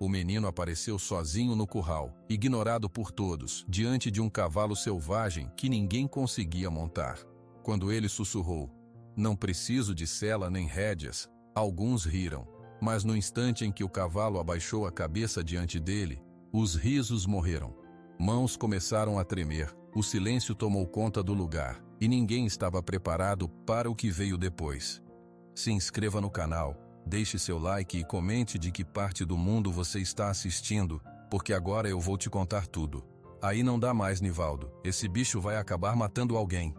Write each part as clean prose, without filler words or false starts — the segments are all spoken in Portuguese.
O menino apareceu sozinho no curral, ignorado por todos, diante de um cavalo selvagem que ninguém conseguia montar. Quando ele sussurrou: "Não preciso de sela nem rédeas", alguns riram. Mas no instante em que o cavalo abaixou a cabeça diante dele, os risos morreram. Mãos começaram a tremer, o silêncio tomou conta do lugar, e ninguém estava preparado para o que veio depois. Se inscreva no canal, deixe seu like e comente de que parte do mundo você está assistindo, porque agora eu vou te contar tudo. Aí não dá mais, Nivaldo, esse bicho vai acabar matando alguém.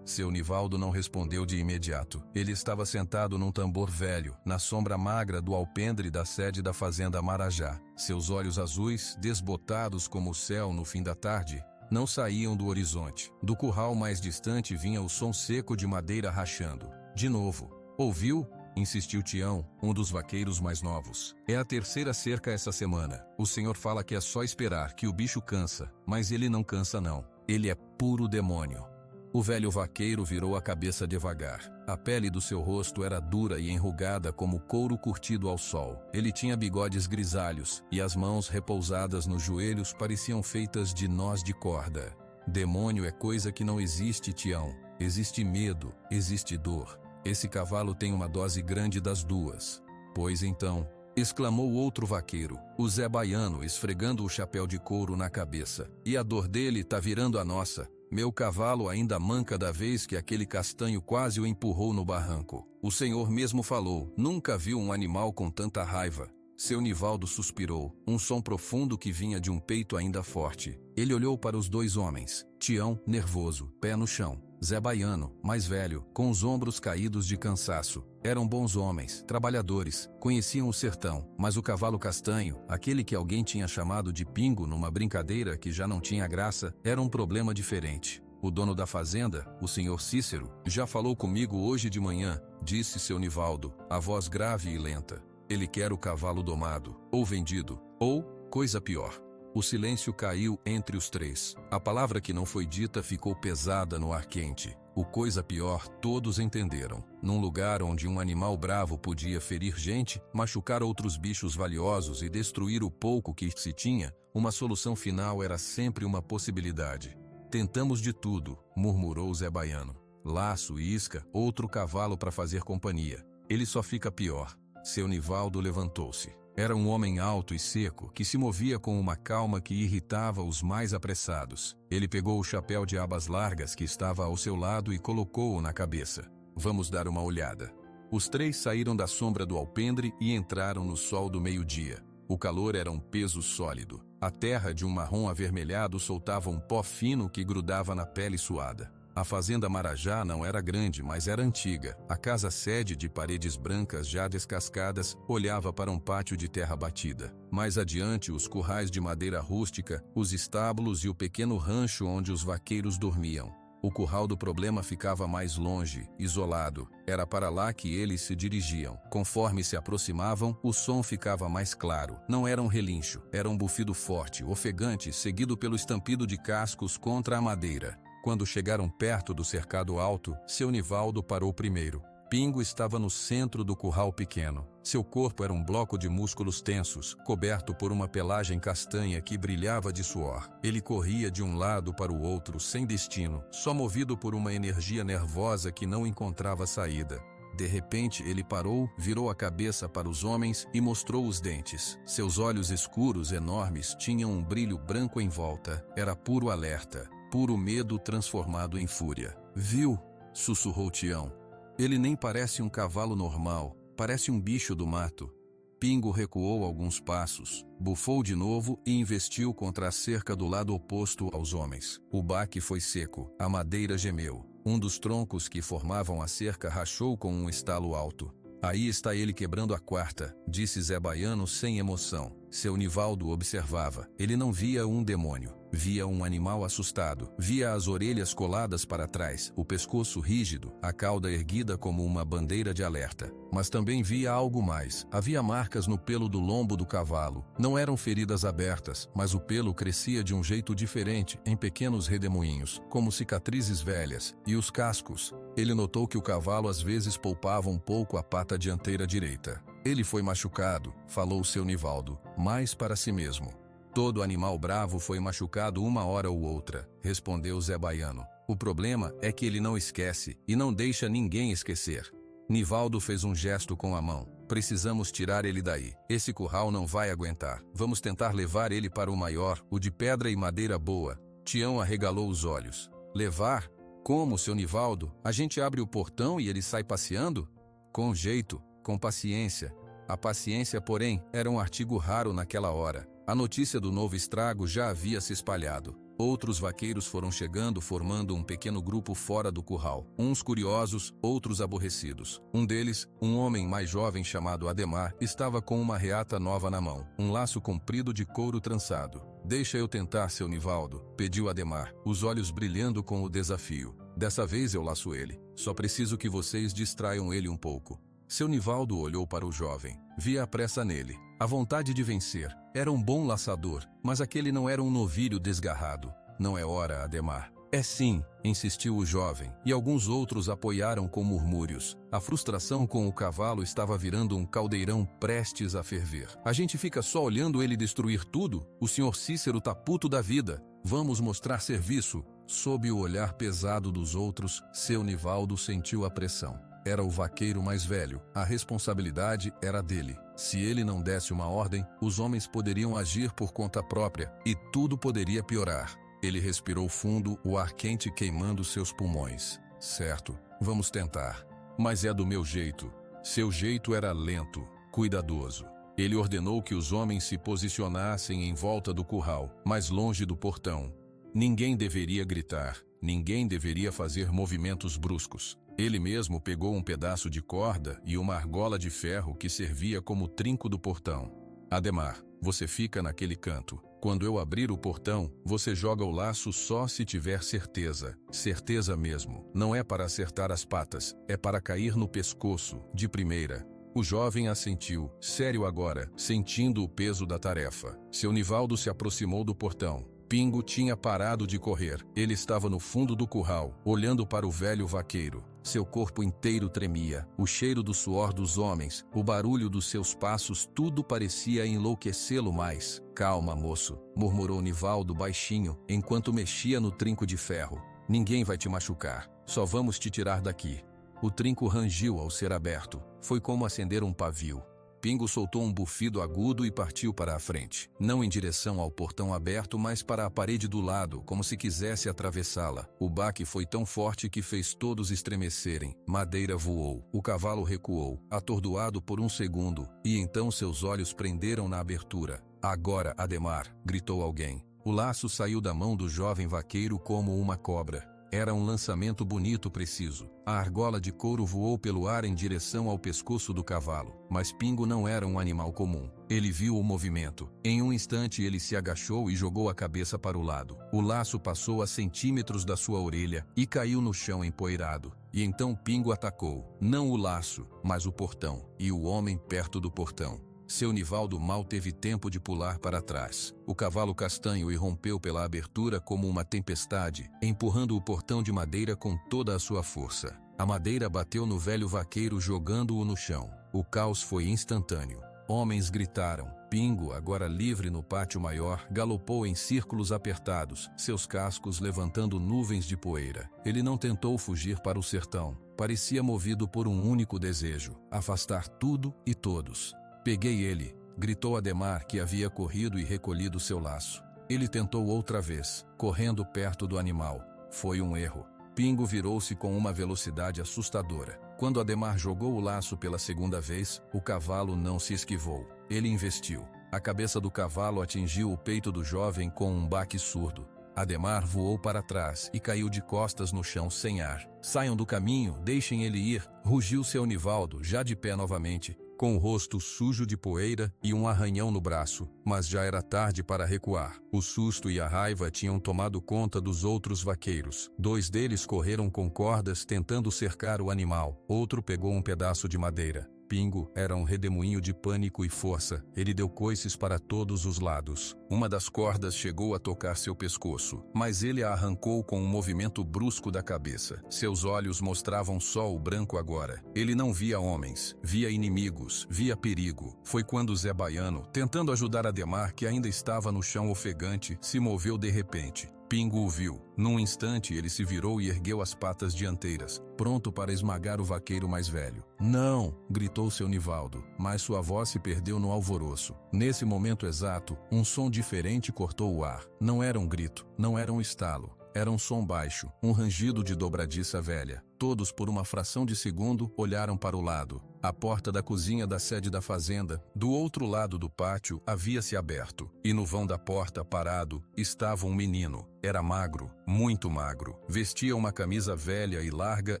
Seu Nivaldo não respondeu de imediato. Ele estava sentado num tambor velho, na sombra magra do alpendre da sede da fazenda Marajá. Seus olhos azuis, desbotados como o céu no fim da tarde, não saíam do horizonte. Do curral mais distante vinha o som seco de madeira rachando. De novo. "Ouviu?", insistiu Tião, um dos vaqueiros mais novos. "É a terceira cerca essa semana. O senhor fala que é só esperar, que o bicho cansa, mas ele não cansa não. Ele é puro demônio." O velho vaqueiro virou a cabeça devagar. A pele do seu rosto era dura e enrugada como couro curtido ao sol. Ele tinha bigodes grisalhos, e as mãos repousadas nos joelhos pareciam feitas de nós de corda. "Demônio é coisa que não existe, Tião. Existe medo, existe dor. Esse cavalo tem uma dose grande das duas." "Pois então", exclamou outro vaqueiro, o Zé Baiano, esfregando o chapéu de couro na cabeça. "E a dor dele tá virando a nossa. Meu cavalo ainda manca da vez que aquele castanho quase o empurrou no barranco. O senhor mesmo falou, nunca viu um animal com tanta raiva." Seu Nivaldo suspirou, um som profundo que vinha de um peito ainda forte. Ele olhou para os dois homens, Tião, nervoso, pé no chão. Zé Baiano, mais velho, com os ombros caídos de cansaço. Eram bons homens, trabalhadores, conheciam o sertão, mas o cavalo castanho, aquele que alguém tinha chamado de Pingo numa brincadeira que já não tinha graça, era um problema diferente. "O dono da fazenda, o senhor Cícero, já falou comigo hoje de manhã", disse seu Nivaldo, a voz grave e lenta. "Ele quer o cavalo domado, ou vendido, ou, coisa pior." O silêncio caiu entre os três. A palavra que não foi dita ficou pesada no ar quente. O coisa pior todos entenderam. Num lugar onde um animal bravo podia ferir gente, machucar outros bichos valiosos e destruir o pouco que se tinha, uma solução final era sempre uma possibilidade. "Tentamos de tudo", murmurou Zé Baiano. "Laço, isca, outro cavalo para fazer companhia. Ele só fica pior." Seu Nivaldo levantou-se. Era um homem alto e seco, que se movia com uma calma que irritava os mais apressados. Ele pegou o chapéu de abas largas que estava ao seu lado e colocou-o na cabeça. "Vamos dar uma olhada." Os três saíram da sombra do alpendre e entraram no sol do meio-dia. O calor era um peso sólido. A terra de um marrom avermelhado soltava um pó fino que grudava na pele suada. A fazenda Marajá não era grande, mas era antiga. A casa-sede de paredes brancas já descascadas olhava para um pátio de terra batida. Mais adiante, os currais de madeira rústica, os estábulos e o pequeno rancho onde os vaqueiros dormiam. O curral do problema ficava mais longe, isolado. Era para lá que eles se dirigiam. Conforme se aproximavam, o som ficava mais claro. Não era um relincho, era um bufido forte, ofegante, seguido pelo estampido de cascos contra a madeira. Quando chegaram perto do cercado alto, seu Nivaldo parou primeiro. Pingo estava no centro do curral pequeno. Seu corpo era um bloco de músculos tensos, coberto por uma pelagem castanha que brilhava de suor. Ele corria de um lado para o outro sem destino, só movido por uma energia nervosa que não encontrava saída. De repente ele parou, virou a cabeça para os homens e mostrou os dentes. Seus olhos escuros enormes tinham um brilho branco em volta. Era puro alerta. Puro medo transformado em fúria. "Viu?", sussurrou Tião. "Ele nem parece um cavalo normal, parece um bicho do mato." Pingo recuou alguns passos, bufou de novo e investiu contra a cerca do lado oposto aos homens. O baque foi seco, a madeira gemeu. Um dos troncos que formavam a cerca rachou com um estalo alto. "Aí está ele quebrando a quarta", disse Zé Baiano sem emoção. Seu Nivaldo observava. Ele não via um demônio. Via um animal assustado. Via as orelhas coladas para trás, o pescoço rígido, a cauda erguida como uma bandeira de alerta. Mas também via algo mais. Havia marcas no pelo do lombo do cavalo. Não eram feridas abertas, mas o pelo crescia de um jeito diferente, em pequenos redemoinhos, como cicatrizes velhas. E os cascos? Ele notou que o cavalo às vezes poupava um pouco a pata dianteira direita. Ele foi machucado, falou seu Nivaldo, mas para si mesmo. Todo animal bravo foi machucado uma hora ou outra, respondeu Zé Baiano. O problema é que ele não esquece e não deixa ninguém esquecer. Nivaldo fez um gesto com a mão. Precisamos tirar ele daí. Esse curral não vai aguentar. Vamos tentar levar ele para o maior, o de pedra e madeira boa. Tião arregalou os olhos. Levar? Como, seu Nivaldo? A gente abre o portão e ele sai passeando? Com jeito, com paciência. A paciência, porém, era um artigo raro naquela hora. A notícia do novo estrago já havia se espalhado. Outros vaqueiros foram chegando, formando um pequeno grupo fora do curral. Uns curiosos, outros aborrecidos. Um deles, um homem mais jovem chamado Ademar, estava com uma reata nova na mão, um laço comprido de couro trançado. Deixa eu tentar, seu Nivaldo, pediu Ademar, os olhos brilhando com o desafio. Dessa vez eu laço ele. Só preciso que vocês distraiam ele um pouco. Seu Nivaldo olhou para o jovem. Via a pressa nele, a vontade de vencer. Era um bom laçador, mas aquele não era um novilho desgarrado. Não é hora, Ademar. É sim, insistiu o jovem, e alguns outros apoiaram com murmúrios. A frustração com o cavalo estava virando um caldeirão prestes a ferver. A gente fica só olhando ele destruir tudo? O senhor Cícero tá puto da vida. Vamos mostrar serviço. Sob o olhar pesado dos outros, seu Nivaldo sentiu a pressão. Era o vaqueiro mais velho, a responsabilidade era dele. Se ele não desse uma ordem, os homens poderiam agir por conta própria e tudo poderia piorar. Ele respirou fundo, o ar quente queimando seus pulmões. Certo, vamos tentar. Mas é do meu jeito. Seu jeito era lento, cuidadoso. Ele ordenou que os homens se posicionassem em volta do curral, mais longe do portão. Ninguém deveria gritar, ninguém deveria fazer movimentos bruscos. Ele mesmo pegou um pedaço de corda e uma argola de ferro que servia como trinco do portão. Ademar, você fica naquele canto. Quando eu abrir o portão, você joga o laço só se tiver certeza. Certeza mesmo. Não é para acertar as patas, é para cair no pescoço, de primeira. O jovem assentiu, sério agora, sentindo o peso da tarefa. Seu Nivaldo se aproximou do portão. Pingo tinha parado de correr. Ele estava no fundo do curral, olhando para o velho vaqueiro. Seu corpo inteiro tremia, o cheiro do suor dos homens, o barulho dos seus passos, tudo parecia enlouquecê-lo mais. Calma, moço, murmurou Nivaldo baixinho, enquanto mexia no trinco de ferro. Ninguém vai te machucar, só vamos te tirar daqui. O trinco rangiu ao ser aberto. Foi como acender um pavio. Pingo soltou um bufido agudo e partiu para a frente. Não em direção ao portão aberto, mas para a parede do lado, como se quisesse atravessá-la. O baque foi tão forte que fez todos estremecerem. Madeira voou. O cavalo recuou, atordoado por um segundo, e então seus olhos prenderam na abertura. Agora, Ademar, gritou alguém. O laço saiu da mão do jovem vaqueiro como uma cobra. Era um lançamento bonito preciso. A argola de couro voou pelo ar em direção ao pescoço do cavalo. Mas Pingo não era um animal comum. Ele viu o movimento. Em um instante ele se agachou e jogou a cabeça para o lado. O laço passou a centímetros da sua orelha e caiu no chão empoeirado. E então Pingo atacou. Não o laço, mas o portão. E o homem perto do portão. Seu Nivaldo mal teve tempo de pular para trás. O cavalo castanho irrompeu pela abertura como uma tempestade, empurrando o portão de madeira com toda a sua força. A madeira bateu no velho vaqueiro, jogando-o no chão. O caos foi instantâneo. Homens gritaram. Pingo, agora livre no pátio maior, galopou em círculos apertados, seus cascos levantando nuvens de poeira. Ele não tentou fugir para o sertão. Parecia movido por um único desejo: afastar tudo e todos. Peguei ele, gritou Ademar, que havia corrido e recolhido seu laço. Ele tentou outra vez, correndo perto do animal. Foi um erro. Pingo virou-se com uma velocidade assustadora. Quando Ademar jogou o laço pela segunda vez, o cavalo não se esquivou. Ele investiu. A cabeça do cavalo atingiu o peito do jovem com um baque surdo. Ademar voou para trás e caiu de costas no chão sem ar. Saiam do caminho, deixem ele ir, rugiu seu Nivaldo, já de pé novamente, com o rosto sujo de poeira e um arranhão no braço, mas já era tarde para recuar. O susto e a raiva tinham tomado conta dos outros vaqueiros. 2 deles correram com cordas tentando cercar o animal, outro pegou um pedaço de madeira. Pingo era um redemoinho de pânico e força. Ele deu coices para todos os lados. Uma das cordas chegou a tocar seu pescoço, mas ele a arrancou com um movimento brusco da cabeça. Seus olhos mostravam só o branco agora. Ele não via homens, via inimigos, via perigo. Foi quando Zé Baiano, tentando ajudar Ademar, que ainda estava no chão ofegante, se moveu de repente. Pingo o viu. Num instante ele se virou e ergueu as patas dianteiras, pronto para esmagar o vaqueiro mais velho. "Não!" gritou seu Nivaldo, mas sua voz se perdeu no alvoroço. Nesse momento exato, um som diferente cortou o ar. Não era um grito, não era um estalo. Era um som baixo, um rangido de dobradiça velha. Todos, por uma fração de segundo, olharam para o lado. A porta da cozinha da sede da fazenda, do outro lado do pátio, havia se aberto. E no vão da porta, parado, estava um menino. Era magro, muito magro. Vestia uma camisa velha e larga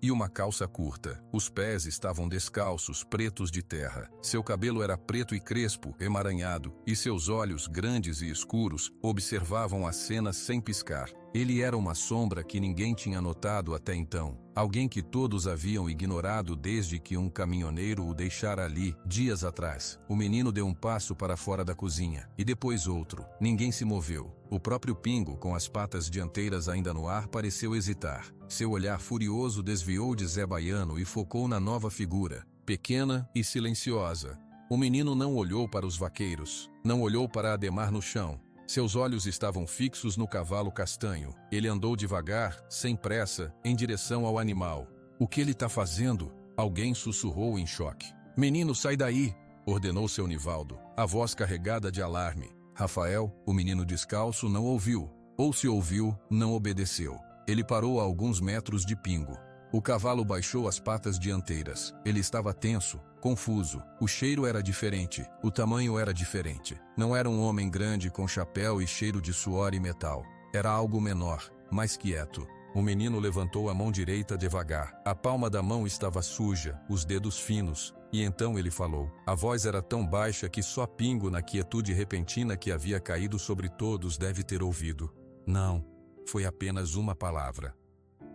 e uma calça curta. Os pés estavam descalços, pretos de terra. Seu cabelo era preto e crespo, emaranhado, e seus olhos, grandes e escuros, observavam a cena sem piscar. Ele era uma sombra que ninguém tinha notado até então. Alguém que todos haviam ignorado desde que um caminhoneiro o deixara ali, dias atrás. O menino deu um passo para fora da cozinha, e depois outro. Ninguém se moveu. O próprio Pingo, com as patas dianteiras ainda no ar, pareceu hesitar. Seu olhar furioso desviou de Zé Baiano e focou na nova figura, pequena e silenciosa. O menino não olhou para os vaqueiros, não olhou para Ademar no chão. Seus olhos estavam fixos no cavalo castanho. Ele andou devagar, sem pressa, em direção ao animal. "O que ele está fazendo?" Alguém sussurrou em choque. "Menino, sai daí!" ordenou seu Nivaldo, a voz carregada de alarme. Rafael, o menino descalço, não ouviu. Ou se ouviu, não obedeceu. Ele parou a alguns metros de Pingo. O cavalo baixou as patas dianteiras. Ele estava tenso, confuso. O cheiro era diferente. O tamanho era diferente. Não era um homem grande com chapéu e cheiro de suor e metal. Era algo menor, mais quieto. O menino levantou a mão direita devagar. A palma da mão estava suja, os dedos finos. E então ele falou. A voz era tão baixa que só Pingo, na quietude repentina que havia caído sobre todos, deve ter ouvido. Não, foi apenas uma palavra.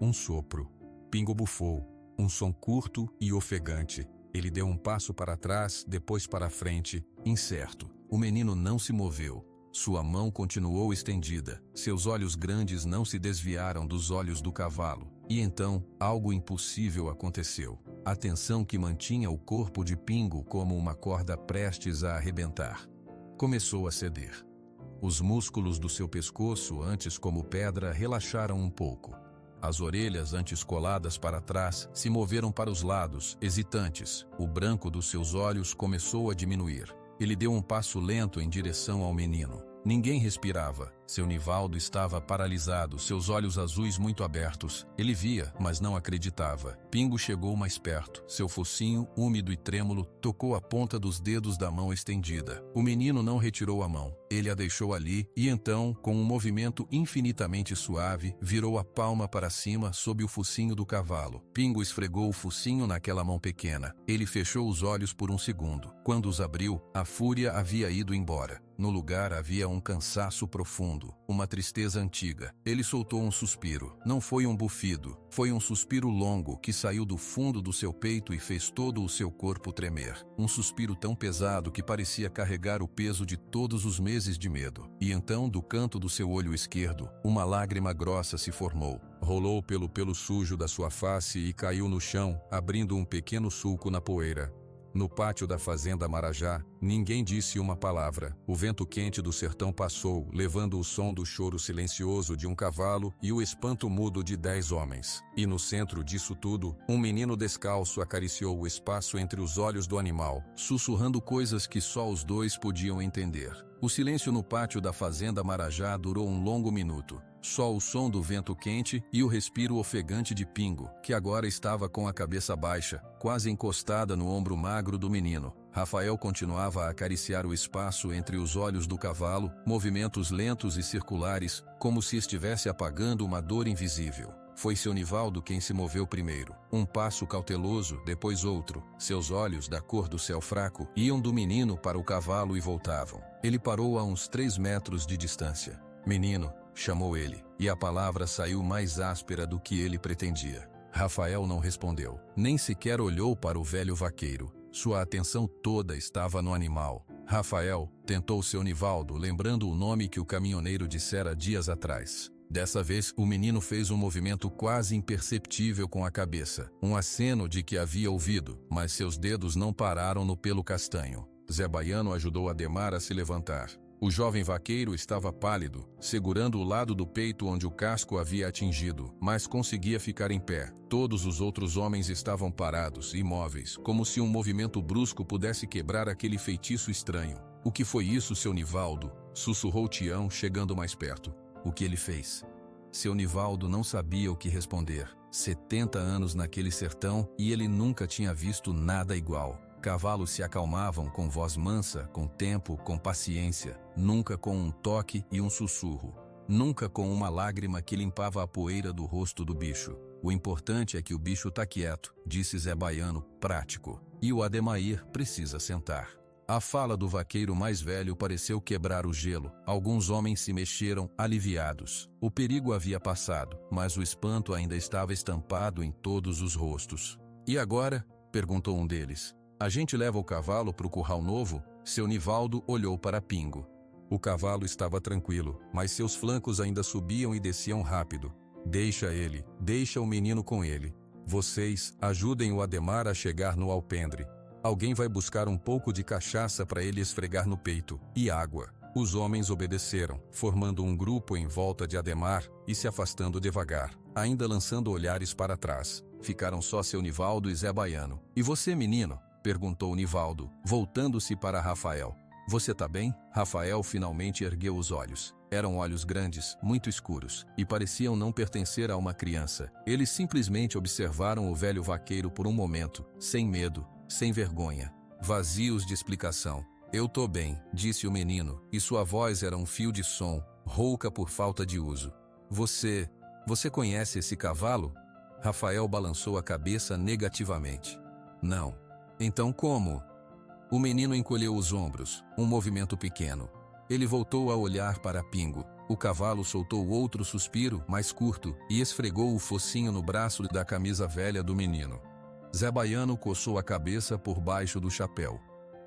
Um sopro. Pingo bufou. Um som curto e ofegante. Ele deu um passo para trás, depois para frente, incerto. O menino não se moveu. Sua mão continuou estendida. Seus olhos grandes não se desviaram dos olhos do cavalo. E então, algo impossível aconteceu. A tensão que mantinha o corpo de Pingo como uma corda prestes a arrebentar começou a ceder. Os músculos do seu pescoço, antes como pedra, relaxaram um pouco. As orelhas, antes coladas para trás, se moveram para os lados, hesitantes. O branco dos seus olhos começou a diminuir. Ele deu um passo lento em direção ao menino. Ninguém respirava. Seu Nivaldo estava paralisado, seus olhos azuis muito abertos. Ele via, mas não acreditava. Pingo chegou mais perto. Seu focinho, úmido e trêmulo, tocou a ponta dos dedos da mão estendida. O menino não retirou a mão. Ele a deixou ali e então, com um movimento infinitamente suave, virou a palma para cima sob o focinho do cavalo. Pingo esfregou o focinho naquela mão pequena. Ele fechou os olhos por um segundo. Quando os abriu, a fúria havia ido embora. No lugar havia um cansaço profundo, uma tristeza antiga. Ele soltou um suspiro. Não foi um bufido, foi um suspiro longo que saiu do fundo do seu peito e fez todo o seu corpo tremer. Um suspiro tão pesado que parecia carregar o peso de todos os meses de medo. E então, do canto do seu olho esquerdo, uma lágrima grossa se formou. Rolou pelo pelo sujo da sua face e caiu no chão, abrindo um pequeno sulco na poeira. No pátio da fazenda Marajá, ninguém disse uma palavra. O vento quente do sertão passou, levando o som do choro silencioso de um cavalo e o espanto mudo de 10 homens. E no centro disso tudo, um menino descalço acariciou o espaço entre os olhos do animal, sussurrando coisas que só os dois podiam entender. O silêncio no pátio da fazenda Marajá durou um longo minuto. Só o som do vento quente e o respiro ofegante de Pingo, que agora estava com a cabeça baixa, quase encostada no ombro magro do menino. Rafael continuava a acariciar o espaço entre os olhos do cavalo, movimentos lentos e circulares, como se estivesse apagando uma dor invisível. Foi seu Nivaldo quem se moveu primeiro. Um passo cauteloso, depois outro. Seus olhos, da cor do céu fraco, iam do menino para o cavalo e voltavam. Ele parou a uns 3 metros de distância. "Menino", chamou ele, e a palavra saiu mais áspera do que ele pretendia. Rafael não respondeu, nem sequer olhou para o velho vaqueiro. Sua atenção toda estava no animal. Rafael tentou seu Nivaldo, lembrando o nome que o caminhoneiro dissera dias atrás. Dessa vez, o menino fez um movimento quase imperceptível com a cabeça, um aceno de que havia ouvido, mas seus dedos não pararam no pelo castanho. Zé Baiano ajudou Ademar a se levantar. O jovem vaqueiro estava pálido, segurando o lado do peito onde o casco havia atingido, mas conseguia ficar em pé. Todos os outros homens estavam parados, imóveis, como se um movimento brusco pudesse quebrar aquele feitiço estranho. "O que foi isso, seu Nivaldo?" sussurrou Tião, chegando mais perto. "O que ele fez?" Seu Nivaldo não sabia o que responder. 70 anos naquele sertão e ele nunca tinha visto nada igual. Cavalos se acalmavam com voz mansa, com tempo, com paciência, nunca com um toque e um sussurro, nunca com uma lágrima que limpava a poeira do rosto do bicho. "O importante é que o bicho tá quieto", disse Zé Baiano, prático, "e o Ademair precisa sentar." A fala do vaqueiro mais velho pareceu quebrar o gelo. Alguns homens se mexeram, aliviados. O perigo havia passado, mas o espanto ainda estava estampado em todos os rostos. "E agora?" perguntou um deles. "A gente leva o cavalo para o curral novo?" Seu Nivaldo olhou para Pingo. O cavalo estava tranquilo, mas seus flancos ainda subiam e desciam rápido. "Deixa ele, deixa o menino com ele. Vocês ajudem o Ademar a chegar no alpendre. Alguém vai buscar um pouco de cachaça para ele esfregar no peito, e água." Os homens obedeceram, formando um grupo em volta de Ademar e se afastando devagar, ainda lançando olhares para trás. Ficaram só seu Nivaldo e Zé Baiano. "E você, menino?" perguntou Nivaldo, voltando-se para Rafael. "Você tá bem?" Rafael finalmente ergueu os olhos. Eram olhos grandes, muito escuros, e pareciam não pertencer a uma criança. Eles simplesmente observaram o velho vaqueiro por um momento, sem medo, sem vergonha, vazios de explicação. "Eu tô bem", disse o menino, e sua voz era um fio de som, rouca por falta de uso. Você conhece esse cavalo?" Rafael balançou a cabeça negativamente. "Não." "Então como?" O menino encolheu os ombros, um movimento pequeno. Ele voltou a olhar para Pingo. O cavalo soltou outro suspiro, mais curto, e esfregou o focinho no braço da camisa velha do menino. Zé Baiano coçou a cabeça por baixo do chapéu.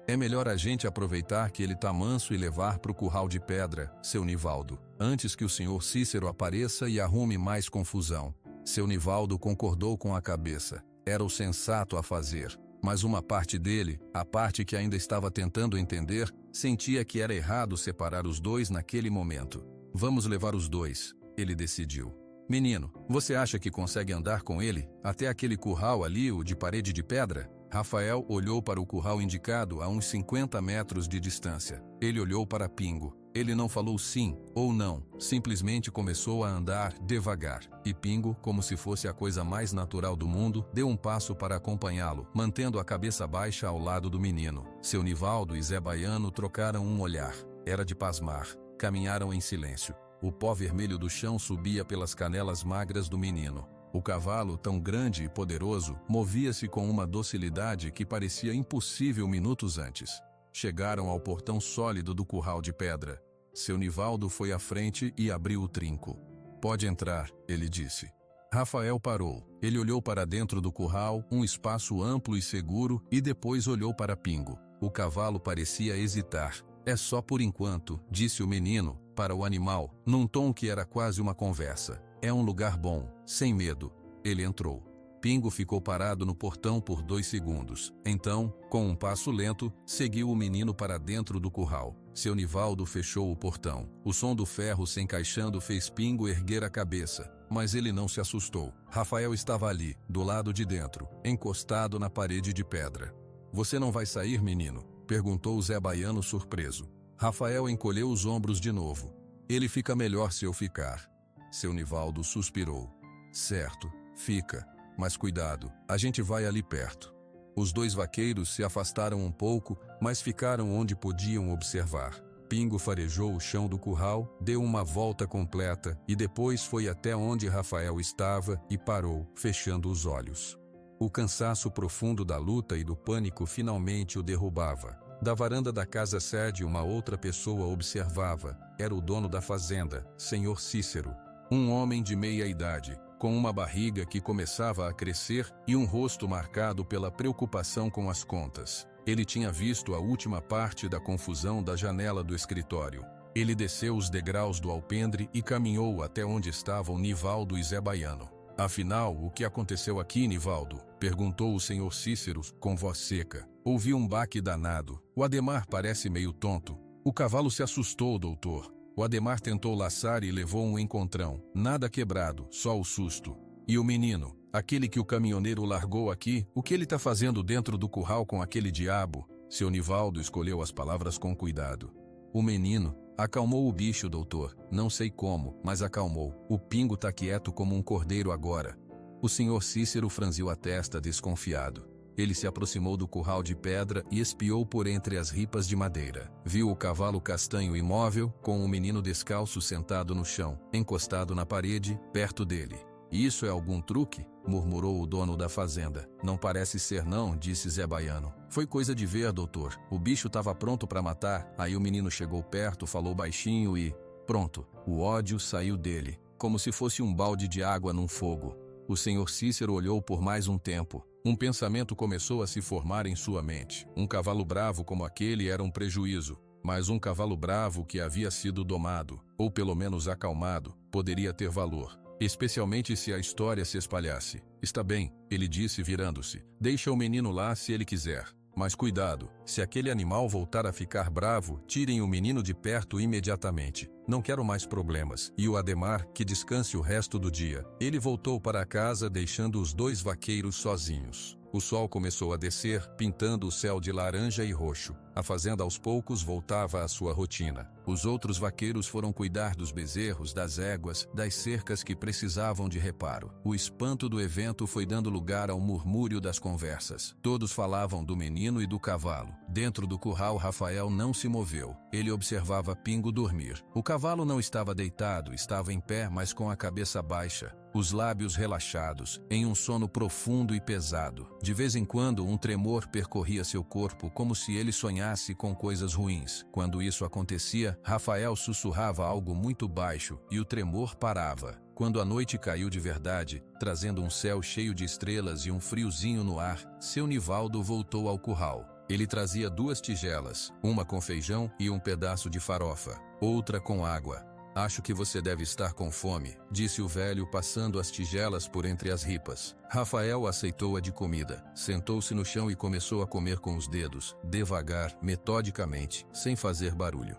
"É melhor a gente aproveitar que ele tá manso e levar pro curral de pedra, seu Nivaldo, antes que o senhor Cícero apareça e arrume mais confusão." Seu Nivaldo concordou com a cabeça. Era o sensato a fazer. Mas uma parte dele, a parte que ainda estava tentando entender, sentia que era errado separar os dois naquele momento. "Vamos levar os dois", ele decidiu. "Menino, você acha que consegue andar com ele até aquele curral ali, o de parede de pedra?" Rafael olhou para o curral indicado a uns 50 metros de distância. Ele olhou para Pingo. Ele não falou sim ou não, simplesmente começou a andar devagar. E Pingo, como se fosse a coisa mais natural do mundo, deu um passo para acompanhá-lo, mantendo a cabeça baixa ao lado do menino. Seu Nivaldo e Zé Baiano trocaram um olhar. Era de pasmar. Caminharam em silêncio. O pó vermelho do chão subia pelas canelas magras do menino. O cavalo, tão grande e poderoso, movia-se com uma docilidade que parecia impossível minutos antes. Chegaram ao portão sólido do curral de pedra. Seu Nivaldo foi à frente e abriu o trinco. "Pode entrar", ele disse. Rafael parou. Ele olhou para dentro do curral, um espaço amplo e seguro, e depois olhou para Pingo. O cavalo parecia hesitar. "É só por enquanto", disse o menino, para o animal, num tom que era quase uma conversa. "É um lugar bom, sem medo." Ele entrou. Pingo ficou parado no portão por 2 segundos. Então, com um passo lento, seguiu o menino para dentro do curral. Seu Nivaldo fechou o portão. O som do ferro se encaixando fez Pingo erguer a cabeça, mas ele não se assustou. Rafael estava ali, do lado de dentro, encostado na parede de pedra. "Você não vai sair, menino?" perguntou Zé Baiano surpreso. Rafael encolheu os ombros de novo. "Ele fica melhor se eu ficar." Seu Nivaldo suspirou. "Certo, fica. Mas cuidado, a gente vai ali perto." Os 2 vaqueiros se afastaram um pouco, mas ficaram onde podiam observar. Pingo farejou o chão do curral, deu uma volta completa e depois foi até onde Rafael estava e parou, fechando os olhos. O cansaço profundo da luta e do pânico finalmente o derrubava. Da varanda da casa-sede uma outra pessoa observava. Era o dono da fazenda, senhor Cícero. Um homem de meia idade, com uma barriga que começava a crescer e um rosto marcado pela preocupação com as contas. Ele tinha visto a última parte da confusão da janela do escritório. Ele desceu os degraus do alpendre e caminhou até onde estavam Nivaldo e Zé Baiano. Afinal, o que aconteceu aqui, Nivaldo? Perguntou o senhor Cícero, com voz seca. Ouvi um baque danado. O Ademar parece meio tonto. O cavalo se assustou, doutor. O Ademar tentou laçar e levou um encontrão. Nada quebrado, só o susto. E o menino? Aquele que o caminhoneiro largou aqui, o que ele está fazendo dentro do curral com aquele diabo? Seu Nivaldo escolheu as palavras com cuidado. O menino acalmou o bicho, doutor. Não sei como, mas acalmou. O Pingo tá quieto como um cordeiro agora. O senhor Cícero franziu a testa desconfiado. Ele se aproximou do curral de pedra e espiou por entre as ripas de madeira. Viu o cavalo castanho imóvel, com o menino descalço sentado no chão, encostado na parede, perto dele. Isso é algum truque? Murmurou o dono da fazenda. Não parece ser não, disse Zé Baiano. Foi coisa de ver, doutor. O bicho estava pronto para matar, aí o menino chegou perto, falou baixinho e... Pronto. O ódio saiu dele, como se fosse um balde de água num fogo. O senhor Cícero olhou por mais um tempo. Um pensamento começou a se formar em sua mente. Um cavalo bravo como aquele era um prejuízo, mas um cavalo bravo que havia sido domado, ou pelo menos acalmado, poderia ter valor. Especialmente se a história se espalhasse. Está bem, ele disse virando-se. Deixa o menino lá se ele quiser. Mas cuidado, se aquele animal voltar a ficar bravo, tirem o menino de perto imediatamente. Não quero mais problemas. E o Ademar, que descanse o resto do dia. Ele voltou para casa deixando os dois vaqueiros sozinhos. O sol começou a descer, pintando o céu de laranja e roxo. A fazenda aos poucos voltava à sua rotina. Os outros vaqueiros foram cuidar dos bezerros, das éguas, das cercas que precisavam de reparo. O espanto do evento foi dando lugar ao murmúrio das conversas. Todos falavam do menino e do cavalo. Dentro do curral, Rafael não se moveu. Ele observava Pingo dormir. O cavalo não estava deitado, estava em pé, mas com a cabeça baixa. Os lábios relaxados, em um sono profundo e pesado. De vez em quando, um tremor percorria seu corpo, como se ele sonhasse com coisas ruins. Quando isso acontecia, Rafael sussurrava algo muito baixo e o tremor parava. Quando a noite caiu de verdade, trazendo um céu cheio de estrelas e um friozinho no ar, seu Nivaldo voltou ao curral. Ele trazia 2 tigelas, uma com feijão e um pedaço de farofa, outra com água. Acho que você deve estar com fome, disse o velho passando as tigelas por entre as ripas. Rafael aceitou a de comida, sentou-se no chão e começou a comer com os dedos, devagar, metodicamente, sem fazer barulho.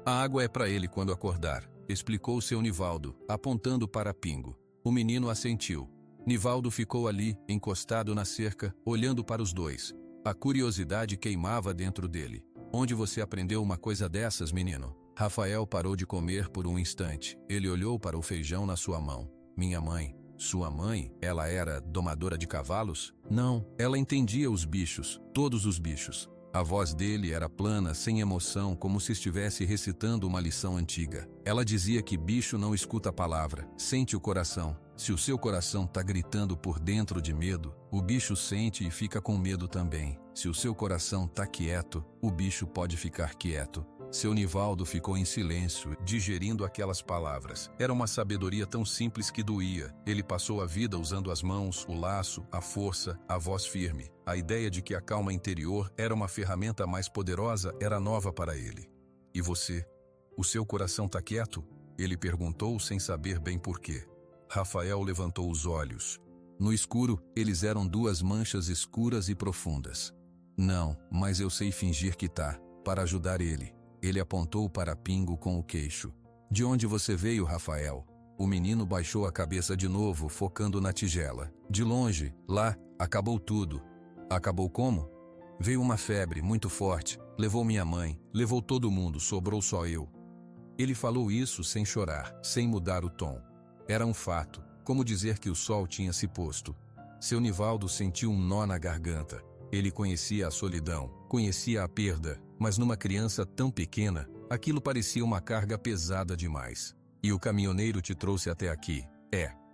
A água é para ele quando acordar, explicou seu Nivaldo, apontando para Pingo. O menino assentiu. Nivaldo ficou ali, encostado na cerca, olhando para os dois. A curiosidade queimava dentro dele. Onde você aprendeu uma coisa dessas, menino? Rafael parou de comer por um instante. Ele olhou para o feijão na sua mão. Minha mãe. Sua mãe? Ela era domadora de cavalos? Não, ela entendia os bichos, todos os bichos. A voz dele era plana, sem emoção, como se estivesse recitando uma lição antiga. Ela dizia que bicho não escuta a palavra, sente o coração. Se o seu coração está gritando por dentro de medo, o bicho sente e fica com medo também. Se o seu coração está quieto, o bicho pode ficar quieto. Seu Nivaldo ficou em silêncio, digerindo aquelas palavras. Era uma sabedoria tão simples que doía. Ele passou a vida usando as mãos, o laço, a força, a voz firme. A ideia de que a calma interior era uma ferramenta mais poderosa era nova para ele. E você? O seu coração está quieto? Ele perguntou sem saber bem por quê. Rafael levantou os olhos. No escuro, eles eram 2 manchas escuras e profundas. Não, mas eu sei fingir que tá, para ajudar ele. Ele apontou para Pingo com o queixo. De onde você veio, Rafael? O menino baixou a cabeça de novo, focando na tigela. De longe, lá, acabou tudo. Acabou como? Veio uma febre muito forte, levou minha mãe, levou todo mundo, sobrou só eu. Ele falou isso sem chorar, sem mudar o tom. Era um fato, como dizer que o sol tinha se posto. Seu Nivaldo sentiu um nó na garganta. Ele conhecia a solidão, conhecia a perda, mas numa criança tão pequena, aquilo parecia uma carga pesada demais. E o caminhoneiro te trouxe até aqui.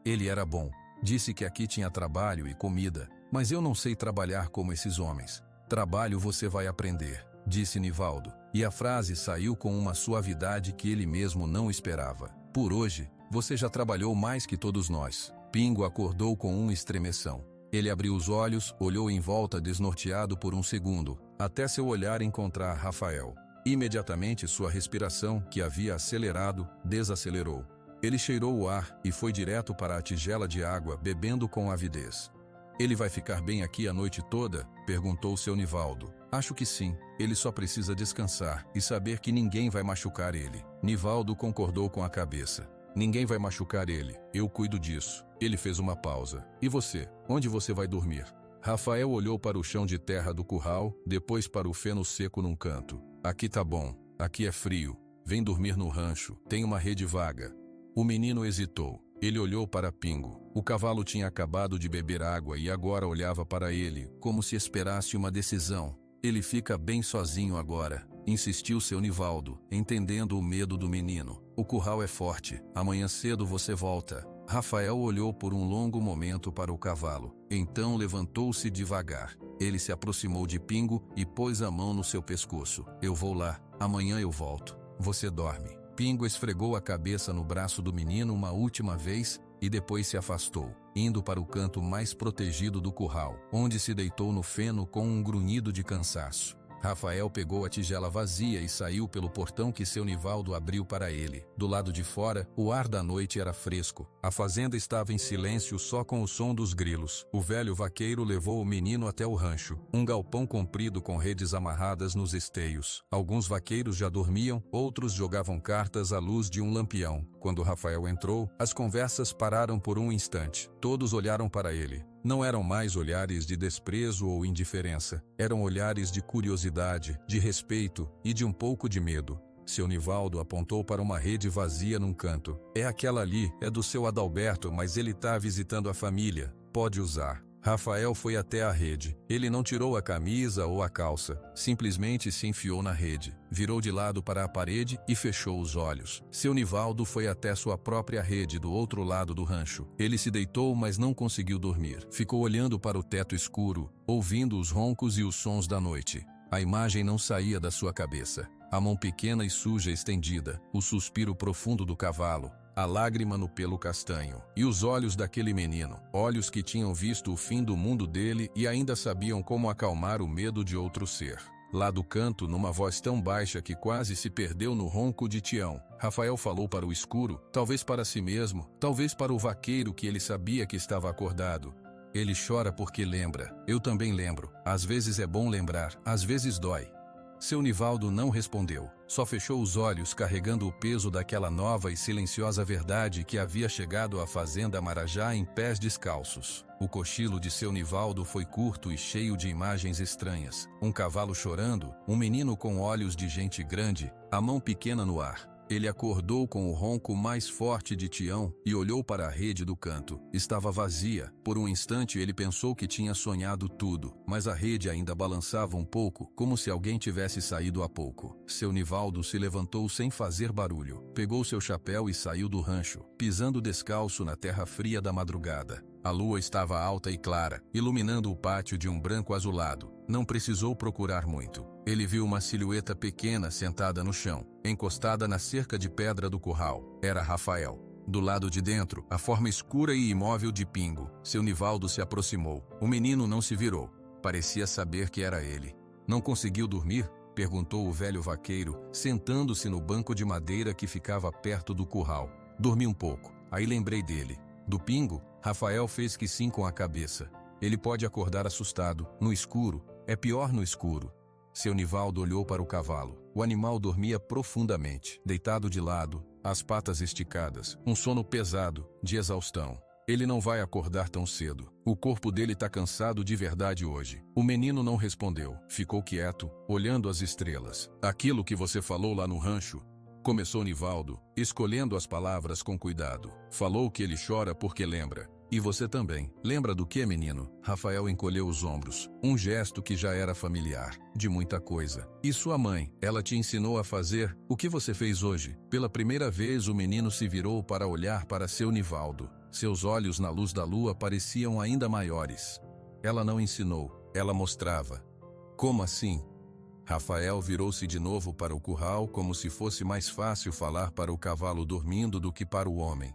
Ele era bom. Disse que aqui tinha trabalho e comida, mas eu não sei trabalhar como esses homens. Trabalho você vai aprender, disse Nivaldo, e a frase saiu com uma suavidade que ele mesmo não esperava. Por hoje, você já trabalhou mais que todos nós. Pingo acordou com uma estremeção. Ele abriu os olhos, olhou em volta desnorteado por um segundo, até seu olhar encontrar Rafael. Imediatamente sua respiração, que havia acelerado, desacelerou. Ele cheirou o ar e foi direto para a tigela de água, bebendo com avidez. "Ele vai ficar bem aqui a noite toda?" perguntou seu Nivaldo. "Acho que sim. Ele só precisa descansar e saber que ninguém vai machucar ele." Nivaldo concordou com a cabeça. "Ninguém vai machucar ele. Eu cuido disso." Ele fez uma pausa. "E você? Onde você vai dormir?" Rafael olhou para o chão de terra do curral, depois para o feno seco num canto. "Aqui tá bom. Aqui é frio. Vem dormir no rancho. Tem uma rede vaga." O menino hesitou. Ele olhou para Pingo. O cavalo tinha acabado de beber água e agora olhava para ele, como se esperasse uma decisão. "Ele fica bem sozinho agora", insistiu seu Nivaldo, entendendo o medo do menino. "O curral é forte. Amanhã cedo você volta." Rafael olhou por um longo momento para o cavalo. Então levantou-se devagar. Ele se aproximou de Pingo e pôs a mão no seu pescoço. "Eu vou lá. Amanhã eu volto. Você dorme." Pingo esfregou a cabeça no braço do menino uma última vez e depois se afastou, indo para o canto mais protegido do curral, onde se deitou no feno com um grunhido de cansaço. Rafael pegou a tigela vazia e saiu pelo portão que seu Nivaldo abriu para ele. Do lado de fora, o ar da noite era fresco. A fazenda estava em silêncio só com o som dos grilos. O velho vaqueiro levou o menino até o rancho, um galpão comprido com redes amarradas nos esteios. Alguns vaqueiros já dormiam, outros jogavam cartas à luz de um lampião. Quando Rafael entrou, as conversas pararam por um instante. Todos olharam para ele. Não eram mais olhares de desprezo ou indiferença. Eram olhares de curiosidade, de respeito e de um pouco de medo. Seu Nivaldo apontou para uma rede vazia num canto. "É aquela ali, é do seu Adalberto, mas ele está visitando a família. Pode usar." Rafael foi até a rede. Ele não tirou a camisa ou a calça. Simplesmente se enfiou na rede. Virou de lado para a parede e fechou os olhos. Seu Nivaldo foi até sua própria rede do outro lado do rancho. Ele se deitou, mas não conseguiu dormir. Ficou olhando para o teto escuro, ouvindo os roncos e os sons da noite. A imagem não saía da sua cabeça. A mão pequena e suja estendida, o suspiro profundo do cavalo, a lágrima no pelo castanho, e os olhos daquele menino, olhos que tinham visto o fim do mundo dele e ainda sabiam como acalmar o medo de outro ser. Lá do canto, numa voz tão baixa que quase se perdeu no ronco de Tião, Rafael falou para o escuro, talvez para si mesmo, talvez para o vaqueiro que ele sabia que estava acordado. "Ele chora porque lembra. Eu também lembro. Às vezes é bom lembrar, às vezes dói." Seu Nivaldo não respondeu, só fechou os olhos carregando o peso daquela nova e silenciosa verdade que havia chegado à fazenda Marajá em pés descalços. O cochilo de seu Nivaldo foi curto e cheio de imagens estranhas. Um cavalo chorando, um menino com olhos de gente grande, a mão pequena no ar. Ele acordou com o ronco mais forte de Tião e olhou para a rede do canto. Estava vazia. Por um instante ele pensou que tinha sonhado tudo, mas a rede ainda balançava um pouco, como se alguém tivesse saído há pouco. Seu Nivaldo se levantou sem fazer barulho, pegou seu chapéu e saiu do rancho, pisando descalço na terra fria da madrugada. A lua estava alta e clara, iluminando o pátio de um branco azulado. Não precisou procurar muito. Ele viu uma silhueta pequena sentada no chão, encostada na cerca de pedra do curral. Era Rafael. Do lado de dentro, a forma escura e imóvel de Pingo. Seu Nivaldo se aproximou. O menino não se virou. Parecia saber que era ele. "Não conseguiu dormir?" perguntou o velho vaqueiro, sentando-se no banco de madeira que ficava perto do curral. "Dormi um pouco. Aí lembrei dele." "Do Pingo?" Rafael fez que sim com a cabeça. "Ele pode acordar assustado, no escuro. É pior no escuro." Seu Nivaldo olhou para o cavalo. O animal dormia profundamente, deitado de lado, as patas esticadas, um sono pesado, de exaustão. "Ele não vai acordar tão cedo. O corpo dele está cansado de verdade hoje." O menino não respondeu. Ficou quieto, olhando as estrelas. "Aquilo que você falou lá no rancho," começou Nivaldo, escolhendo as palavras com cuidado. "Falou que ele chora porque lembra. E você também. Lembra do que, menino?" Rafael encolheu os ombros. Um gesto que já era familiar. "De muita coisa." "E sua mãe? Ela te ensinou a fazer? O que você fez hoje?" Pela primeira vez o menino se virou para olhar para seu Nivaldo. Seus olhos na luz da lua pareciam ainda maiores. "Ela não ensinou. Ela mostrava." "Como assim?" Rafael virou-se de novo para o curral como se fosse mais fácil falar para o cavalo dormindo do que para o homem.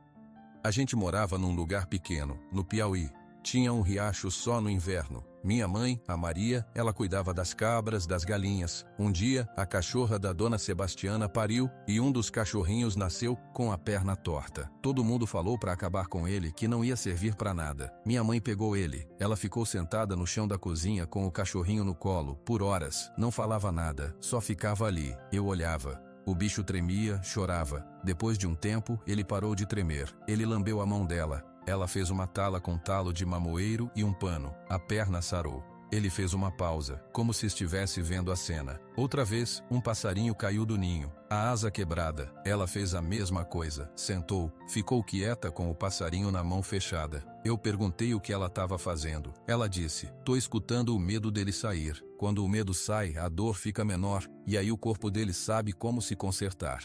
A gente morava num lugar pequeno, no Piauí. Tinha um riacho só no inverno. Minha mãe, a Maria, ela cuidava das cabras, das galinhas. Um dia, a cachorra da dona Sebastiana pariu e um dos cachorrinhos nasceu com a perna torta. Todo mundo falou para acabar com ele que não ia servir para nada. Minha mãe pegou ele. Ela ficou sentada no chão da cozinha com o cachorrinho no colo, por horas. Não falava nada, só ficava ali. Eu olhava. O bicho tremia, chorava. Depois de um tempo, ele parou de tremer. Ele lambeu a mão dela. Ela fez uma tala com talo de mamoeiro e um pano. A perna sarou. Ele fez uma pausa, como se estivesse vendo a cena. Outra vez, um passarinho caiu do ninho. A asa quebrada. Ela fez a mesma coisa. Sentou, ficou quieta com o passarinho na mão fechada. Eu perguntei o que ela estava fazendo. Ela disse, tô escutando o medo dele sair. Quando o medo sai, a dor fica menor, e aí o corpo dele sabe como se consertar.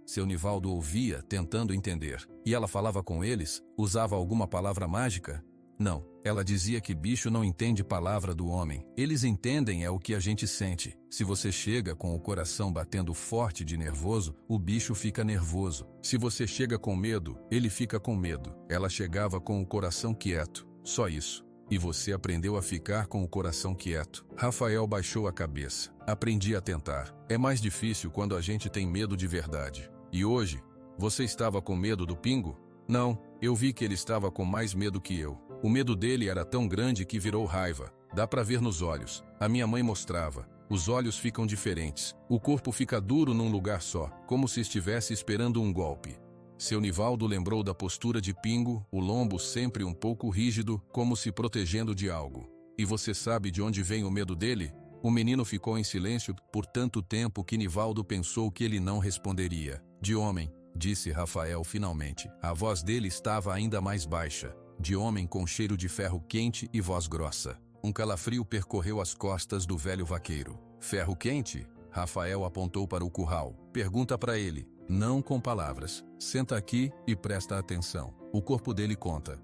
Seu Nivaldo ouvia, tentando entender. E ela falava com eles? Usava alguma palavra mágica? Não. Ela dizia que bicho não entende palavra do homem. Eles entendem é o que a gente sente. Se você chega com o coração batendo forte de nervoso, o bicho fica nervoso. Se você chega com medo, ele fica com medo. Ela chegava com o coração quieto. Só isso. E você aprendeu a ficar com o coração quieto. Rafael baixou a cabeça. Aprendi a tentar. É mais difícil quando a gente tem medo de verdade. E hoje, você estava com medo do Pingo? Não, eu vi que ele estava com mais medo que eu. O medo dele era tão grande que virou raiva. Dá pra ver nos olhos. A minha mãe mostrava. Os olhos ficam diferentes. O corpo fica duro num lugar só, como se estivesse esperando um golpe. Seu Nivaldo lembrou da postura de Pingo, o lombo sempre um pouco rígido, como se protegendo de algo. E você sabe de onde vem o medo dele? O menino ficou em silêncio por tanto tempo que Nivaldo pensou que ele não responderia. De homem, disse Rafael finalmente. A voz dele estava ainda mais baixa. De homem com cheiro de ferro quente e voz grossa. Um calafrio percorreu as costas do velho vaqueiro. Ferro quente? Rafael apontou para o curral. Pergunta para ele. Não com palavras. Senta aqui e presta atenção. O corpo dele conta.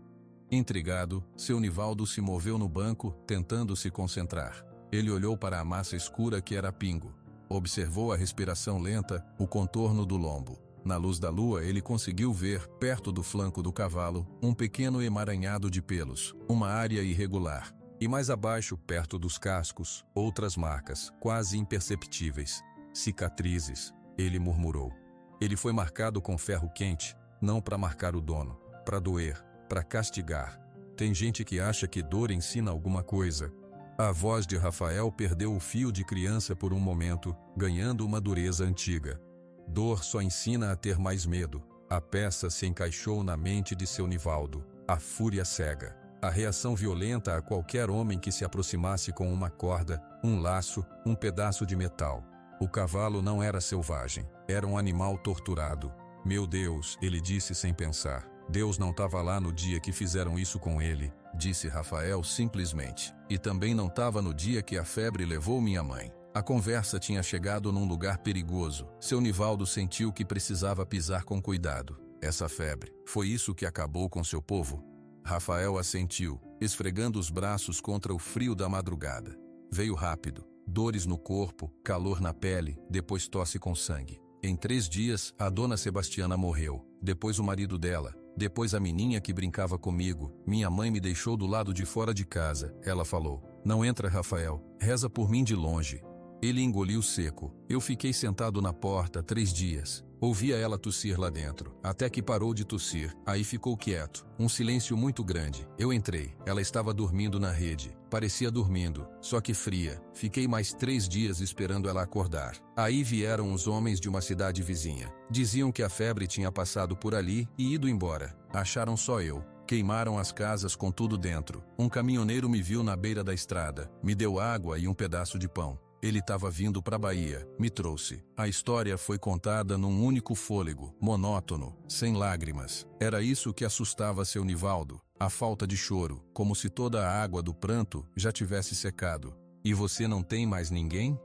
Intrigado, seu Nivaldo se moveu no banco, tentando se concentrar. Ele olhou para a massa escura que era Pingo. Observou a respiração lenta, o contorno do lombo. Na luz da lua, ele conseguiu ver, perto do flanco do cavalo, um pequeno emaranhado de pelos, uma área irregular. E mais abaixo, perto dos cascos, outras marcas, quase imperceptíveis. Cicatrizes, ele murmurou. Ele foi marcado com ferro quente, não para marcar o dono, para doer, para castigar. Tem gente que acha que dor ensina alguma coisa. A voz de Rafael perdeu o fio de criança por um momento, ganhando uma dureza antiga. Dor só ensina a ter mais medo. A peça se encaixou na mente de seu Nivaldo. A fúria cega. A reação violenta a qualquer homem que se aproximasse com uma corda, um laço, um pedaço de metal. O cavalo não era selvagem. Era um animal torturado. Meu Deus, ele disse sem pensar. Deus não estava lá no dia que fizeram isso com ele, disse Rafael simplesmente. E também não estava no dia que a febre levou minha mãe. A conversa tinha chegado num lugar perigoso. Seu Nivaldo sentiu que precisava pisar com cuidado. Essa febre, foi isso que acabou com seu povo? Rafael assentiu, esfregando os braços contra o frio da madrugada. Veio rápido. Dores no corpo, calor na pele, depois tosse com sangue. Em 3 dias, a dona Sebastiana morreu. Depois o marido dela. Depois a menina que brincava comigo. Minha mãe me deixou do lado de fora de casa. Ela falou, não entra, Rafael. Reza por mim de longe. Ele engoliu seco. Eu fiquei sentado na porta 3 dias. Ouvia ela tossir lá dentro, até que parou de tossir. Aí ficou quieto. Um silêncio muito grande. Eu entrei. Ela estava dormindo na rede. Parecia dormindo, só que fria. Fiquei mais 3 dias esperando ela acordar. Aí vieram os homens de uma cidade vizinha. Diziam que a febre tinha passado por ali e ido embora. Acharam só eu. Queimaram as casas com tudo dentro. Um caminhoneiro me viu na beira da estrada. Me deu água e um pedaço de pão. Ele estava vindo para a Bahia, me trouxe. A história foi contada num único fôlego, monótono, sem lágrimas. Era isso que assustava seu Nivaldo, a falta de choro, como se toda a água do pranto já tivesse secado. E você não tem mais ninguém?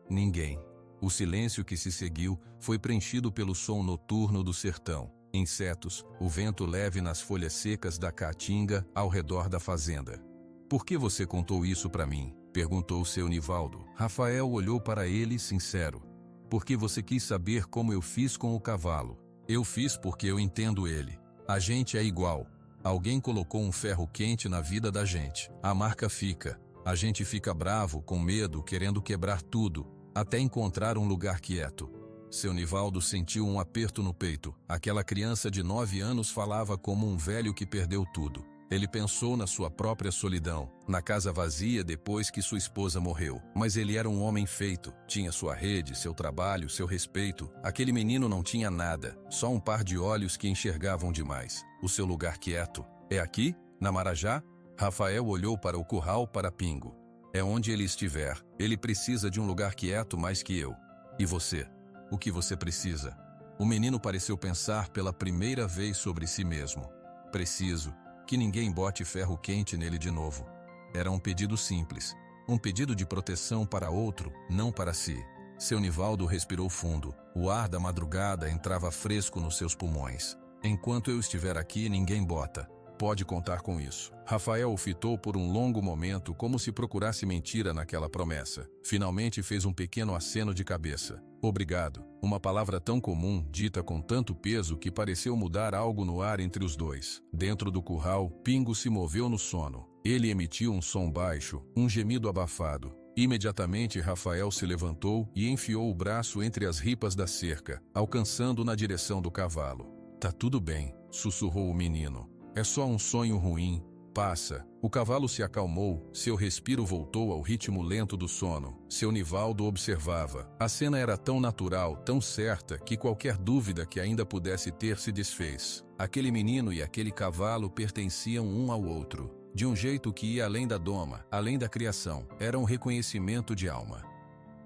Ninguém. O silêncio que se seguiu foi preenchido pelo som noturno do sertão. Insetos, o vento leve nas folhas secas da caatinga ao redor da fazenda. Por que você contou isso para mim? Perguntou seu Nivaldo. Rafael olhou para ele sincero. Porque você quis saber como eu fiz com o cavalo. Eu fiz porque eu entendo ele. A gente é igual. Alguém colocou um ferro quente na vida da gente. A marca fica. A gente fica bravo, com medo, querendo quebrar tudo, até encontrar um lugar quieto. Seu Nivaldo sentiu um aperto no peito. Aquela criança de 9 anos falava como um velho que perdeu tudo. Ele pensou na sua própria solidão, na casa vazia depois que sua esposa morreu. Mas ele era um homem feito, tinha sua rede, seu trabalho, seu respeito. Aquele menino não tinha nada, só um par de olhos que enxergavam demais. O seu lugar quieto. É aqui? Na Marajá? Rafael olhou para o curral para Pingo. É onde ele estiver. Ele precisa de um lugar quieto mais que eu. E você? O que você precisa? O menino pareceu pensar pela primeira vez sobre si mesmo. Preciso que ninguém bote ferro quente nele de novo. Era um pedido simples. Um pedido de proteção para outro, não para si. Seu Nivaldo respirou fundo. O ar da madrugada entrava fresco nos seus pulmões. Enquanto eu estiver aqui, ninguém bota. Pode contar com isso. Rafael o fitou por um longo momento, como se procurasse mentira naquela promessa. Finalmente fez um pequeno aceno de cabeça. Obrigado. Uma palavra tão comum, dita com tanto peso que pareceu mudar algo no ar entre os dois. Dentro do curral, Pingo se moveu no sono. Ele emitiu um som baixo, um gemido abafado. Imediatamente Rafael se levantou e enfiou o braço entre as ripas da cerca, alcançando na direção do cavalo. Tá tudo bem, sussurrou o menino. É só um sonho ruim. Passa. O cavalo se acalmou, seu respiro voltou ao ritmo lento do sono. Seu Nivaldo observava. A cena era tão natural, tão certa, que qualquer dúvida que ainda pudesse ter se desfez. Aquele menino e aquele cavalo pertenciam um ao outro, de um jeito que ia além da doma, além da criação. Era um reconhecimento de alma.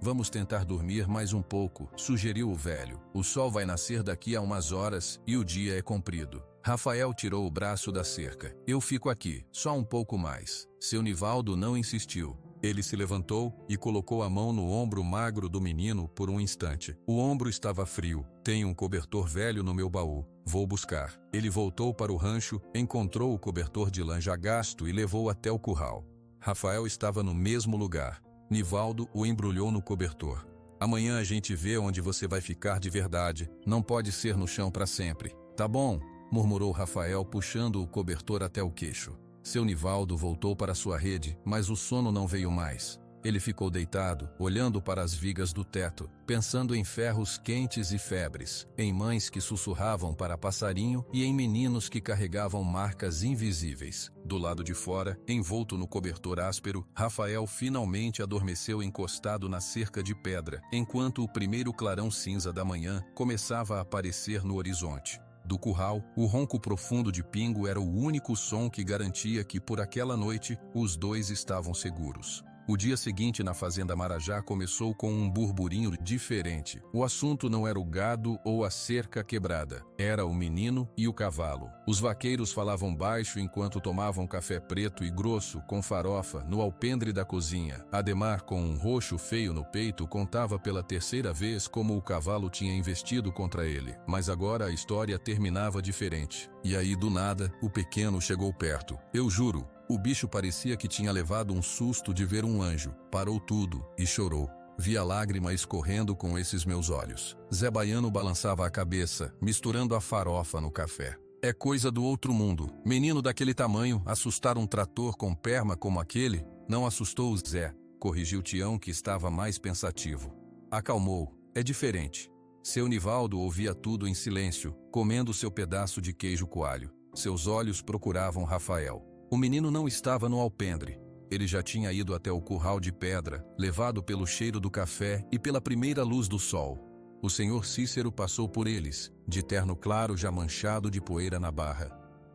Vamos tentar dormir mais um pouco, sugeriu o velho. O sol vai nascer daqui a umas horas e o dia é comprido. Rafael tirou o braço da cerca. Eu fico aqui, só um pouco mais. Seu Nivaldo não insistiu. Ele se levantou e colocou a mão no ombro magro do menino por um instante. O ombro estava frio. Tenho um cobertor velho no meu baú. Vou buscar. Ele voltou para o rancho, encontrou o cobertor de lã já gasto e levou até o curral. Rafael estava no mesmo lugar. Nivaldo o embrulhou no cobertor. Amanhã a gente vê onde você vai ficar de verdade. Não pode ser no chão para sempre. Tá bom? Murmurou Rafael, puxando o cobertor até o queixo. Seu Nivaldo voltou para sua rede, mas o sono não veio mais. Ele ficou deitado, olhando para as vigas do teto, pensando em ferros quentes e febres, em mães que sussurravam para passarinho e em meninos que carregavam marcas invisíveis. Do lado de fora, envolto no cobertor áspero, Rafael finalmente adormeceu encostado na cerca de pedra, enquanto o primeiro clarão cinza da manhã começava a aparecer no horizonte. Do curral, o ronco profundo de Pingo era o único som que garantia que por aquela noite os dois estavam seguros. O dia seguinte na fazenda Marajá começou com um burburinho diferente. O assunto não era o gado ou a cerca quebrada, era o menino e o cavalo. Os vaqueiros falavam baixo enquanto tomavam café preto e grosso com farofa no alpendre da cozinha. Ademar, com um roxo feio no peito, contava pela terceira vez como o cavalo tinha investido contra ele. Mas agora a história terminava diferente. E aí, do nada, o pequeno chegou perto. Eu juro. O bicho parecia que tinha levado um susto de ver um anjo. Parou tudo e chorou. Vi a lágrima escorrendo com esses meus olhos. Zé Baiano balançava a cabeça, misturando a farofa no café. É coisa do outro mundo. Menino daquele tamanho, assustar um trator com perna como aquele? Não assustou o Zé, corrigiu Tião, que estava mais pensativo. Acalmou. É diferente. Seu Nivaldo ouvia tudo em silêncio, comendo seu pedaço de queijo coalho. Seus olhos procuravam Rafael. O menino não estava no alpendre. Ele já tinha ido até o curral de pedra, levado pelo cheiro do café e pela primeira luz do sol. O senhor Cícero passou por eles, de terno claro já manchado de poeira na barra.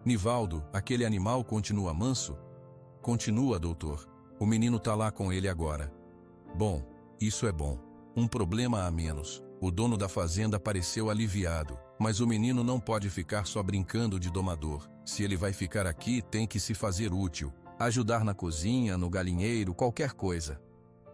Nivaldo, aquele animal continua manso? Continua, doutor. O menino tá lá com ele agora. Bom, isso é bom. Um problema a menos. O dono da fazenda pareceu aliviado, mas o menino não pode ficar só brincando de domador. Se ele vai ficar aqui, tem que se fazer útil. Ajudar na cozinha, no galinheiro, qualquer coisa.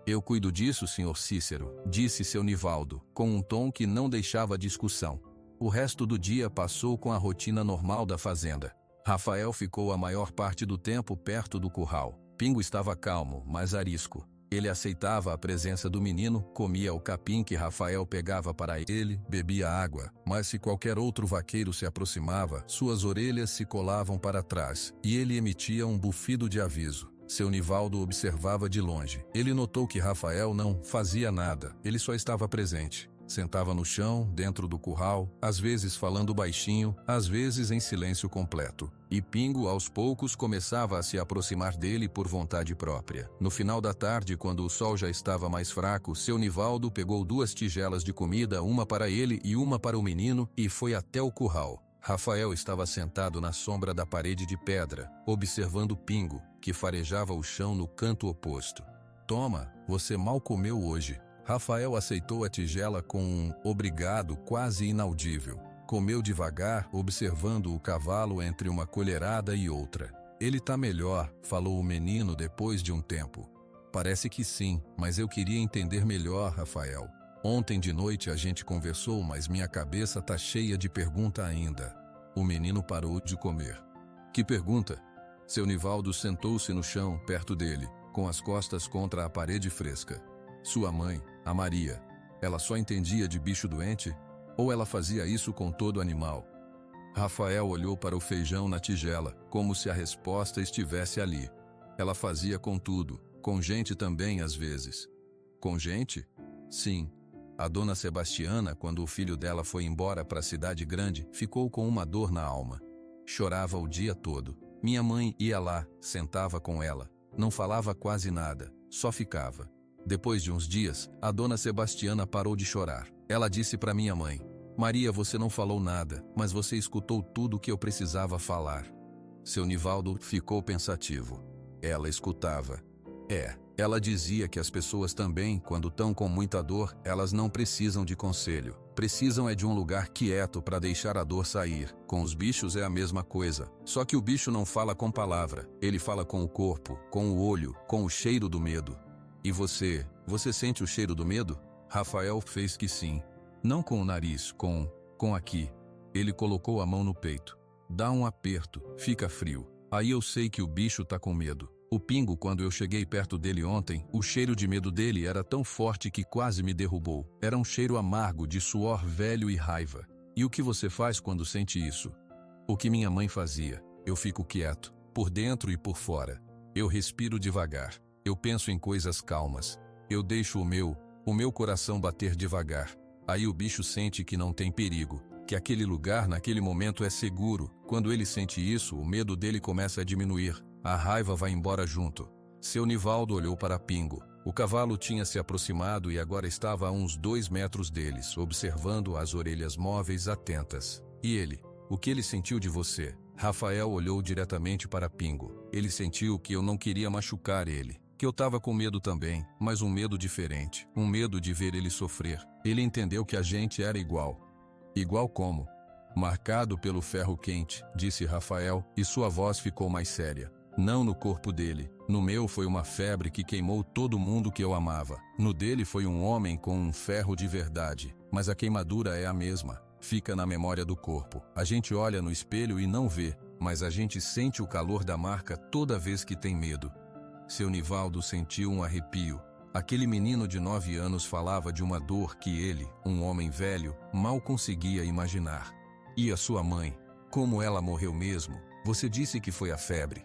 Eu cuido disso, senhor Cícero, disse seu Nivaldo, com um tom que não deixava discussão. O resto do dia passou com a rotina normal da fazenda. Rafael ficou a maior parte do tempo perto do curral. Pingo estava calmo, mas arisco. Ele aceitava a presença do menino, comia o capim que Rafael pegava para ele, bebia água, mas se qualquer outro vaqueiro se aproximava, suas orelhas se colavam para trás, e ele emitia um bufido de aviso. Seu Nivaldo observava de longe. Ele notou que Rafael não fazia nada, ele só estava presente. Sentava no chão, dentro do curral, às vezes falando baixinho, às vezes em silêncio completo. E Pingo, aos poucos, começava a se aproximar dele por vontade própria. No final da tarde, quando o sol já estava mais fraco, seu Nivaldo pegou 2 tigelas de comida, uma para ele e uma para o menino, e foi até o curral. Rafael estava sentado na sombra da parede de pedra, observando Pingo, que farejava o chão no canto oposto. "Toma, você mal comeu hoje." Rafael aceitou a tigela com um obrigado quase inaudível. Comeu devagar, observando o cavalo entre uma colherada e outra. "Ele tá melhor", falou o menino depois de um tempo. "Parece que sim, mas eu queria entender melhor, Rafael. Ontem de noite a gente conversou, mas minha cabeça tá cheia de pergunta ainda." O menino parou de comer. "Que pergunta?" Seu Nivaldo sentou-se no chão, perto dele, com as costas contra a parede fresca. Sua mãe, a Maria, ela só entendia de bicho doente? Ou ela fazia isso com todo animal? Rafael olhou para o feijão na tigela, como se a resposta estivesse ali. Ela fazia com tudo, com gente também às vezes. Com gente? Sim. A dona Sebastiana, quando o filho dela foi embora para a cidade grande, ficou com uma dor na alma. Chorava o dia todo. Minha mãe ia lá, sentava com ela. Não falava quase nada, só ficava. Depois de uns dias, a dona Sebastiana parou de chorar. Ela disse para minha mãe: "Maria, você não falou nada, mas você escutou tudo o que eu precisava falar." Seu Nivaldo ficou pensativo. Ela escutava. Ela dizia que as pessoas também, quando estão com muita dor, elas não precisam de conselho. Precisam de um lugar quieto para deixar a dor sair. Com os bichos é a mesma coisa. Só que o bicho não fala com palavra. Ele fala com o corpo, com o olho, com o cheiro do medo. "E você sente o cheiro do medo?" Rafael fez que sim. "Não com o nariz, com aqui." Ele colocou a mão no peito. "Dá um aperto, fica frio. Aí eu sei que o bicho tá com medo." O Pingo, quando eu cheguei perto dele ontem, o cheiro de medo dele era tão forte que quase me derrubou. Era um cheiro amargo de suor velho e raiva. "E o que você faz quando sente isso?" "O que minha mãe fazia. Eu fico quieto, por dentro e por fora. Eu respiro devagar. Eu penso em coisas calmas. Eu deixo o meu coração bater devagar. Aí o bicho sente que não tem perigo, que aquele lugar naquele momento é seguro. Quando ele sente isso, o medo dele começa a diminuir. A raiva vai embora junto." Seu Nivaldo olhou para Pingo. O cavalo tinha se aproximado e agora estava a uns 2 metros deles, observando as orelhas móveis atentas. "E ele? O que ele sentiu de você?" Rafael olhou diretamente para Pingo. "Ele sentiu que eu não queria machucar ele. Que eu estava com medo também, mas um medo diferente. Um medo de ver ele sofrer. Ele entendeu que a gente era igual." "Igual como?" "Marcado pelo ferro quente", disse Rafael, e sua voz ficou mais séria. "Não no corpo dele. No meu foi uma febre que queimou todo mundo que eu amava. No dele foi um homem com um ferro de verdade. Mas a queimadura é a mesma. Fica na memória do corpo. A gente olha no espelho e não vê, mas a gente sente o calor da marca toda vez que tem medo." Seu Nivaldo sentiu um arrepio. Aquele menino de 9 anos falava de uma dor que ele, um homem velho, mal conseguia imaginar. "E a sua mãe? Como ela morreu mesmo? Você disse que foi a febre."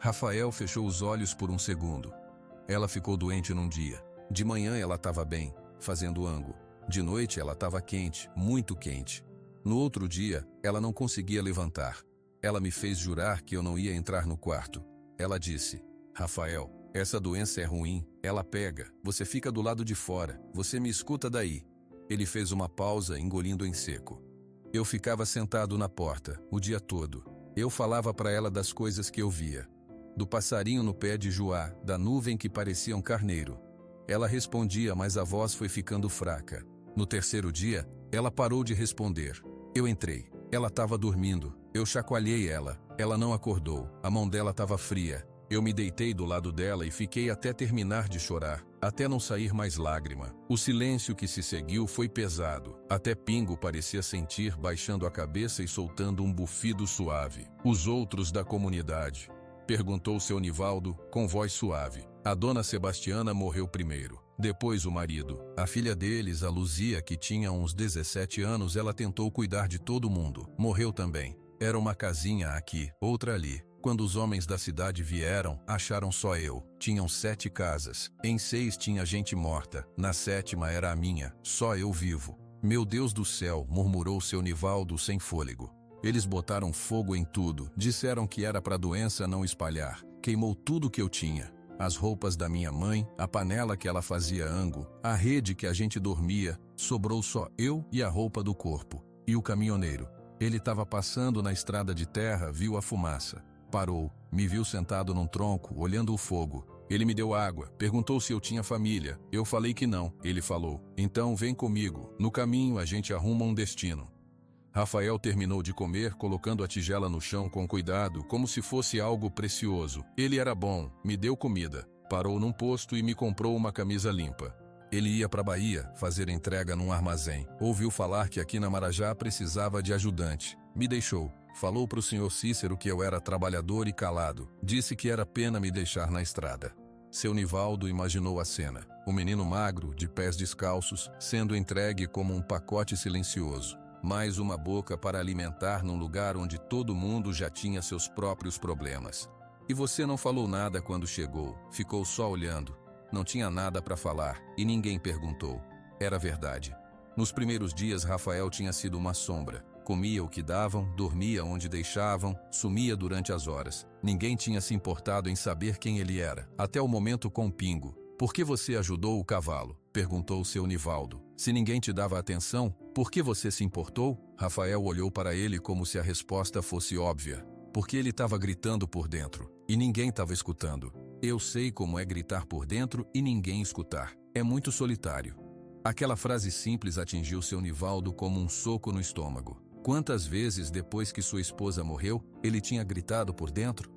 Rafael fechou os olhos por um segundo. "Ela ficou doente num dia. De manhã ela estava bem, fazendo ango. De noite ela estava quente, muito quente. No outro dia, ela não conseguia levantar. Ela me fez jurar que eu não ia entrar no quarto. Ela disse: Rafael, essa doença é ruim, ela pega, você fica do lado de fora, você me escuta daí." Ele fez uma pausa, engolindo em seco. Eu ficava sentado na porta, o dia todo. Eu falava para ela das coisas que eu via. Do passarinho no pé de joá, da nuvem que parecia um carneiro. Ela respondia, mas a voz foi ficando fraca. No terceiro dia, ela parou de responder. Eu entrei. Ela estava dormindo. Eu chacoalhei ela. Ela não acordou. A mão dela estava fria. Eu me deitei do lado dela e fiquei até terminar de chorar, até não sair mais lágrima. O silêncio que se seguiu foi pesado. Até Pingo parecia sentir, baixando a cabeça e soltando um bufido suave. Os outros da comunidade. Perguntou seu Nivaldo, com voz suave. A dona Sebastiana morreu primeiro. Depois o marido. A filha deles, a Luzia, que tinha uns 17 anos, ela tentou cuidar de todo mundo. Morreu também. Era uma casinha aqui, outra ali. Quando os homens da cidade vieram, acharam só eu. Tinham 7 casas. Em 6 tinha gente morta. Na 7ª era a minha. Só eu vivo. Meu Deus do céu, murmurou seu Nivaldo sem fôlego. Eles botaram fogo em tudo. Disseram que era para a doença não espalhar. Queimou tudo que eu tinha. As roupas da minha mãe, a panela que ela fazia ango, a rede que a gente dormia. Sobrou só eu e a roupa do corpo. E o caminhoneiro. Ele estava passando na estrada de terra, viu a fumaça. Parou, me viu sentado num tronco, olhando o fogo. Ele me deu água, perguntou se eu tinha família. Eu falei que não. Ele falou, então vem comigo. No caminho a gente arruma um destino. Rafael terminou de comer, colocando a tigela no chão com cuidado, como se fosse algo precioso. Ele era bom, me deu comida. Parou num posto e me comprou uma camisa limpa. Ele ia para a Bahia fazer entrega num armazém. Ouviu falar que aqui na Marajá precisava de ajudante. Me deixou. Falou para o senhor Cícero que eu era trabalhador e calado. Disse que era pena me deixar na estrada. Seu Nivaldo imaginou a cena. O menino magro, de pés descalços, sendo entregue como um pacote silencioso. Mais uma boca para alimentar num lugar onde todo mundo já tinha seus próprios problemas. E você não falou nada quando chegou. Ficou só olhando. Não tinha nada para falar e ninguém perguntou. Era verdade. Nos primeiros dias, Rafael tinha sido uma sombra. Comia o que davam, dormia onde deixavam, sumia durante as horas. Ninguém tinha se importado em saber quem ele era, até o momento com Pingo. Por que você ajudou o cavalo? Perguntou seu Nivaldo. Se ninguém te dava atenção, por que você se importou? Rafael olhou para ele como se a resposta fosse óbvia. Porque ele estava gritando por dentro, e ninguém estava escutando. Eu sei como é gritar por dentro e ninguém escutar. É muito solitário. Aquela frase simples atingiu seu Nivaldo como um soco no estômago. Quantas vezes depois que sua esposa morreu, ele tinha gritado por dentro?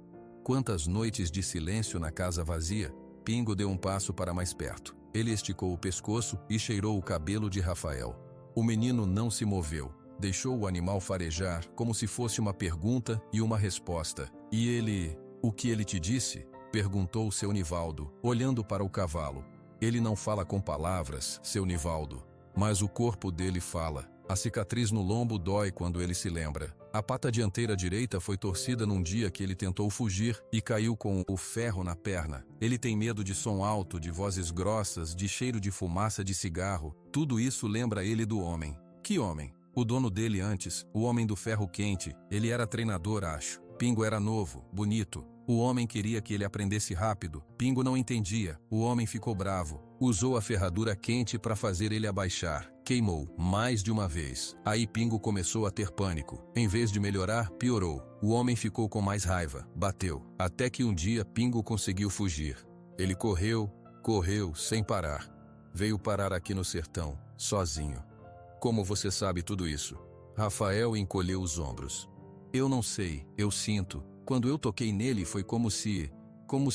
Quantas noites de silêncio na casa vazia? Pingo deu um passo para mais perto. Ele esticou o pescoço e cheirou o cabelo de Rafael. O menino não se moveu. Deixou o animal farejar como se fosse uma pergunta e uma resposta. E ele... O que ele te disse? Perguntou seu Nivaldo, olhando para o cavalo. Ele não fala com palavras, seu Nivaldo, mas o corpo dele fala. A cicatriz no lombo dói quando ele se lembra. A pata dianteira direita foi torcida num dia que ele tentou fugir e caiu com o ferro na perna. Ele tem medo de som alto, de vozes grossas, de cheiro de fumaça de cigarro. Tudo isso lembra ele do homem. Que homem? O dono dele antes, o homem do ferro quente. Ele era treinador, acho. Pingo era novo, bonito. O homem queria que ele aprendesse rápido. Pingo não entendia. O homem ficou bravo. Usou a ferradura quente para fazer ele abaixar. Queimou, mais de uma vez. Aí Pingo começou a ter pânico. Em vez de melhorar, piorou. O homem ficou com mais raiva. Bateu. Até que um dia Pingo conseguiu fugir. Ele correu, sem parar. Veio parar aqui no sertão, sozinho. Como você sabe tudo isso? Rafael encolheu os ombros. Eu não sei, eu sinto. Quando eu toquei nele foi como se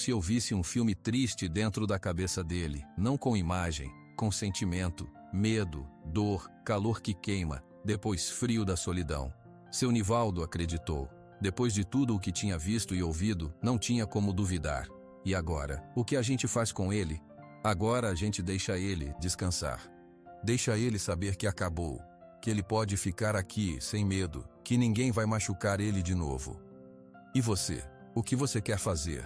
eu visse um filme triste dentro da cabeça dele, não com imagem, com sentimento, medo, dor, calor que queima, depois frio da solidão. Seu Nivaldo acreditou. Depois de tudo o que tinha visto e ouvido, não tinha como duvidar. E agora? O que a gente faz com ele? Agora a gente deixa ele descansar. Deixa ele saber que acabou, que ele pode ficar aqui sem medo, que ninguém vai machucar ele de novo. E você? O que você quer fazer?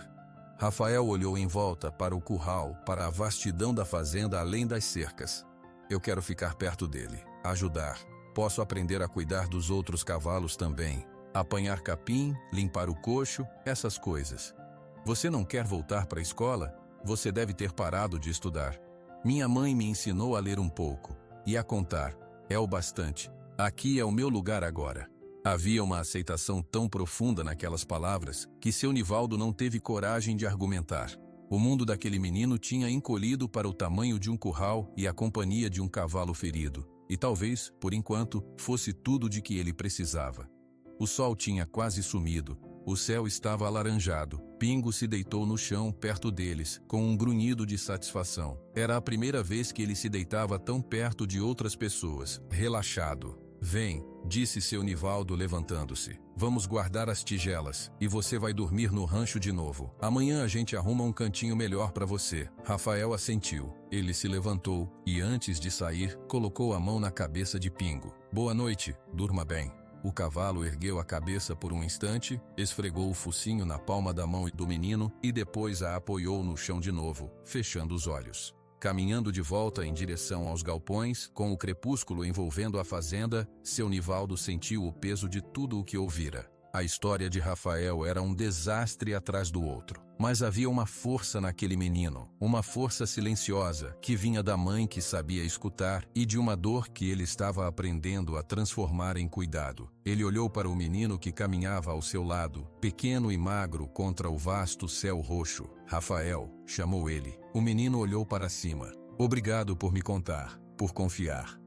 Rafael olhou em volta para o curral, para a vastidão da fazenda além das cercas. Eu quero ficar perto dele, ajudar. Posso aprender a cuidar dos outros cavalos também. Apanhar capim, limpar o coxo, essas coisas. Você não quer voltar para a escola? Você deve ter parado de estudar. Minha mãe me ensinou a ler um pouco. E a contar. É o bastante. Aqui é o meu lugar agora. Havia uma aceitação tão profunda naquelas palavras que seu Nivaldo não teve coragem de argumentar. O mundo daquele menino tinha encolhido para o tamanho de um curral e a companhia de um cavalo ferido. E talvez, por enquanto, fosse tudo de que ele precisava. O sol tinha quase sumido. O céu estava alaranjado. Pingo se deitou no chão perto deles, com um grunhido de satisfação. Era a primeira vez que ele se deitava tão perto de outras pessoas, relaxado. Vem, disse seu Nivaldo levantando-se. Vamos guardar as tigelas, e você vai dormir no rancho de novo. Amanhã a gente arruma um cantinho melhor para você. Rafael assentiu. Ele se levantou, e antes de sair, colocou a mão na cabeça de Pingo. Boa noite, durma bem. O cavalo ergueu a cabeça por um instante, esfregou o focinho na palma da mão do menino e depois a apoiou no chão de novo, fechando os olhos. Caminhando de volta em direção aos galpões, com o crepúsculo envolvendo a fazenda, seu Nivaldo sentiu o peso de tudo o que ouvira. A história de Rafael era um desastre atrás do outro. Mas havia uma força naquele menino, uma força silenciosa, que vinha da mãe que sabia escutar e de uma dor que ele estava aprendendo a transformar em cuidado. Ele olhou para o menino que caminhava ao seu lado, pequeno e magro contra o vasto céu roxo. Rafael, chamou ele. O menino olhou para cima. Obrigado por me contar, por confiar.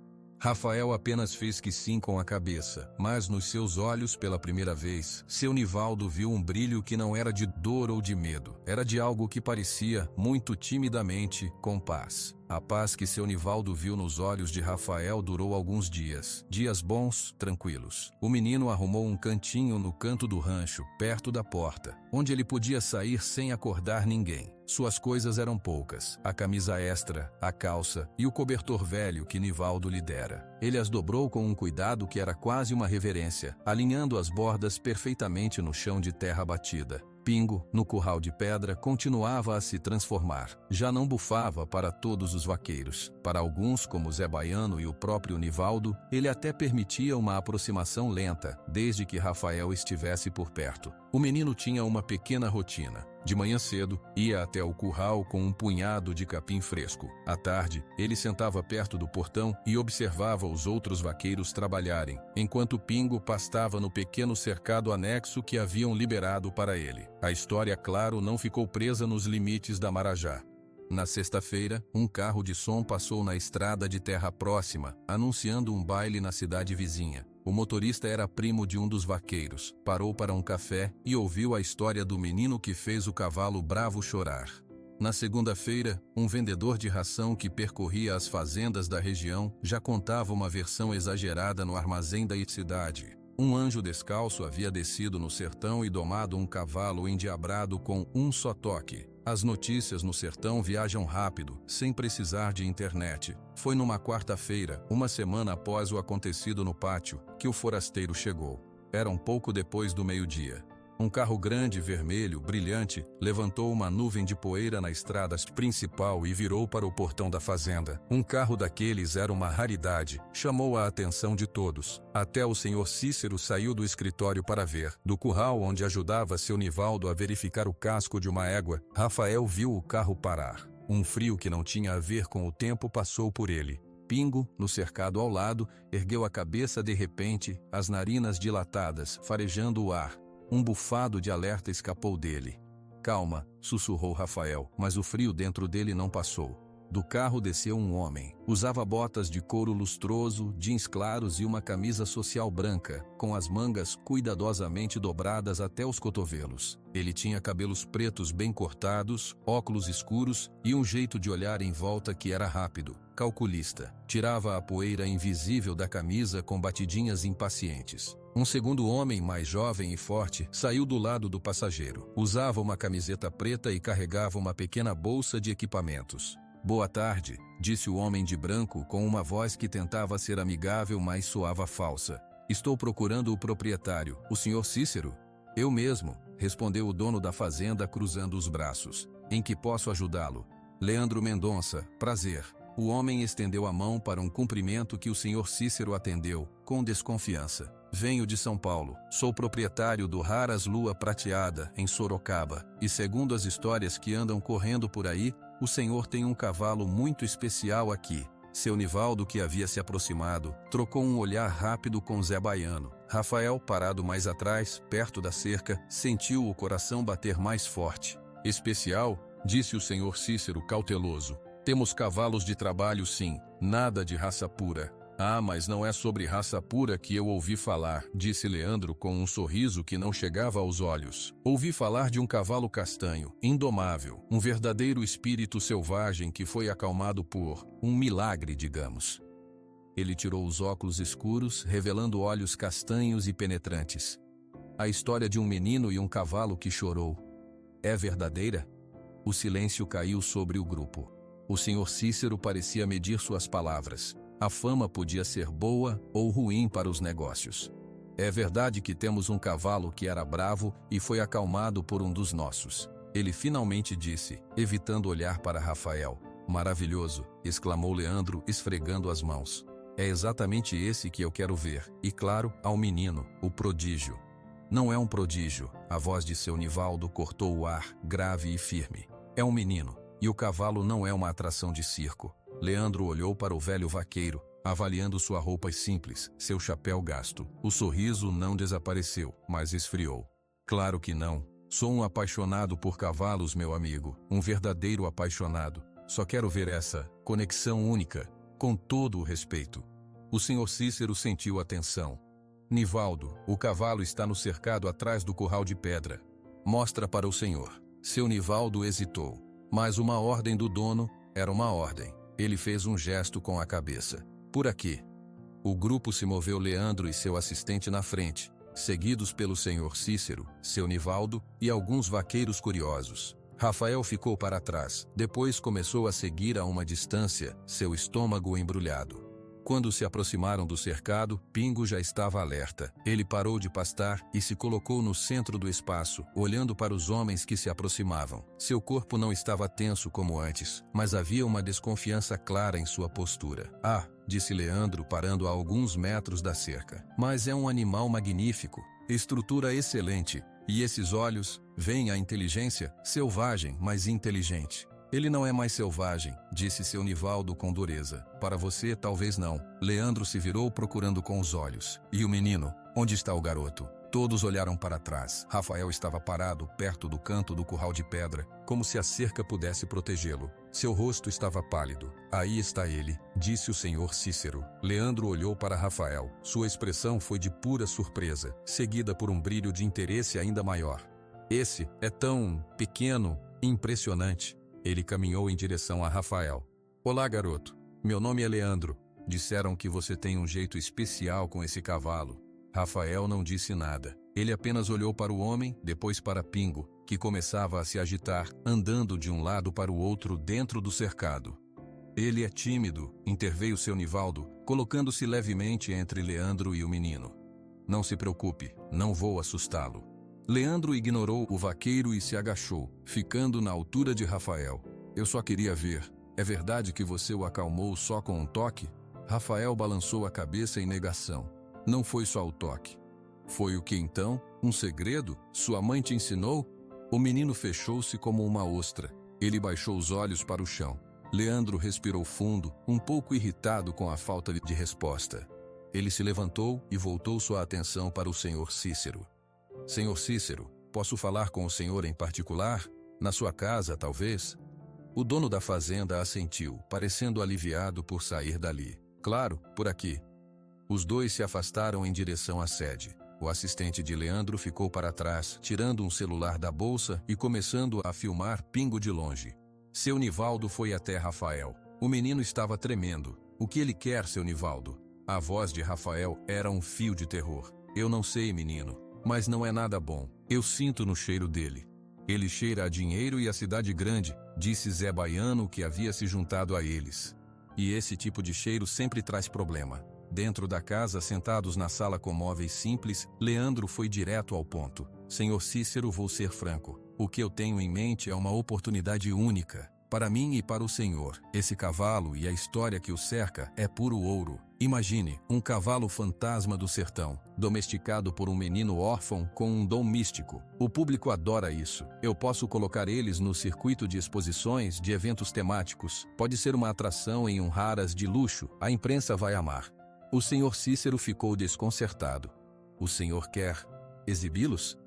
Rafael apenas fez que sim com a cabeça, mas nos seus olhos, pela primeira vez, seu Nivaldo viu um brilho que não era de dor ou de medo. Era de algo que parecia, muito timidamente, com paz. A paz que seu Nivaldo viu nos olhos de Rafael durou alguns dias. Dias bons, tranquilos. O menino arrumou um cantinho no canto do rancho, perto da porta, onde ele podia sair sem acordar ninguém. Suas coisas eram poucas: a camisa extra, a calça e o cobertor velho que Nivaldo lhe dera. Ele as dobrou com um cuidado que era quase uma reverência, alinhando as bordas perfeitamente no chão de terra batida. Pingo, no curral de pedra, continuava a se transformar. Já não bufava para todos os vaqueiros. Para alguns, como Zé Baiano e o próprio Nivaldo, ele até permitia uma aproximação lenta, desde que Rafael estivesse por perto. O menino tinha uma pequena rotina. De manhã cedo, ia até o curral com um punhado de capim fresco. À tarde, ele sentava perto do portão e observava os outros vaqueiros trabalharem, enquanto Pingo pastava no pequeno cercado anexo que haviam liberado para ele. A história, claro, não ficou presa nos limites da Marajá. Na sexta-feira, um carro de som passou na estrada de terra próxima, anunciando um baile na cidade vizinha. O motorista era primo de um dos vaqueiros, parou para um café e ouviu a história do menino que fez o cavalo bravo chorar. Na segunda-feira, um vendedor de ração que percorria as fazendas da região já contava uma versão exagerada no armazém da cidade. Um anjo descalço havia descido no sertão e domado um cavalo endiabrado com um só toque. As notícias no sertão viajam rápido, sem precisar de internet. Foi numa quarta-feira, uma semana após o acontecido no pátio, que o forasteiro chegou. Era um pouco depois do meio-dia. Um carro grande, vermelho, brilhante, levantou uma nuvem de poeira na estrada principal e virou para o portão da fazenda. Um carro daqueles era uma raridade, chamou a atenção de todos. Até o senhor Cícero saiu do escritório para ver. Do curral onde ajudava seu Nivaldo a verificar o casco de uma égua, Rafael viu o carro parar. Um frio que não tinha a ver com o tempo passou por ele. Pingo, no cercado ao lado, ergueu a cabeça de repente, as narinas dilatadas, farejando o ar. Um bufado de alerta escapou dele. Calma, sussurrou Rafael, mas o frio dentro dele não passou. Do carro desceu um homem. Usava botas de couro lustroso, jeans claros e uma camisa social branca, com as mangas cuidadosamente dobradas até os cotovelos. Ele tinha cabelos pretos bem cortados, óculos escuros e um jeito de olhar em volta que era rápido, calculista. Tirava a poeira invisível da camisa com batidinhas impacientes. Um segundo homem, mais jovem e forte, saiu do lado do passageiro. Usava uma camiseta preta e carregava uma pequena bolsa de equipamentos. Boa tarde, disse o homem de branco com uma voz que tentava ser amigável, mas soava falsa. Estou procurando o proprietário, o senhor Cícero? Eu mesmo, respondeu o dono da fazenda cruzando os braços. Em que posso ajudá-lo? Leandro Mendonça, prazer. O homem estendeu a mão para um cumprimento que o senhor Cícero atendeu, com desconfiança. Venho de São Paulo. Sou proprietário do Raras Lua Prateada, em Sorocaba. E segundo as histórias que andam correndo por aí, o senhor tem um cavalo muito especial aqui. Seu Nivaldo, que havia se aproximado, trocou um olhar rápido com Zé Baiano. Rafael, parado mais atrás, perto da cerca, sentiu o coração bater mais forte. Especial? Disse o senhor Cícero cauteloso. Temos cavalos de trabalho, sim, nada de raça pura. Ah, mas não é sobre raça pura que eu ouvi falar, disse Leandro com um sorriso que não chegava aos olhos. Ouvi falar de um cavalo castanho, indomável, um verdadeiro espírito selvagem que foi acalmado por um milagre, digamos. Ele tirou os óculos escuros, revelando olhos castanhos e penetrantes. A história de um menino e um cavalo que chorou. É verdadeira? O silêncio caiu sobre o grupo. O Sr. Cícero parecia medir suas palavras. A fama podia ser boa ou ruim para os negócios. É verdade que temos um cavalo que era bravo e foi acalmado por um dos nossos. Ele finalmente disse, evitando olhar para Rafael. Maravilhoso, exclamou Leandro, esfregando as mãos. É exatamente esse que eu quero ver, e claro, ao menino, o prodígio. Não é um prodígio, a voz de seu Nivaldo cortou o ar, grave e firme. É um menino, e o cavalo não é uma atração de circo. Leandro olhou para o velho vaqueiro, avaliando sua roupa simples, seu chapéu gasto. O sorriso não desapareceu, mas esfriou. Claro que não. Sou um apaixonado por cavalos, meu amigo, um verdadeiro apaixonado. Só quero ver essa conexão única, com todo o respeito. O Sr. Cícero sentiu a tensão. Nivaldo, o cavalo está no cercado atrás do curral de pedra. Mostra para o senhor. Seu Nivaldo hesitou, mas uma ordem do dono era uma ordem. Ele fez um gesto com a cabeça. Por aqui. O grupo se moveu, Leandro e seu assistente na frente, seguidos pelo Sr. Cícero, seu Nivaldo e alguns vaqueiros curiosos. Rafael ficou para trás, depois começou a seguir a uma distância, seu estômago embrulhado. Quando se aproximaram do cercado, Pingo já estava alerta. Ele parou de pastar e se colocou no centro do espaço, olhando para os homens que se aproximavam. Seu corpo não estava tenso como antes, mas havia uma desconfiança clara em sua postura. Ah, disse Leandro, parando a alguns metros da cerca. Mas é um animal magnífico, estrutura excelente. E esses olhos, veem a inteligência, selvagem, mas inteligente. Ele não é mais selvagem, disse seu Nivaldo com dureza. Para você, talvez não. Leandro se virou procurando com os olhos. E o menino? Onde está o garoto? Todos olharam para trás. Rafael estava parado perto do canto do curral de pedra, como se a cerca pudesse protegê-lo. Seu rosto estava pálido. Aí está ele, disse o Sr. Cícero. Leandro olhou para Rafael. Sua expressão foi de pura surpresa, seguida por um brilho de interesse ainda maior. Esse é tão pequeno e impressionante. Ele caminhou em direção a Rafael. Olá, garoto. Meu nome é Leandro. Disseram que você tem um jeito especial com esse cavalo. Rafael não disse nada. Ele apenas olhou para o homem, depois para Pingo, que começava a se agitar, andando de um lado para o outro dentro do cercado. Ele é tímido, interveio seu Nivaldo, colocando-se levemente entre Leandro e o menino. Não se preocupe, não vou assustá-lo. Leandro ignorou o vaqueiro e se agachou, ficando na altura de Rafael. Eu só queria ver. É verdade que você o acalmou só com um toque? Rafael balançou a cabeça em negação. Não foi só o toque. Foi o que então? Um segredo? Sua mãe te ensinou? O menino fechou-se como uma ostra. Ele baixou os olhos para o chão. Leandro respirou fundo, um pouco irritado com a falta de resposta. Ele se levantou e voltou sua atenção para o Sr. Cícero. Senhor Cícero, posso falar com o senhor em particular? Na sua casa, talvez? O dono da fazenda assentiu, parecendo aliviado por sair dali. Claro, por aqui. Os dois se afastaram em direção à sede. O assistente de Leandro ficou para trás, tirando um celular da bolsa e começando a filmar Pingo de longe. Seu Nivaldo foi até Rafael. O menino estava tremendo. O que ele quer, seu Nivaldo? A voz de Rafael era um fio de terror. Eu não sei, menino. Mas não é nada bom. Eu sinto no cheiro dele. Ele cheira a dinheiro e a cidade grande, disse Zé Baiano, que havia se juntado a eles. E esse tipo de cheiro sempre traz problema. Dentro da casa, sentados na sala com móveis simples, Leandro foi direto ao ponto. Senhor Cícero, vou ser franco. O que eu tenho em mente é uma oportunidade única. Para mim e para o senhor, esse cavalo e a história que o cerca é puro ouro. Imagine, um cavalo fantasma do sertão, domesticado por um menino órfão com um dom místico. O público adora isso. Eu posso colocar eles no circuito de exposições, de eventos temáticos. Pode ser uma atração em um raras de luxo. A imprensa vai amar. O Sr. Cícero ficou desconcertado. O senhor quer exibi-los?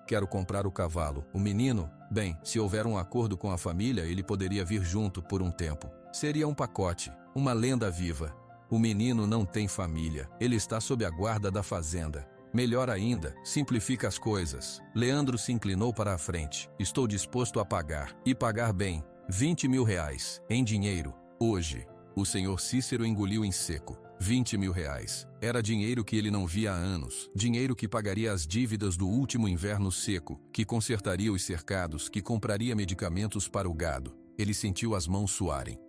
Quero comprar o cavalo. O menino? Bem, se houver um acordo com a família, ele poderia vir junto por um tempo. Seria um pacote, uma lenda viva. O menino não tem família. Ele está sob a guarda da fazenda. Melhor ainda, simplifica as coisas. Leandro se inclinou para a frente. Estou disposto a pagar. E pagar bem. 20 mil reais. Em dinheiro. Hoje. O Sr. Cícero engoliu em seco. 20.000. Era dinheiro que ele não via há anos, dinheiro que pagaria as dívidas do último inverno seco, que consertaria os cercados, que compraria medicamentos para o gado. Ele sentiu as mãos suarem.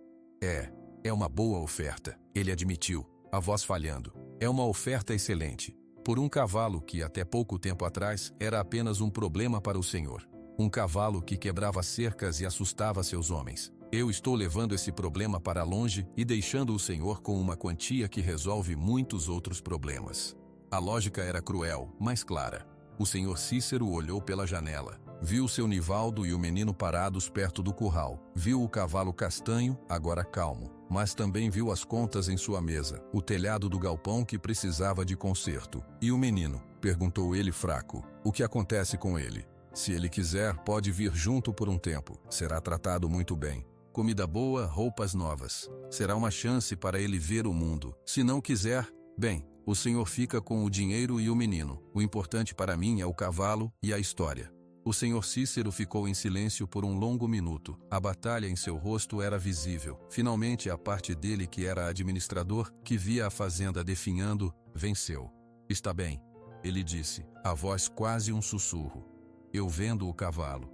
É uma boa oferta, ele admitiu, a voz falhando. É uma oferta excelente. Por um cavalo que, até pouco tempo atrás, era apenas um problema para o Senhor. Um cavalo que quebrava cercas e assustava seus homens. Eu estou levando esse problema para longe e deixando o Senhor com uma quantia que resolve muitos outros problemas. A lógica era cruel, mas clara. O senhor Cícero olhou pela janela. Viu seu Nivaldo e o menino parados perto do curral. Viu o cavalo castanho, agora calmo. Mas também viu as contas em sua mesa, o telhado do galpão que precisava de conserto. E o menino? Perguntou ele fraco. O que acontece com ele? Se ele quiser, pode vir junto por um tempo. Será tratado muito bem. Comida boa, roupas novas. Será uma chance para ele ver o mundo. Se não quiser, bem, o senhor fica com o dinheiro e o menino. O importante para mim é o cavalo e a história. O senhor Cícero ficou em silêncio por um longo minuto. A batalha em seu rosto era visível. Finalmente, a parte dele que era administrador, que via a fazenda definhando, venceu. Está bem, ele disse, a voz quase um sussurro. Eu vendo o cavalo.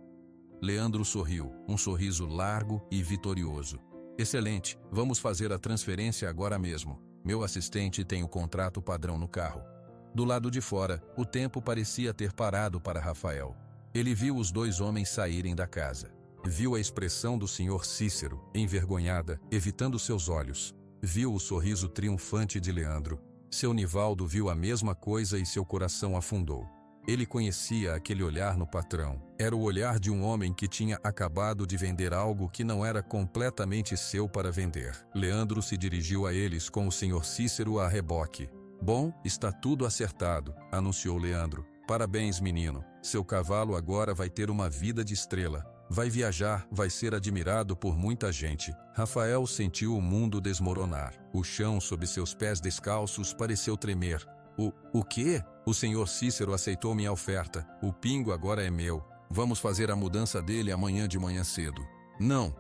Leandro sorriu, um sorriso largo e vitorioso. Excelente, vamos fazer a transferência agora mesmo. Meu assistente tem o contrato padrão no carro. Do lado de fora, o tempo parecia ter parado para Rafael. Ele viu os dois homens saírem da casa. Viu a expressão do senhor Cícero, envergonhada, evitando seus olhos. Viu o sorriso triunfante de Leandro. Seu Nivaldo viu a mesma coisa e seu coração afundou. Ele conhecia aquele olhar no patrão. Era o olhar de um homem que tinha acabado de vender algo que não era completamente seu para vender. Leandro se dirigiu a eles com o senhor Cícero a reboque. Bom, está tudo acertado, anunciou Leandro. Parabéns, menino. Seu cavalo agora vai ter uma vida de estrela. Vai viajar, vai ser admirado por muita gente. Rafael sentiu o mundo desmoronar. O chão sob seus pés descalços pareceu tremer. O quê? O senhor Cícero aceitou minha oferta. O pingo agora é meu. Vamos fazer a mudança dele amanhã de manhã cedo. Não.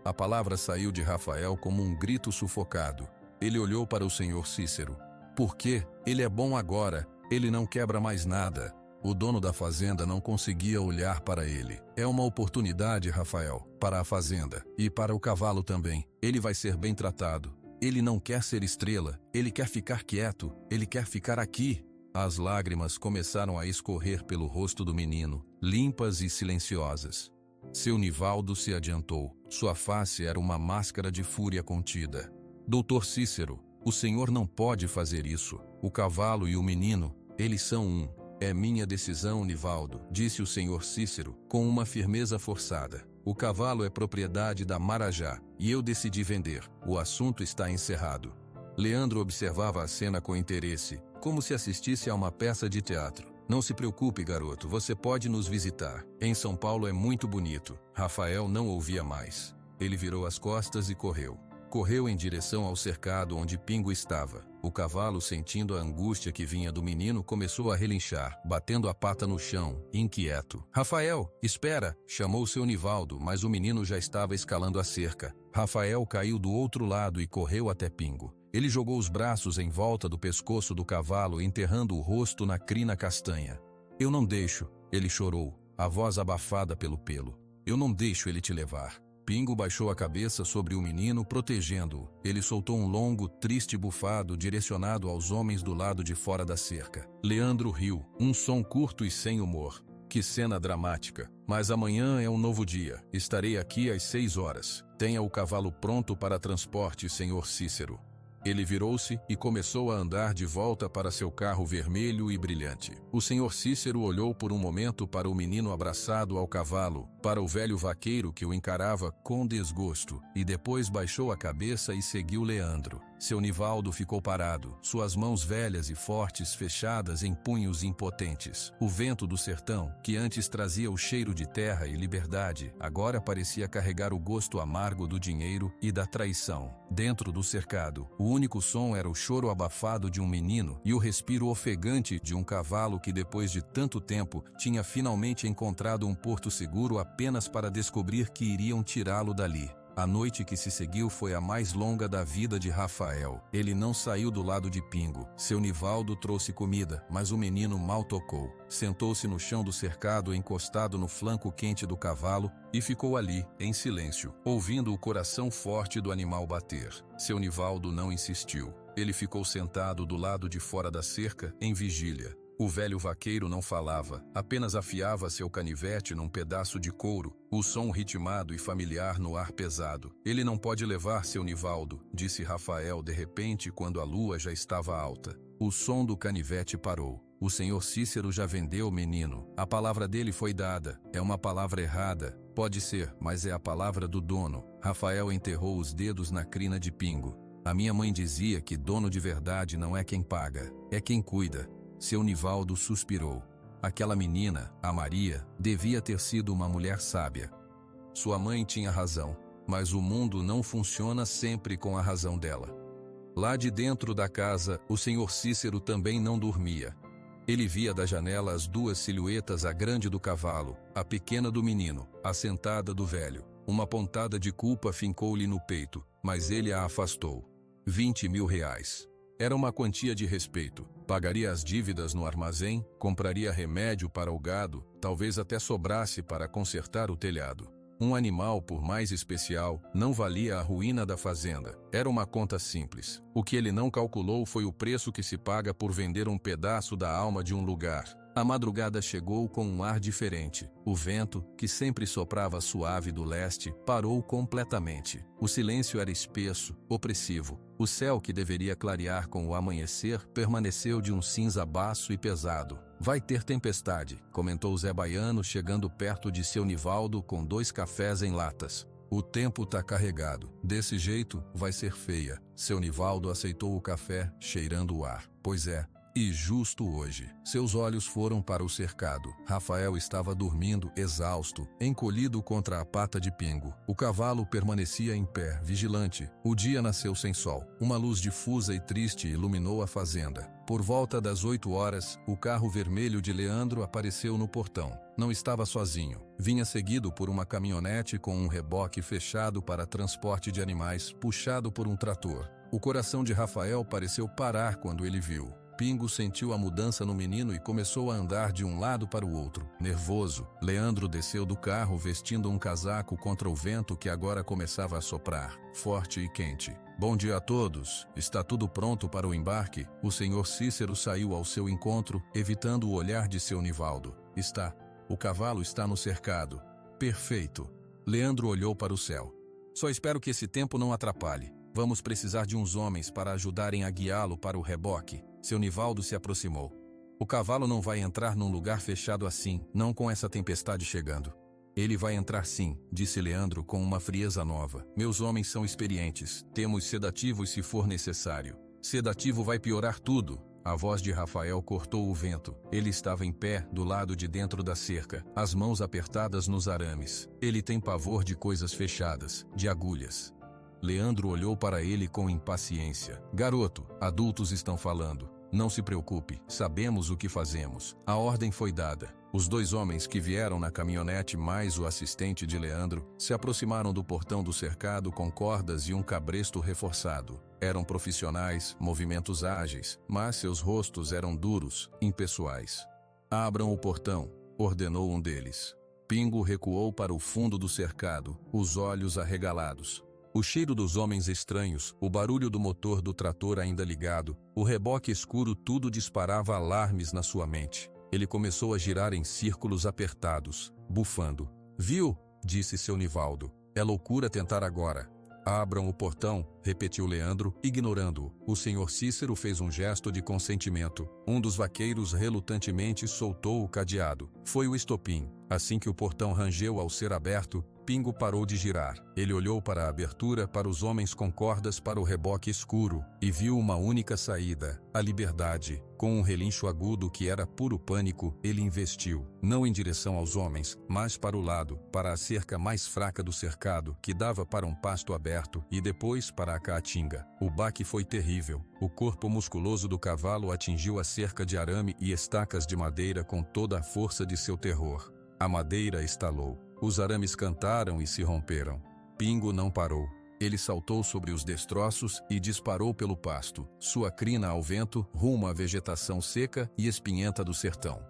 A palavra saiu de Rafael como um grito sufocado. Ele olhou para o senhor Cícero. Por quê? Ele é bom agora. Ele não quebra mais nada. O dono da fazenda não conseguia olhar para ele. É uma oportunidade, Rafael, para a fazenda. E para o cavalo também. Ele vai ser bem tratado. Ele não quer ser estrela, ele quer ficar quieto, ele quer ficar aqui. As lágrimas começaram a escorrer pelo rosto do menino, limpas e silenciosas. Seu Nivaldo se adiantou, sua face era uma máscara de fúria contida. Doutor Cícero, o senhor não pode fazer isso. O cavalo e o menino, eles são um. É minha decisão, Nivaldo, disse o senhor Cícero, com uma firmeza forçada. O cavalo é propriedade da Marajá, e eu decidi vender. O assunto está encerrado. Leandro observava a cena com interesse, como se assistisse a uma peça de teatro. Não se preocupe, garoto, você pode nos visitar. Em São Paulo é muito bonito. Rafael não ouvia mais. Ele virou as costas e correu. Correu em direção ao cercado onde Pingo estava. O cavalo, sentindo a angústia que vinha do menino, começou a relinchar, batendo a pata no chão, inquieto. Rafael, espera! Chamou seu Nivaldo, mas o menino já estava escalando a cerca. Rafael caiu do outro lado e correu até Pingo. Ele jogou os braços em volta do pescoço do cavalo, enterrando o rosto na crina castanha. Eu não deixo, ele chorou, a voz abafada pelo pelo. Eu não deixo ele te levar. Pingo baixou a cabeça sobre o menino, protegendo-o. Ele soltou um longo, triste bufado direcionado aos homens do lado de fora da cerca. Leandro riu, um som curto e sem humor. Que cena dramática. Mas amanhã é um novo dia. Estarei aqui às 6 horas. Tenha o cavalo pronto para transporte, senhor Cícero. Ele virou-se e começou a andar de volta para seu carro vermelho e brilhante. O senhor Cícero olhou por um momento para o menino abraçado ao cavalo, para o velho vaqueiro que o encarava com desgosto, e depois baixou a cabeça e seguiu Leandro. Seu Nivaldo ficou parado, suas mãos velhas e fortes fechadas em punhos impotentes. O vento do sertão, que antes trazia o cheiro de terra e liberdade, agora parecia carregar o gosto amargo do dinheiro e da traição. Dentro do cercado, o único som era o choro abafado de um menino e o respiro ofegante de um cavalo que, depois de tanto tempo, tinha finalmente encontrado um porto seguro apenas para descobrir que iriam tirá-lo dali. A noite que se seguiu foi a mais longa da vida de Rafael. Ele não saiu do lado de Pingo. Seu Nivaldo trouxe comida, mas o menino mal tocou. Sentou-se no chão do cercado, encostado no flanco quente do cavalo, e ficou ali, em silêncio, ouvindo o coração forte do animal bater. Seu Nivaldo não insistiu. Ele ficou sentado do lado de fora da cerca, em vigília. O velho vaqueiro não falava, apenas afiava seu canivete num pedaço de couro, o som ritmado e familiar no ar pesado. Ele não pode levar seu Nivaldo, disse Rafael de repente quando a lua já estava alta. O som do canivete parou. O senhor Cícero já vendeu o menino. A palavra dele foi dada. É uma palavra errada. Pode ser, mas é a palavra do dono. Rafael enterrou os dedos na crina de Pingo. A minha mãe dizia que dono de verdade não é quem paga, é quem cuida. Seu Nivaldo suspirou. Aquela menina, a Maria, devia ter sido uma mulher sábia. Sua mãe tinha razão, mas o mundo não funciona sempre com a razão dela. Lá de dentro da casa, o senhor Cícero também não dormia. Ele via da janela as duas silhuetas, a grande do cavalo, a pequena do menino, a sentada do velho. Uma pontada de culpa fincou-lhe no peito, mas ele a afastou. 20 mil reais. Era uma quantia de respeito. Pagaria as dívidas no armazém, compraria remédio para o gado, talvez até sobrasse para consertar o telhado. Um animal, por mais especial, não valia a ruína da fazenda. Era uma conta simples. O que ele não calculou foi o preço que se paga por vender um pedaço da alma de um lugar. A madrugada chegou com um ar diferente. O vento, que sempre soprava suave do leste, parou completamente. O silêncio era espesso, opressivo. O céu, que deveria clarear com o amanhecer, permaneceu de um cinza baço e pesado. Vai ter tempestade, comentou Zé Baiano, chegando perto de seu Nivaldo com 2 cafés em latas. O tempo tá carregado. Desse jeito, vai ser feia. Seu Nivaldo aceitou o café, cheirando o ar. Pois é. E justo hoje, seus olhos foram para o cercado. Rafael estava dormindo, exausto, encolhido contra a pata de Pingo. O cavalo permanecia em pé, vigilante. O dia nasceu sem sol. Uma luz difusa e triste iluminou a fazenda. Por volta das 8 horas, o carro vermelho de Leandro apareceu no portão. Não estava sozinho. Vinha seguido por uma caminhonete com um reboque fechado para transporte de animais, puxado por um trator. O coração de Rafael pareceu parar quando ele viu. Pingo sentiu a mudança no menino e começou a andar de um lado para o outro, nervoso. Leandro desceu do carro vestindo um casaco contra o vento que agora começava a soprar, forte e quente. Bom dia a todos. Está tudo pronto para o embarque? O senhor Cícero saiu ao seu encontro, evitando o olhar de seu Nivaldo. Está. O cavalo está no cercado. Perfeito. Leandro olhou para o céu. Só espero que esse tempo não atrapalhe. Vamos precisar de uns homens para ajudarem a guiá-lo para o reboque. Seu Nivaldo se aproximou. O cavalo não vai entrar num lugar fechado assim, não com essa tempestade chegando. Ele vai entrar sim, disse Leandro com uma frieza nova. Meus homens são experientes. Temos sedativos se for necessário. Sedativo vai piorar tudo. A voz de Rafael cortou o vento. Ele estava em pé, do lado de dentro da cerca, as mãos apertadas nos arames. Ele tem pavor de coisas fechadas, de agulhas. Leandro olhou para ele com impaciência. Garoto, adultos estão falando. Não se preocupe, sabemos o que fazemos. A ordem foi dada. Os 2 homens que vieram na caminhonete mais o assistente de Leandro se aproximaram do portão do cercado com cordas e um cabresto reforçado. Eram profissionais, movimentos ágeis, mas seus rostos eram duros, impessoais. Abram o portão, ordenou um deles. Pingo recuou para o fundo do cercado, os olhos arregalados. O cheiro dos homens estranhos, o barulho do motor do trator ainda ligado, o reboque escuro, tudo disparava alarmes na sua mente. Ele começou a girar em círculos apertados, bufando. Viu? Disse seu Nivaldo. É loucura tentar agora. Abram o portão, repetiu Leandro, ignorando-o. O senhor Cícero fez um gesto de consentimento. Um dos vaqueiros relutantemente soltou o cadeado. Foi o estopim. Assim que o portão rangeu ao ser aberto, Pingo parou de girar. Ele olhou para a abertura, para os homens com cordas, para o reboque escuro, e viu uma única saída, a liberdade. Com um relincho agudo que era puro pânico, ele investiu, não em direção aos homens, mas para o lado, para a cerca mais fraca do cercado, que dava para um pasto aberto, e depois para a caatinga. O baque foi terrível. O corpo musculoso do cavalo atingiu a cerca de arame e estacas de madeira com toda a força de seu terror. A madeira estalou. Os arames cantaram e se romperam. Pingo não parou. Ele saltou sobre os destroços e disparou pelo pasto, sua crina ao vento, rumo à vegetação seca e espinhenta do sertão.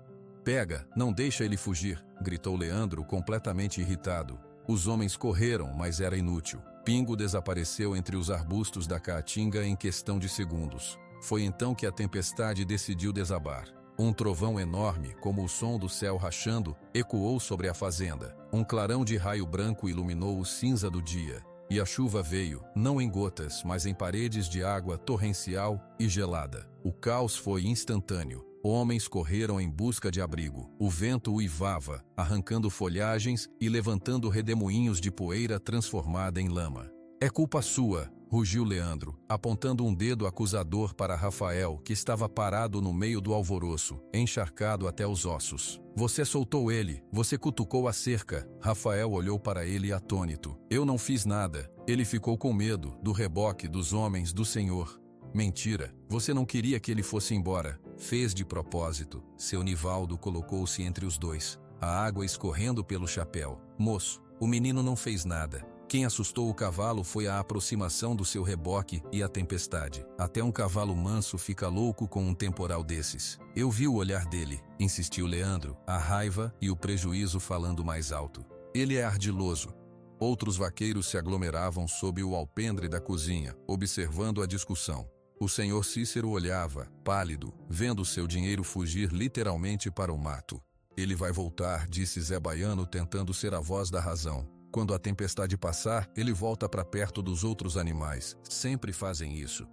Pega, não deixa ele fugir, gritou Leandro, completamente irritado. Os homens correram, mas era inútil. Pingo desapareceu entre os arbustos da caatinga em questão de segundos. Foi então que a tempestade decidiu desabar. Um trovão enorme, como o som do céu rachando, ecoou sobre a fazenda. Um clarão de raio branco iluminou o cinza do dia. E a chuva veio, não em gotas, mas em paredes de água torrencial e gelada. O caos foi instantâneo. Homens correram em busca de abrigo. O vento uivava, arrancando folhagens e levantando redemoinhos de poeira transformada em lama. É culpa sua, rugiu Leandro, apontando um dedo acusador para Rafael, que estava parado no meio do alvoroço, encharcado até os ossos. Você soltou ele, você cutucou a cerca. Rafael olhou para ele atônito. Eu não fiz nada. Ele ficou com medo, do reboque dos homens do Senhor. Mentira, você não queria que ele fosse embora. Fez de propósito. Seu Nivaldo colocou-se entre os dois, a água escorrendo pelo chapéu. Moço, o menino não fez nada. Quem assustou o cavalo foi a aproximação do seu reboque e a tempestade. Até um cavalo manso fica louco com um temporal desses. Eu vi o olhar dele, insistiu Leandro, a raiva e o prejuízo falando mais alto. Ele é ardiloso. Outros vaqueiros se aglomeravam sob o alpendre da cozinha, observando a discussão. O senhor Cícero olhava, pálido, vendo seu dinheiro fugir literalmente para o mato. Ele vai voltar, disse Zé Baiano, tentando ser a voz da razão. Quando a tempestade passar, ele volta para perto dos outros animais. Sempre fazem isso.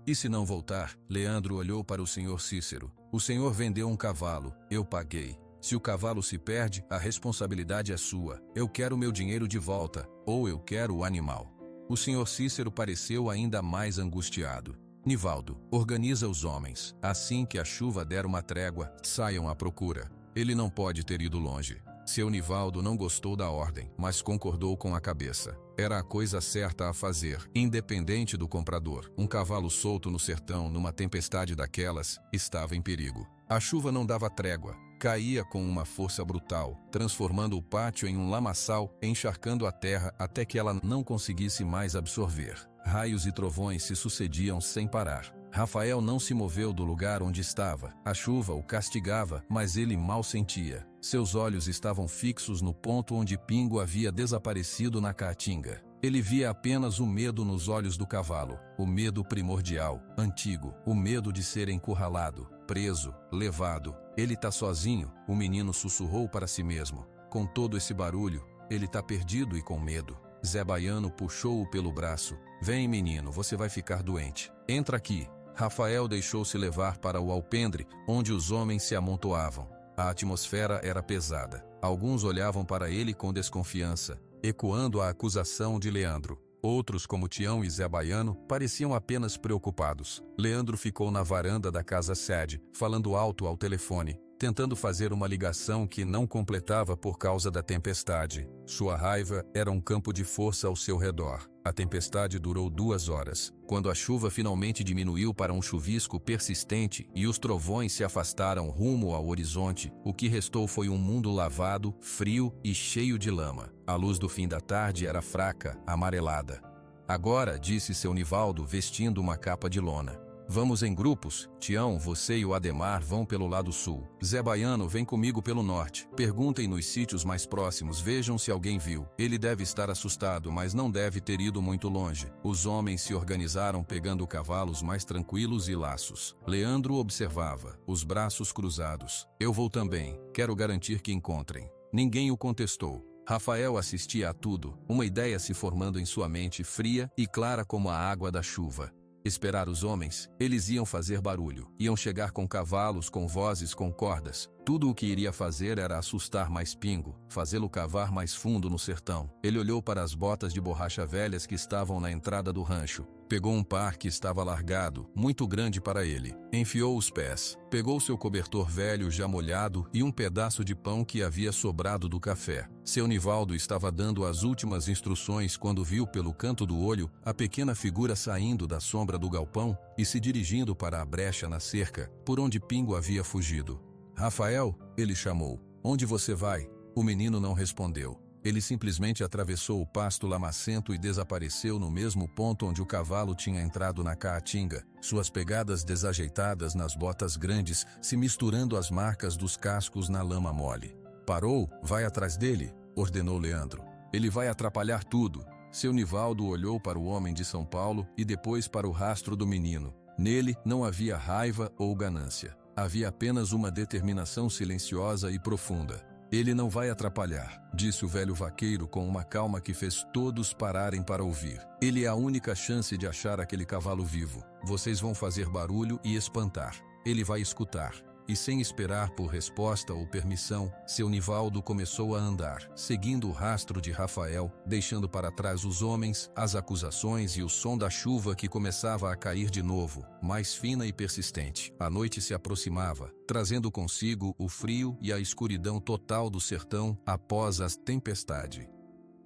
E se não voltar? Leandro olhou para o senhor Cícero. O senhor vendeu um cavalo. Eu paguei. Se o cavalo se perde, a responsabilidade é sua. Eu quero meu dinheiro de volta. Ou eu quero o animal. O senhor Cícero pareceu ainda mais angustiado. Nivaldo, organiza os homens. Assim que a chuva der uma trégua, saiam à procura. Ele não pode ter ido longe. Seu Nivaldo não gostou da ordem, mas concordou com a cabeça. Era a coisa certa a fazer, independente do comprador. Um cavalo solto no sertão, numa tempestade daquelas, estava em perigo. A chuva não dava trégua. Caía com uma força brutal, transformando o pátio em um lamaçal, encharcando a terra até que ela não conseguisse mais absorver. Raios e trovões se sucediam sem parar. Rafael não se moveu do lugar onde estava. A chuva o castigava, mas ele mal sentia. Seus olhos estavam fixos no ponto onde Pingo havia desaparecido na caatinga. Ele via apenas o medo nos olhos do cavalo, o medo primordial, antigo, o medo de ser encurralado, preso, levado. Ele tá sozinho, o menino sussurrou para si mesmo. Com todo esse barulho, ele tá perdido e com medo. Zé Baiano puxou-o pelo braço. Vem, menino, você vai ficar doente. Entra aqui. Rafael deixou-se levar para o alpendre, onde os homens se amontoavam. A atmosfera era pesada. Alguns olhavam para ele com desconfiança, ecoando a acusação de Leandro. Outros, como Tião e Zé Baiano, pareciam apenas preocupados. Leandro ficou na varanda da casa sede, falando alto ao telefone, tentando fazer uma ligação que não completava por causa da tempestade. Sua raiva era um campo de força ao seu redor. A tempestade durou 2 horas. Quando a chuva finalmente diminuiu para um chuvisco persistente e os trovões se afastaram rumo ao horizonte, o que restou foi um mundo lavado, frio e cheio de lama. A luz do fim da tarde era fraca, amarelada. Agora, disse seu Nivaldo, vestindo uma capa de lona. Vamos em grupos. Tião, você e o Ademar vão pelo lado sul. Zé Baiano vem comigo pelo norte. Perguntem nos sítios mais próximos, vejam se alguém viu. Ele deve estar assustado, mas não deve ter ido muito longe. Os homens se organizaram pegando cavalos mais tranquilos e laços. Leandro observava, os braços cruzados. Eu vou também. Quero garantir que encontrem. Ninguém o contestou. Rafael assistia a tudo, uma ideia se formando em sua mente fria e clara como a água da chuva. Esperar os homens, eles iam fazer barulho, iam chegar com cavalos, com vozes, com cordas. Tudo o que iria fazer era assustar mais Pingo, fazê-lo cavar mais fundo no sertão. Ele olhou para as botas de borracha velhas que estavam na entrada do rancho. Pegou um par que estava largado, muito grande para ele. Enfiou os pés. Pegou seu cobertor velho já molhado e um pedaço de pão que havia sobrado do café. Seu Nivaldo estava dando as últimas instruções quando viu pelo canto do olho a pequena figura saindo da sombra do galpão e se dirigindo para a brecha na cerca, por onde Pingo havia fugido. Rafael, ele chamou. Onde você vai? O menino não respondeu. Ele simplesmente atravessou o pasto lamacento e desapareceu no mesmo ponto onde o cavalo tinha entrado na caatinga, suas pegadas desajeitadas nas botas grandes se misturando às marcas dos cascos na lama mole. Parou, vai atrás dele, ordenou Leandro. Ele vai atrapalhar tudo. Seu Nivaldo olhou para o homem de São Paulo e depois para o rastro do menino. Nele não havia raiva ou ganância. Havia apenas uma determinação silenciosa e profunda. Ele não vai atrapalhar, disse o velho vaqueiro com uma calma que fez todos pararem para ouvir. Ele é a única chance de achar aquele cavalo vivo. Vocês vão fazer barulho e espantar. Ele vai escutar. E sem esperar por resposta ou permissão, seu Nivaldo começou a andar, seguindo o rastro de Rafael, deixando para trás os homens, as acusações e o som da chuva que começava a cair de novo, mais fina e persistente. A noite se aproximava, trazendo consigo o frio e a escuridão total do sertão após a tempestade.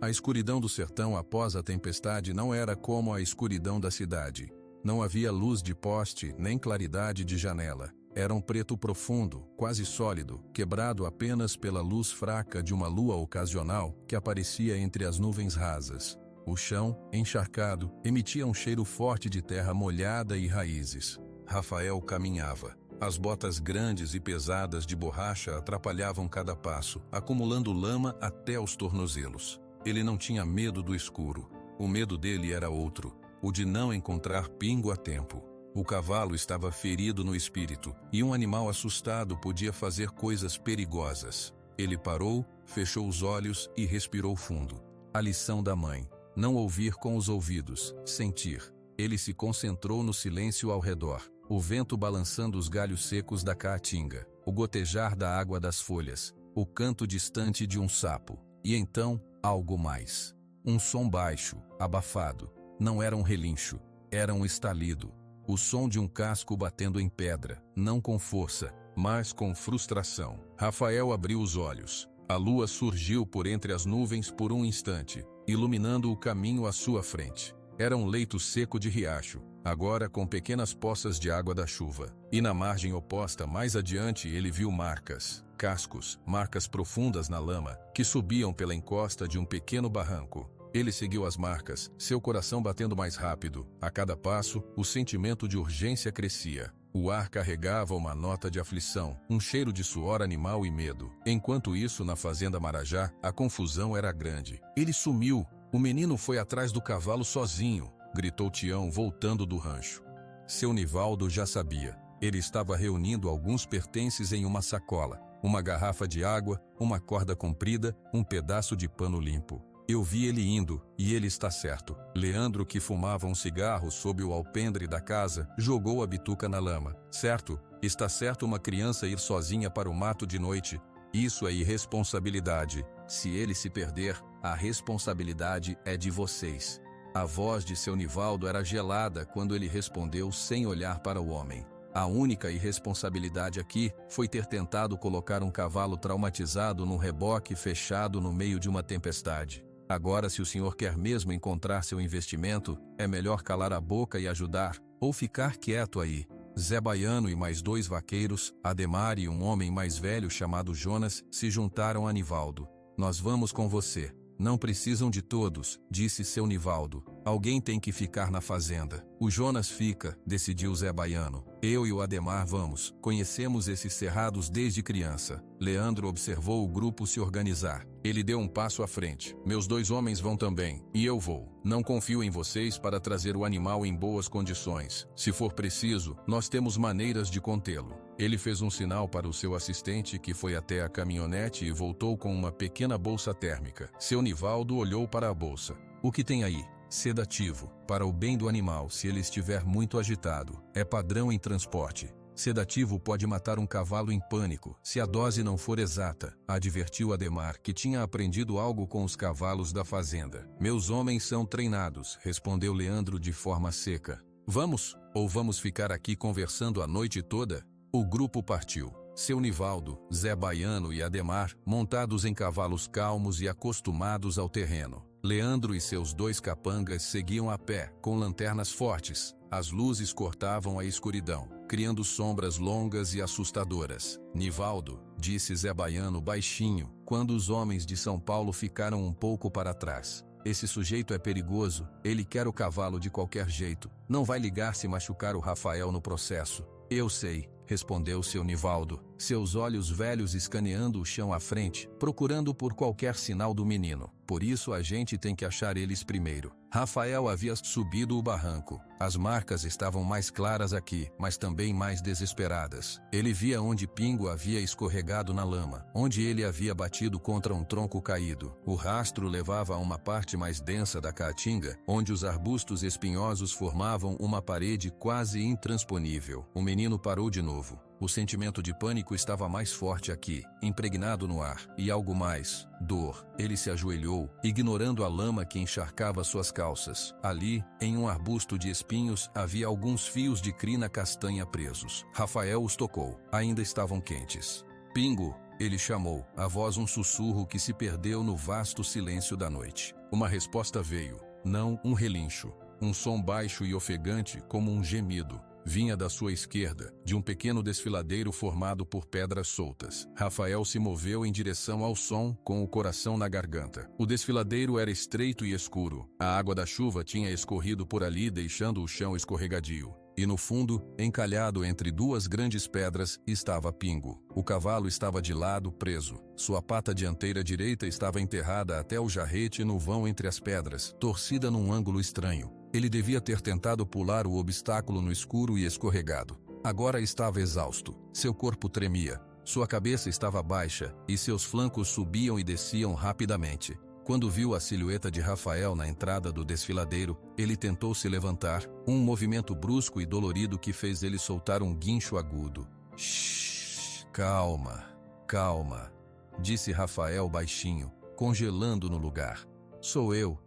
A escuridão do sertão após a tempestade não era como a escuridão da cidade. Não havia luz de poste, nem claridade de janela. Era um preto profundo, quase sólido, quebrado apenas pela luz fraca de uma lua ocasional que aparecia entre as nuvens rasas. O chão, encharcado, emitia um cheiro forte de terra molhada e raízes. Rafael caminhava. As botas grandes e pesadas de borracha atrapalhavam cada passo, acumulando lama até os tornozelos. Ele não tinha medo do escuro. O medo dele era outro, o de não encontrar pingo a tempo. O cavalo estava ferido no espírito, e um animal assustado podia fazer coisas perigosas. Ele parou, fechou os olhos e respirou fundo. A lição da mãe: não ouvir com os ouvidos, sentir. Ele se concentrou no silêncio ao redor, o vento balançando os galhos secos da caatinga, o gotejar da água das folhas, o canto distante de um sapo. E então, algo mais. Um som baixo, abafado. Não era um relincho, era um estalido. O som de um casco batendo em pedra, não com força, mas com frustração. Rafael abriu os olhos. A lua surgiu por entre as nuvens por um instante, iluminando o caminho à sua frente. Era um leito seco de riacho, agora com pequenas poças de água da chuva. E na margem oposta, mais adiante, ele viu marcas, cascos, marcas profundas na lama, que subiam pela encosta de um pequeno barranco. Ele seguiu as marcas, seu coração batendo mais rápido. A cada passo, o sentimento de urgência crescia. O ar carregava uma nota de aflição, um cheiro de suor animal e medo. Enquanto isso, na fazenda Marajá, a confusão era grande. Ele sumiu. O menino foi atrás do cavalo sozinho, gritou Tião, voltando do rancho. Seu Nivaldo já sabia. Ele estava reunindo alguns pertences em uma sacola. Uma garrafa de água, uma corda comprida, um pedaço de pano limpo. Eu vi ele indo, e ele está certo. Leandro, que fumava um cigarro sob o alpendre da casa, jogou a bituca na lama. Certo? Está certo uma criança ir sozinha para o mato de noite? Isso é irresponsabilidade. Se ele se perder, a responsabilidade é de vocês. A voz de seu Nivaldo era gelada quando ele respondeu sem olhar para o homem. A única irresponsabilidade aqui foi ter tentado colocar um cavalo traumatizado num reboque fechado no meio de uma tempestade. Agora, se o senhor quer mesmo encontrar seu investimento, é melhor calar a boca e ajudar, ou ficar quieto aí. Zé Baiano e mais 2 vaqueiros, Ademar e um homem mais velho chamado Jonas, se juntaram a Nivaldo. Nós vamos com você. Não precisam de todos, disse seu Nivaldo. Alguém tem que ficar na fazenda. O Jonas fica, decidiu Zé Baiano. Eu e o Ademar vamos. Conhecemos esses cerrados desde criança. Leandro observou o grupo se organizar. Ele deu um passo à frente. Meus 2 homens vão também. E eu vou. Não confio em vocês para trazer o animal em boas condições. Se for preciso, nós temos maneiras de contê-lo. Ele fez um sinal para o seu assistente, que foi até a caminhonete e voltou com uma pequena bolsa térmica. Seu Nivaldo olhou para a bolsa. O que tem aí? Sedativo, para o bem do animal se ele estiver muito agitado. É padrão em transporte. Sedativo pode matar um cavalo em pânico, se a dose não for exata, advertiu Ademar, que tinha aprendido algo com os cavalos da fazenda. Meus homens são treinados, respondeu Leandro de forma seca. Vamos? Ou vamos ficar aqui conversando a noite toda? O grupo partiu. Seu Nivaldo, Zé Baiano e Ademar, montados em cavalos calmos e acostumados ao terreno. Leandro e seus 2 capangas seguiam a pé, com lanternas fortes. As luzes cortavam a escuridão. criando sombras longas e assustadoras. Nivaldo, disse Zé Baiano baixinho, quando os homens de São Paulo ficaram um pouco para trás. Esse sujeito é perigoso, ele quer o cavalo de qualquer jeito, não vai ligar se machucar o Rafael no processo. Eu sei, respondeu seu Nivaldo, seus olhos velhos escaneando o chão à frente, procurando por qualquer sinal do menino. Por isso a gente tem que achar eles primeiro. Rafael havia subido o barranco. As marcas estavam mais claras aqui, mas também mais desesperadas. Ele via onde Pingo havia escorregado na lama, onde ele havia batido contra um tronco caído. O rastro levava a uma parte mais densa da caatinga, onde os arbustos espinhosos formavam uma parede quase intransponível. O menino parou de novo. O sentimento de pânico estava mais forte aqui, impregnado no ar, e algo mais, dor. Ele se ajoelhou, ignorando a lama que encharcava suas calças. Ali, em um arbusto de espinhos, havia alguns fios de crina castanha presos. Rafael os tocou. Ainda estavam quentes. Pingo, ele chamou, a voz um sussurro que se perdeu no vasto silêncio da noite. Uma resposta veio, não um relincho. Um som baixo e ofegante como um gemido. Vinha da sua esquerda, de um pequeno desfiladeiro formado por pedras soltas. Rafael se moveu em direção ao som, com o coração na garganta. O desfiladeiro era estreito e escuro. A água da chuva tinha escorrido por ali, deixando o chão escorregadio. E no fundo, encalhado entre duas grandes pedras, estava Pingo. O cavalo estava de lado, preso. Sua pata dianteira direita estava enterrada até o jarrete no vão entre as pedras, torcida num ângulo estranho. Ele devia ter tentado pular o obstáculo no escuro e escorregado. Agora estava exausto. Seu corpo tremia. Sua cabeça estava baixa, e seus flancos subiam e desciam rapidamente. Quando viu a silhueta de Rafael na entrada do desfiladeiro, ele tentou se levantar, um movimento brusco e dolorido que fez ele soltar um guincho agudo. Shhh, calma, calma, disse Rafael baixinho, congelando no lugar. Sou eu.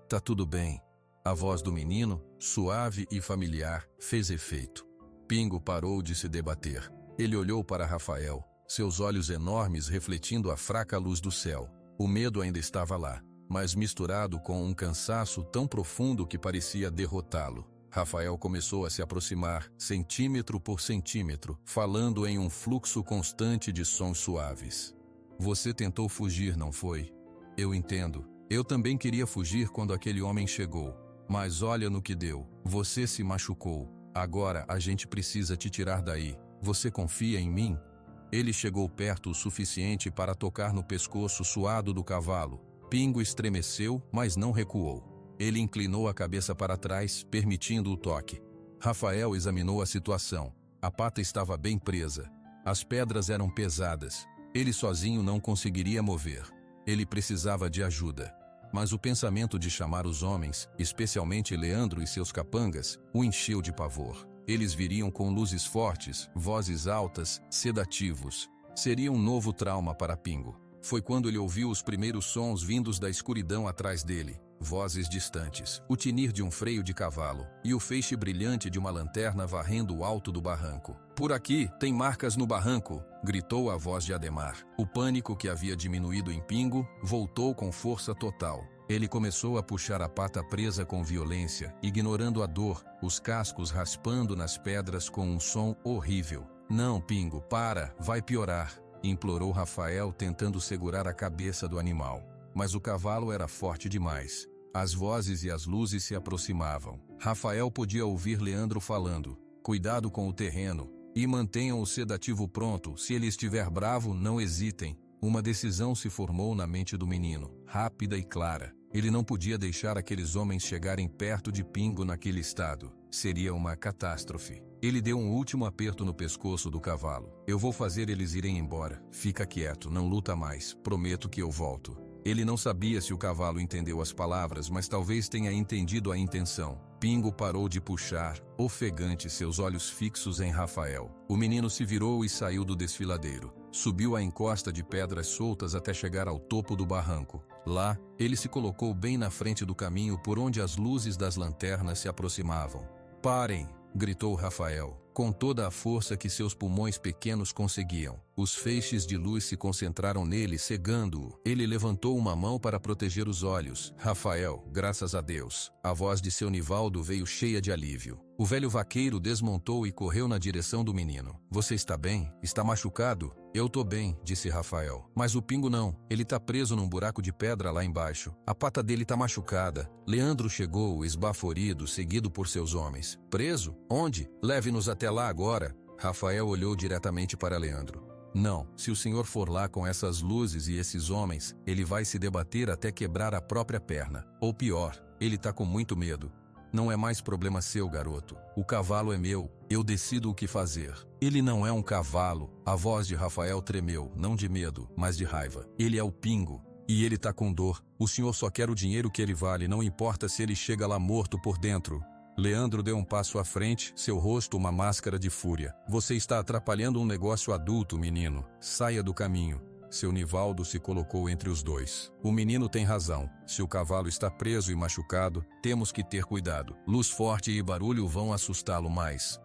Tá tudo bem. A voz do menino, suave e familiar, fez efeito. Pingo parou de se debater. Ele olhou para Rafael, seus olhos enormes refletindo a fraca luz do céu. O medo ainda estava lá, mas misturado com um cansaço tão profundo que parecia derrotá-lo. Rafael começou a se aproximar, centímetro por centímetro, falando em um fluxo constante de sons suaves. Você tentou fugir, não foi? Eu entendo. Eu também queria fugir quando aquele homem chegou. Mas olha no que deu. Você se machucou. Agora a gente precisa te tirar daí. Você confia em mim? Ele chegou perto o suficiente para tocar no pescoço suado do cavalo. Pingo estremeceu, mas não recuou. Ele inclinou a cabeça para trás, permitindo o toque. Rafael examinou a situação. A pata estava bem presa. As pedras eram pesadas. Ele sozinho não conseguiria mover. Ele precisava de ajuda. Mas o pensamento de chamar os homens, especialmente Leandro e seus capangas, o encheu de pavor. Eles viriam com luzes fortes, vozes altas, sedativos. Seria um novo trauma para Pingo. Foi quando ele ouviu os primeiros sons vindos da escuridão atrás dele. Vozes distantes, o tinir de um freio de cavalo e o feixe brilhante de uma lanterna varrendo o alto do barranco. Por aqui, tem marcas no barranco, gritou a voz de Ademar. O pânico que havia diminuído em Pingo voltou com força total. Ele começou a puxar a pata presa com violência, ignorando a dor, os cascos raspando nas pedras com um som horrível. Não, Pingo, para, vai piorar, implorou Rafael tentando segurar a cabeça do animal. Mas o cavalo era forte demais. As vozes e as luzes se aproximavam. Rafael podia ouvir Leandro falando, cuidado com o terreno, e mantenham o sedativo pronto, se ele estiver bravo, não hesitem. Uma decisão se formou na mente do menino, rápida e clara. Ele não podia deixar aqueles homens chegarem perto de Pingo naquele estado. Seria uma catástrofe. Ele deu um último aperto no pescoço do cavalo. Eu vou fazer eles irem embora. Fica quieto, não luta mais. Prometo que eu volto. Ele não sabia se o cavalo entendeu as palavras, mas talvez tenha entendido a intenção. Pingo parou de puxar, ofegante, seus olhos fixos em Rafael. O menino se virou e saiu do desfiladeiro. Subiu a encosta de pedras soltas até chegar ao topo do barranco. Lá, ele se colocou bem na frente do caminho por onde as luzes das lanternas se aproximavam. Parem! Gritou Rafael, com toda a força que seus pulmões pequenos conseguiam. Os feixes de luz se concentraram nele, cegando-o. Ele levantou uma mão para proteger os olhos. Rafael, graças a Deus. A voz de seu Nivaldo veio cheia de alívio. O velho vaqueiro desmontou e correu na direção do menino. Você está bem? Está machucado? Eu tô bem, disse Rafael. Mas o Pingo não. Ele tá preso num buraco de pedra lá embaixo. A pata dele tá machucada. Leandro chegou, esbaforido, seguido por seus homens. Preso? Onde? Leve-nos até lá agora. Rafael olhou diretamente para Leandro. Não, se o senhor for lá com essas luzes e esses homens, ele vai se debater até quebrar a própria perna. Ou pior, ele tá com muito medo. Não é mais problema seu, garoto. O cavalo é meu. Eu decido o que fazer. Ele não é um cavalo. A voz de Rafael tremeu, não de medo, mas de raiva. Ele é o Pingo. E ele tá com dor. O senhor só quer o dinheiro que ele vale, não importa se ele chega lá morto por dentro. Leandro deu um passo à frente, seu rosto uma máscara de fúria. Você está atrapalhando um negócio adulto, menino. Saia do caminho. Seu Nivaldo se colocou entre os dois. O menino tem razão. Se o cavalo está preso e machucado, temos que ter cuidado. Luz forte e barulho vão assustá-lo mais.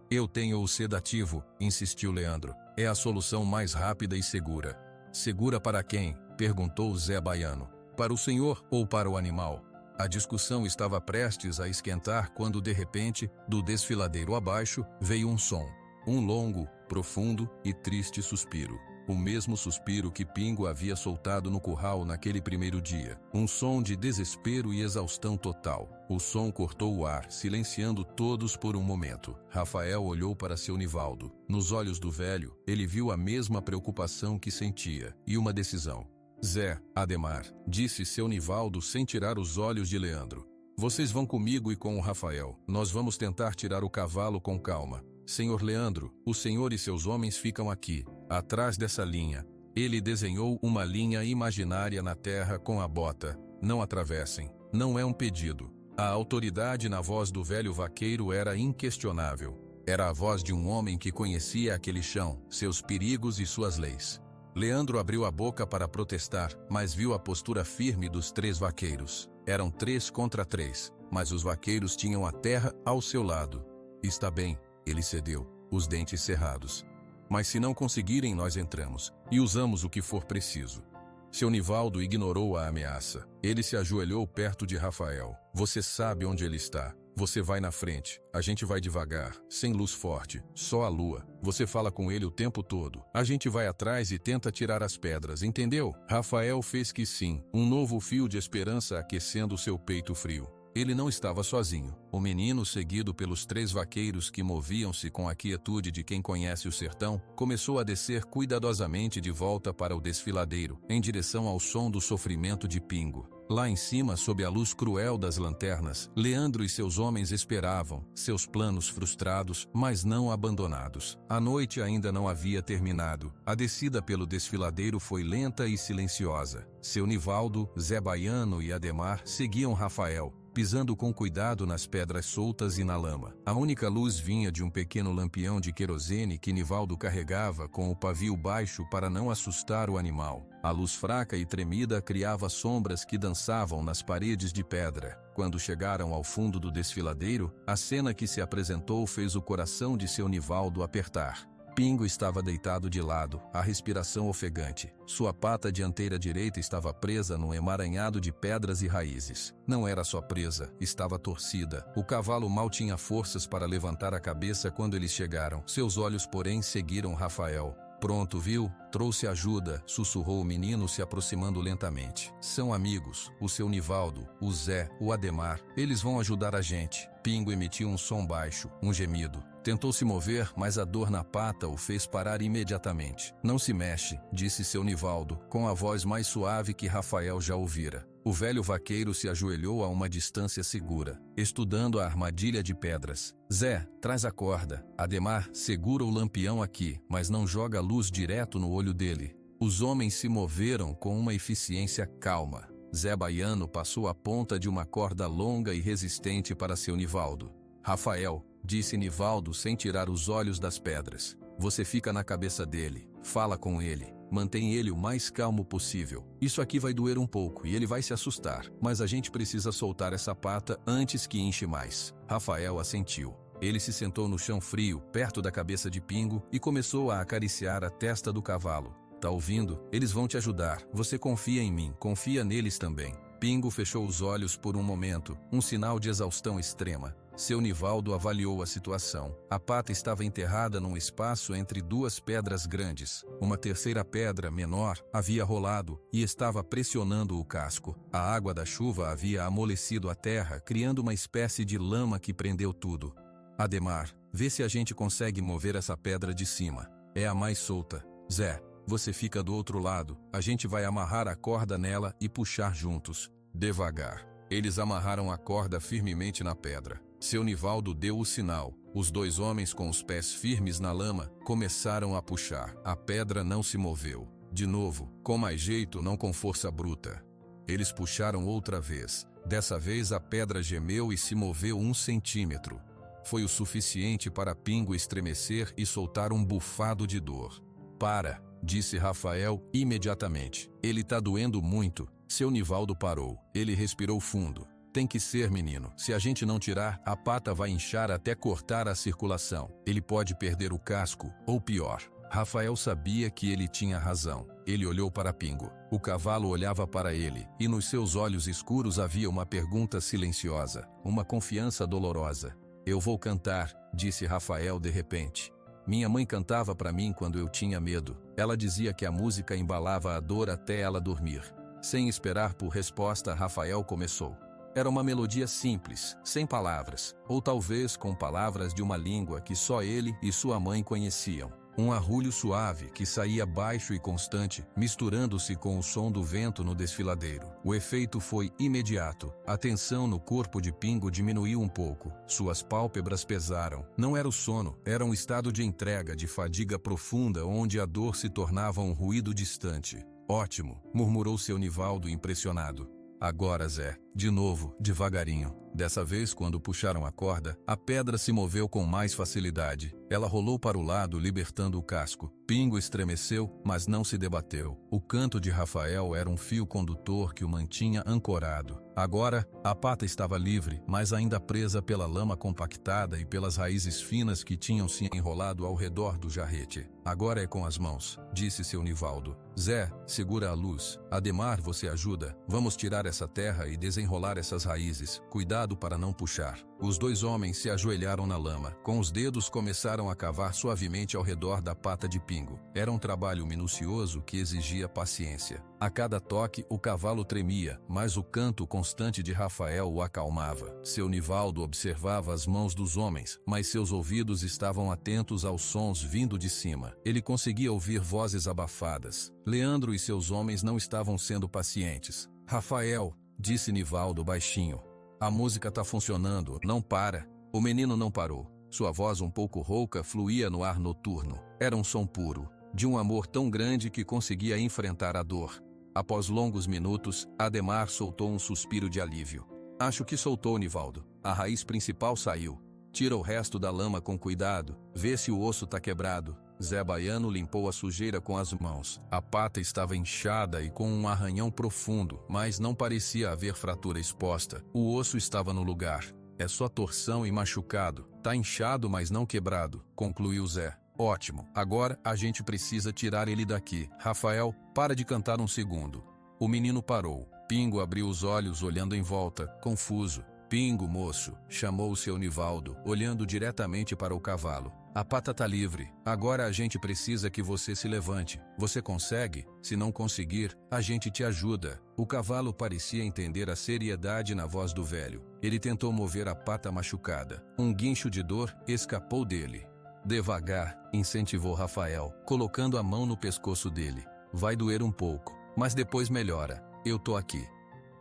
Eu tenho o sedativo, insistiu Leandro. É a solução mais rápida e segura. Segura para quem? Perguntou Zé Baiano. Para o senhor ou para o animal? A discussão estava prestes a esquentar quando, de repente, do desfiladeiro abaixo, veio um som. Um longo, profundo e triste suspiro. O mesmo suspiro que Pingo havia soltado no curral naquele primeiro dia. Um som de desespero e exaustão total. O som cortou o ar, silenciando todos por um momento. Rafael olhou para seu Nivaldo. Nos olhos do velho, ele viu a mesma preocupação que sentia, e uma decisão. Zé, Ademar, disse seu Nivaldo sem tirar os olhos de Leandro. Vocês vão comigo e com o Rafael. Nós vamos tentar tirar o cavalo com calma. Senhor Leandro, o senhor e seus homens ficam aqui, atrás dessa linha. Ele desenhou uma linha imaginária na terra com a bota. Não atravessem. Não é um pedido. A autoridade na voz do velho vaqueiro era inquestionável. Era a voz de um homem que conhecia aquele chão, seus perigos e suas leis. Leandro abriu a boca para protestar, mas viu a postura firme dos 3 vaqueiros. Eram 3 contra 3, mas os vaqueiros tinham a terra ao seu lado. Está bem. Ele cedeu, os dentes cerrados. Mas se não conseguirem, nós entramos, e usamos o que for preciso. Seu Nivaldo ignorou a ameaça. Ele se ajoelhou perto de Rafael. Você sabe onde ele está. Você vai na frente. A gente vai devagar, sem luz forte, só a lua. Você fala com ele o tempo todo. A gente vai atrás e tenta tirar as pedras, entendeu? Rafael fez que sim, um novo fio de esperança aquecendo seu peito frio. Ele não estava sozinho. O menino, seguido pelos 3 vaqueiros que moviam-se com a quietude de quem conhece o sertão, começou a descer cuidadosamente de volta para o desfiladeiro, em direção ao som do sofrimento de Pingo. Lá em cima, sob a luz cruel das lanternas, Leandro e seus homens esperavam, seus planos frustrados, mas não abandonados. A noite ainda não havia terminado. A descida pelo desfiladeiro foi lenta e silenciosa. Seu Nivaldo, Zé Baiano e Ademar seguiam Rafael, pisando com cuidado nas pedras soltas e na lama. A única luz vinha de um pequeno lampião de querosene que Nivaldo carregava com o pavio baixo para não assustar o animal. A luz fraca e tremida criava sombras que dançavam nas paredes de pedra. Quando chegaram ao fundo do desfiladeiro, a cena que se apresentou fez o coração de seu Nivaldo apertar. Pingo estava deitado de lado, a respiração ofegante. Sua pata dianteira direita estava presa num emaranhado de pedras e raízes. Não era só presa, estava torcida. O cavalo mal tinha forças para levantar a cabeça quando eles chegaram. Seus olhos, porém, seguiram Rafael. Pronto, viu? Trouxe ajuda, sussurrou o menino se aproximando lentamente. São amigos, o seu Nivaldo, o Zé, o Ademar. Eles vão ajudar a gente. Pingo emitiu um som baixo, um gemido. Tentou se mover, mas a dor na pata o fez parar imediatamente. Não se mexe, disse seu Nivaldo, com a voz mais suave que Rafael já ouvira. O velho vaqueiro se ajoelhou a uma distância segura, estudando a armadilha de pedras. Zé, traz a corda. Ademar, segura o lampião aqui, mas não joga a luz direto no olho dele. Os homens se moveram com uma eficiência calma. Zé Baiano passou a ponta de uma corda longa e resistente para seu Nivaldo. Rafael, disse Nivaldo sem tirar os olhos das pedras. Você fica na cabeça dele, fala com ele, mantém ele o mais calmo possível. Isso aqui vai doer um pouco e ele vai se assustar, mas a gente precisa soltar essa pata antes que inche mais. Rafael assentiu. Ele se sentou no chão frio, perto da cabeça de Pingo, e começou a acariciar a testa do cavalo. Tá ouvindo? Eles vão te ajudar. Você confia em mim, confia neles também. Pingo fechou os olhos por um momento, um sinal de exaustão extrema. Seu Nivaldo avaliou a situação. A pata estava enterrada num espaço entre duas pedras grandes. Uma terceira pedra, menor, havia rolado e estava pressionando o casco. A água da chuva havia amolecido a terra, criando uma espécie de lama que prendeu tudo. Ademar, vê se a gente consegue mover essa pedra de cima. É a mais solta. Zé, você fica do outro lado. A gente vai amarrar a corda nela e puxar juntos. Devagar. Eles amarraram a corda firmemente na pedra. Seu Nivaldo deu o sinal. Os dois homens com os pés firmes na lama começaram a puxar. A pedra não se moveu. De novo, com mais jeito, não com força bruta. Eles puxaram outra vez. Dessa vez a pedra gemeu e se moveu 1 centímetro. Foi o suficiente para Pingo estremecer e soltar um bufado de dor. Para, disse Rafael imediatamente. Ele tá doendo muito. Seu Nivaldo parou. Ele respirou fundo. Tem que ser, menino. Se a gente não tirar, a pata vai inchar até cortar a circulação. Ele pode perder o casco, ou pior. Rafael sabia que ele tinha razão. Ele olhou para Pingo. O cavalo olhava para ele, e nos seus olhos escuros havia uma pergunta silenciosa, uma confiança dolorosa. Eu vou cantar, disse Rafael de repente. Minha mãe cantava para mim quando eu tinha medo. Ela dizia que a música embalava a dor até ela dormir. Sem esperar por resposta, Rafael começou. Era uma melodia simples, sem palavras, ou talvez com palavras de uma língua que só ele e sua mãe conheciam. Um arrulho suave que saía baixo e constante, misturando-se com o som do vento no desfiladeiro. O efeito foi imediato. A tensão no corpo de Pingo diminuiu um pouco. Suas pálpebras pesaram. Não era o sono, era um estado de entrega, de fadiga profunda, onde a dor se tornava um ruído distante. Ótimo, murmurou seu Nivaldo impressionado. Agora, Zé, de novo, devagarinho. Dessa vez, quando puxaram a corda, a pedra se moveu com mais facilidade. Ela rolou para o lado, libertando o casco. Pingo estremeceu, mas não se debateu. O canto de Rafael era um fio condutor que o mantinha ancorado. Agora, a pata estava livre, mas ainda presa pela lama compactada e pelas raízes finas que tinham se enrolado ao redor do jarrete. Agora é com as mãos, disse seu Nivaldo. Zé, segura a luz. Ademar, você ajuda. Vamos tirar essa terra e desenrolar essas raízes. Cuidado para não puxar. Os dois homens se ajoelharam na lama. Com os dedos começaram a cavar suavemente ao redor da pata de Pingo. Era um trabalho minucioso que exigia paciência. A cada toque, o cavalo tremia, mas o canto constante de Rafael o acalmava. Seu Nivaldo observava as mãos dos homens, mas seus ouvidos estavam atentos aos sons vindo de cima. Ele conseguia ouvir vozes abafadas. Leandro e seus homens não estavam sendo pacientes. Rafael, disse Nivaldo baixinho. A música tá funcionando, não para. O menino não parou. Sua voz um pouco rouca fluía no ar noturno. Era um som puro, de um amor tão grande que conseguia enfrentar a dor. Após longos minutos, Ademar soltou um suspiro de alívio. Acho que soltou, Nivaldo. A raiz principal saiu. Tira o resto da lama com cuidado. Vê se o osso tá quebrado. Zé Baiano limpou a sujeira com as mãos. A pata estava inchada e com um arranhão profundo, mas não parecia haver fratura exposta. O osso estava no lugar. É só torção e machucado. Tá inchado, mas não quebrado, concluiu Zé. Ótimo. Agora a gente precisa tirar ele daqui. Rafael, para de cantar um segundo. O menino parou. Pingo abriu os olhos olhando em volta, confuso. Pingo, moço, chamou o seu Nivaldo, olhando diretamente para o cavalo. A pata tá livre. Agora a gente precisa que você se levante. Você consegue? Se não conseguir, a gente te ajuda. O cavalo parecia entender a seriedade na voz do velho. Ele tentou mover a pata machucada. Um guincho de dor escapou dele. Devagar, incentivou Rafael, colocando a mão no pescoço dele. Vai doer um pouco, mas depois melhora. Eu tô aqui.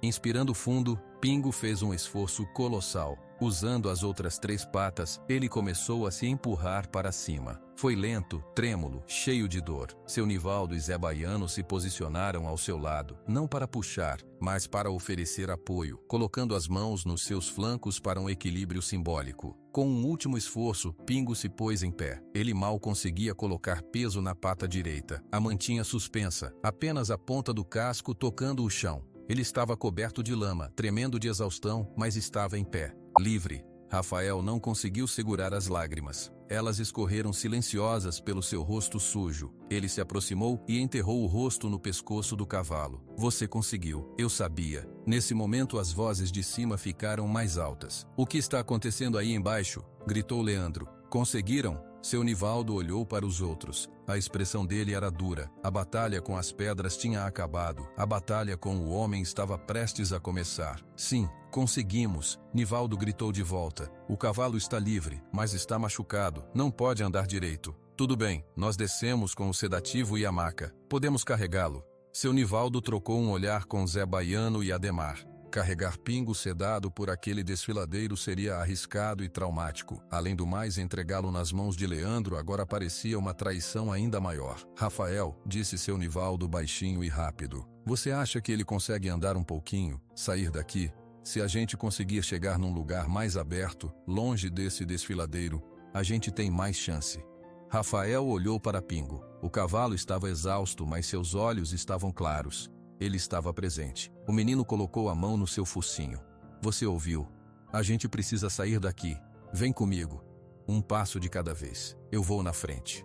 Inspirando fundo, Pingo fez um esforço colossal. Usando as outras 3 patas, ele começou a se empurrar para cima. Foi lento, trêmulo, cheio de dor. Seu Nivaldo e Zé Baiano se posicionaram ao seu lado, não para puxar, mas para oferecer apoio, colocando as mãos nos seus flancos para um equilíbrio simbólico. Com um último esforço, Pingo se pôs em pé. Ele mal conseguia colocar peso na pata direita. A mantinha suspensa, apenas a ponta do casco tocando o chão. Ele estava coberto de lama, tremendo de exaustão, mas estava em pé. Livre. Rafael não conseguiu segurar as lágrimas. Elas escorreram silenciosas pelo seu rosto sujo. Ele se aproximou e enterrou o rosto no pescoço do cavalo. Você conseguiu, eu sabia. Nesse momento as vozes de cima ficaram mais altas. O que está acontecendo aí embaixo? Gritou Leandro. Conseguiram? Seu Nivaldo olhou para os outros. A expressão dele era dura. A batalha com as pedras tinha acabado. A batalha com o homem estava prestes a começar. Sim, conseguimos, Nivaldo gritou de volta. O cavalo está livre, mas está machucado. Não pode andar direito. Tudo bem, nós descemos com o sedativo e a maca. Podemos carregá-lo. Seu Nivaldo trocou um olhar com Zé Baiano e Ademar. Carregar Pingo sedado por aquele desfiladeiro seria arriscado e traumático. Além do mais, entregá-lo nas mãos de Leandro agora parecia uma traição ainda maior. Rafael, disse seu Nivaldo baixinho e rápido. Você acha que ele consegue andar um pouquinho, sair daqui? Se a gente conseguir chegar num lugar mais aberto, longe desse desfiladeiro, a gente tem mais chance. Rafael olhou para Pingo. O cavalo estava exausto, mas seus olhos estavam claros. Ele estava presente. O menino colocou a mão no seu focinho. Você ouviu? A gente precisa sair daqui. Vem comigo. Um passo de cada vez. Eu vou na frente.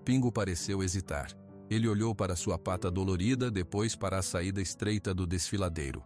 Pingo pareceu hesitar. Ele olhou para sua pata dolorida, depois para a saída estreita do desfiladeiro.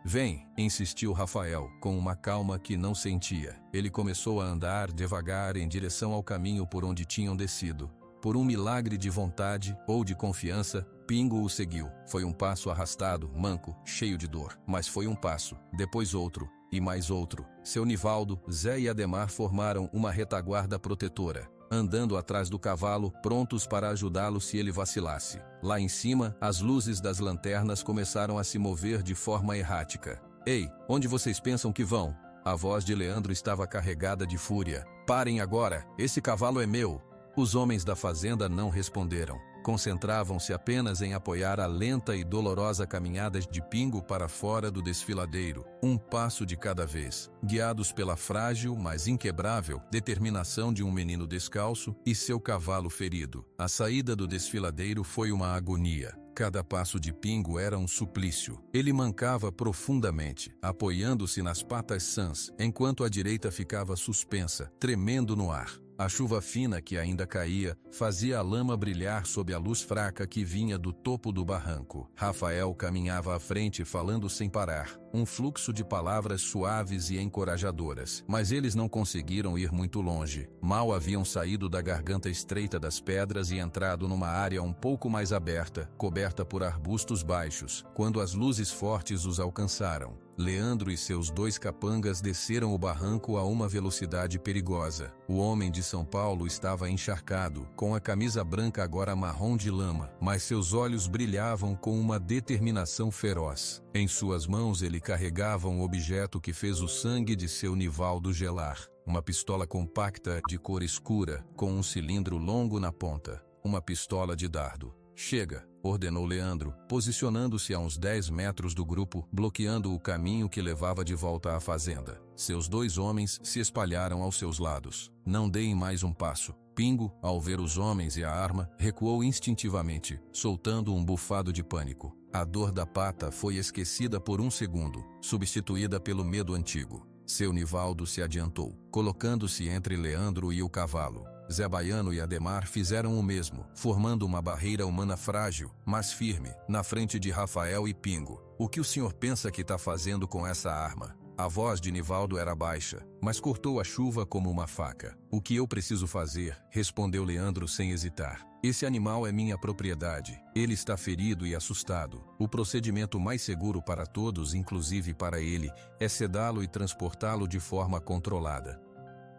Vem, insistiu Rafael, com uma calma que não sentia. Ele começou a andar devagar em direção ao caminho por onde tinham descido. Por um milagre de vontade ou de confiança, Pingo o seguiu. Foi um passo arrastado, manco, cheio de dor. Mas foi um passo, depois outro, e mais outro. Seu Nivaldo, Zé e Ademar formaram uma retaguarda protetora, andando atrás do cavalo, prontos para ajudá-lo se ele vacilasse. Lá em cima, as luzes das lanternas começaram a se mover de forma errática. Ei, onde vocês pensam que vão? A voz de Leandro estava carregada de fúria. Parem agora, esse cavalo é meu. Os homens da fazenda não responderam. Concentravam-se apenas em apoiar a lenta e dolorosa caminhada de Pingo para fora do desfiladeiro, um passo de cada vez, guiados pela frágil, mas inquebrável, determinação de um menino descalço e seu cavalo ferido. A saída do desfiladeiro foi uma agonia. Cada passo de Pingo era um suplício. Ele mancava profundamente, apoiando-se nas patas sãs, enquanto a direita ficava suspensa, tremendo no ar. A chuva fina que ainda caía fazia a lama brilhar sob a luz fraca que vinha do topo do barranco. Rafael caminhava à frente falando sem parar, um fluxo de palavras suaves e encorajadoras. Mas eles não conseguiram ir muito longe. Mal haviam saído da garganta estreita das pedras e entrado numa área um pouco mais aberta, coberta por arbustos baixos, quando as luzes fortes os alcançaram. Leandro e seus dois capangas desceram o barranco a uma velocidade perigosa. O homem de São Paulo estava encharcado, com a camisa branca agora marrom de lama, mas seus olhos brilhavam com uma determinação feroz. Em suas mãos ele carregava um objeto que fez o sangue de seu Nivaldo gelar. Uma pistola compacta de cor escura, com um cilindro longo na ponta. Uma pistola de dardo. Chega, ordenou Leandro, posicionando-se a uns 10 metros do grupo, bloqueando o caminho que levava de volta à fazenda. Seus dois homens se espalharam aos seus lados. Não deem mais um passo. Pingo, ao ver os homens e a arma, recuou instintivamente, soltando um bufado de pânico. A dor da pata foi esquecida por um segundo, substituída pelo medo antigo. Seu Nivaldo se adiantou, colocando-se entre Leandro e o cavalo. Zé Baiano e Ademar fizeram o mesmo, formando uma barreira humana frágil, mas firme, na frente de Rafael e Pingo. O que o senhor pensa que está fazendo com essa arma? A voz de Nivaldo era baixa, mas cortou a chuva como uma faca. O que eu preciso fazer? Respondeu Leandro sem hesitar. Esse animal é minha propriedade. Ele está ferido e assustado. O procedimento mais seguro para todos, inclusive para ele, é sedá-lo e transportá-lo de forma controlada.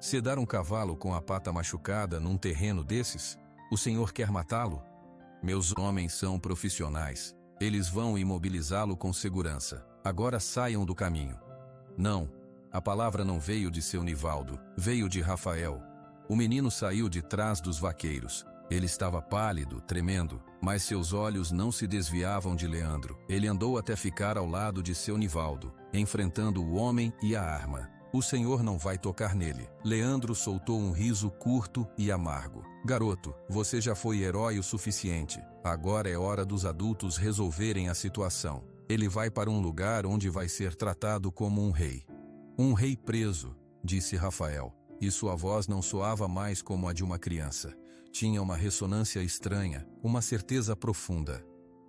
Sedar um cavalo com a pata machucada num terreno desses? O senhor quer matá-lo? Meus homens são profissionais. Eles vão imobilizá-lo com segurança. Agora saiam do caminho. Não. A palavra não veio de seu Nivaldo, veio de Rafael. O menino saiu de trás dos vaqueiros. Ele estava pálido, tremendo, mas seus olhos não se desviavam de Leandro. Ele andou até ficar ao lado de seu Nivaldo, enfrentando o homem e a arma. O senhor não vai tocar nele. Leandro soltou um riso curto e amargo. Garoto, você já foi herói o suficiente. Agora é hora dos adultos resolverem a situação. Ele vai para um lugar onde vai ser tratado como um rei. Um rei preso. disse Rafael, e sua voz não soava mais como a de uma criança. Tinha uma ressonância estranha, uma certeza profunda.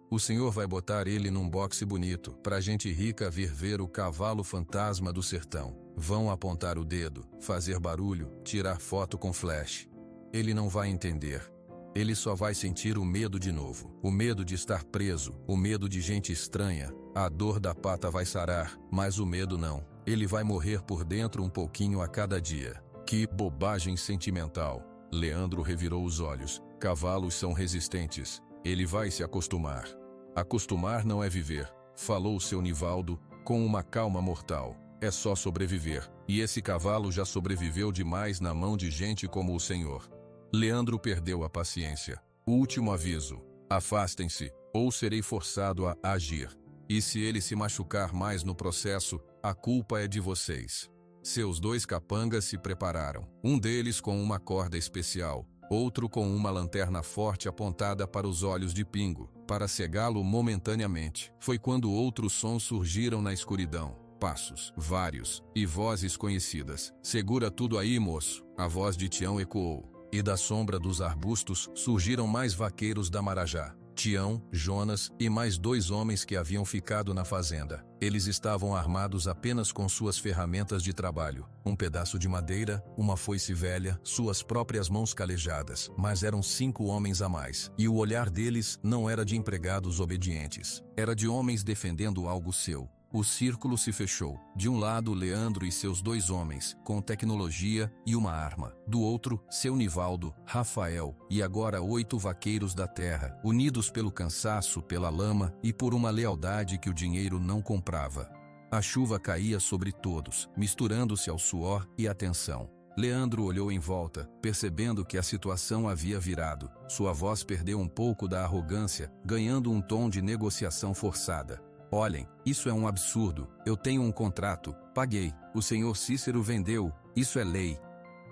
O senhor vai botar ele num boxe bonito, pra gente rica vir ver o cavalo fantasma do sertão. Vão apontar o dedo, fazer barulho, tirar foto com flash. Ele não vai entender. Ele só vai sentir o medo de novo. O medo de estar preso, o medo de gente estranha. A dor da pata vai sarar, mas o medo não. Ele vai morrer por dentro um pouquinho a cada dia. Que bobagem sentimental. Leandro revirou os olhos. Cavalos são resistentes. Ele vai se acostumar. Acostumar não é viver, falou seu Nivaldo, com uma calma mortal. É só sobreviver, e esse cavalo já sobreviveu demais na mão de gente como o senhor. Leandro perdeu a paciência. Último aviso: afastem-se, ou serei forçado a agir. E se ele se machucar mais no processo, a culpa é de vocês. Seus 2 capangas se prepararam, um deles com uma corda especial, outro com uma lanterna forte apontada para os olhos de Pingo, para cegá-lo momentaneamente. Foi quando outros sons surgiram na escuridão. Passos, vários, e vozes conhecidas. Segura tudo aí, moço, a voz de Tião ecoou. E da sombra dos arbustos surgiram mais vaqueiros da Marajá. Tião, Jonas e mais 2 homens que haviam ficado na fazenda. Eles estavam armados apenas com suas ferramentas de trabalho. Um pedaço de madeira, uma foice velha, suas próprias mãos calejadas. Mas eram 5 homens a mais. E o olhar deles não era de empregados obedientes. Era de homens defendendo algo seu. O círculo se fechou. De um lado, Leandro e seus 2 homens, com tecnologia e uma arma. Do outro, seu Nivaldo, Rafael e agora 8 vaqueiros da terra, unidos pelo cansaço, pela lama e por uma lealdade que o dinheiro não comprava. A chuva caía sobre todos, misturando-se ao suor e à tensão. Leandro olhou em volta, percebendo que a situação havia virado. Sua voz perdeu um pouco da arrogância, ganhando um tom de negociação forçada. Olhem, isso é um absurdo. Eu tenho um contrato, paguei. O senhor Cícero vendeu, isso é lei.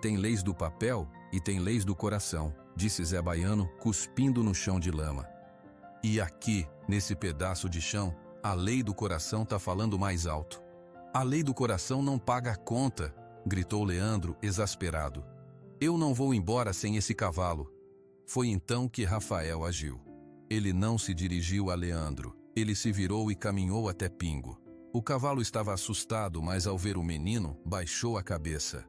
Tem leis do papel e tem leis do coração, disse Zé Baiano, cuspindo no chão de lama. E aqui, nesse pedaço de chão, a lei do coração tá falando mais alto. A lei do coração não paga a conta, gritou Leandro, exasperado. Eu não vou embora sem esse cavalo. Foi então que Rafael agiu. Ele não se dirigiu a Leandro. Ele se virou e caminhou até Pingo. O cavalo estava assustado, mas ao ver o menino, baixou a cabeça.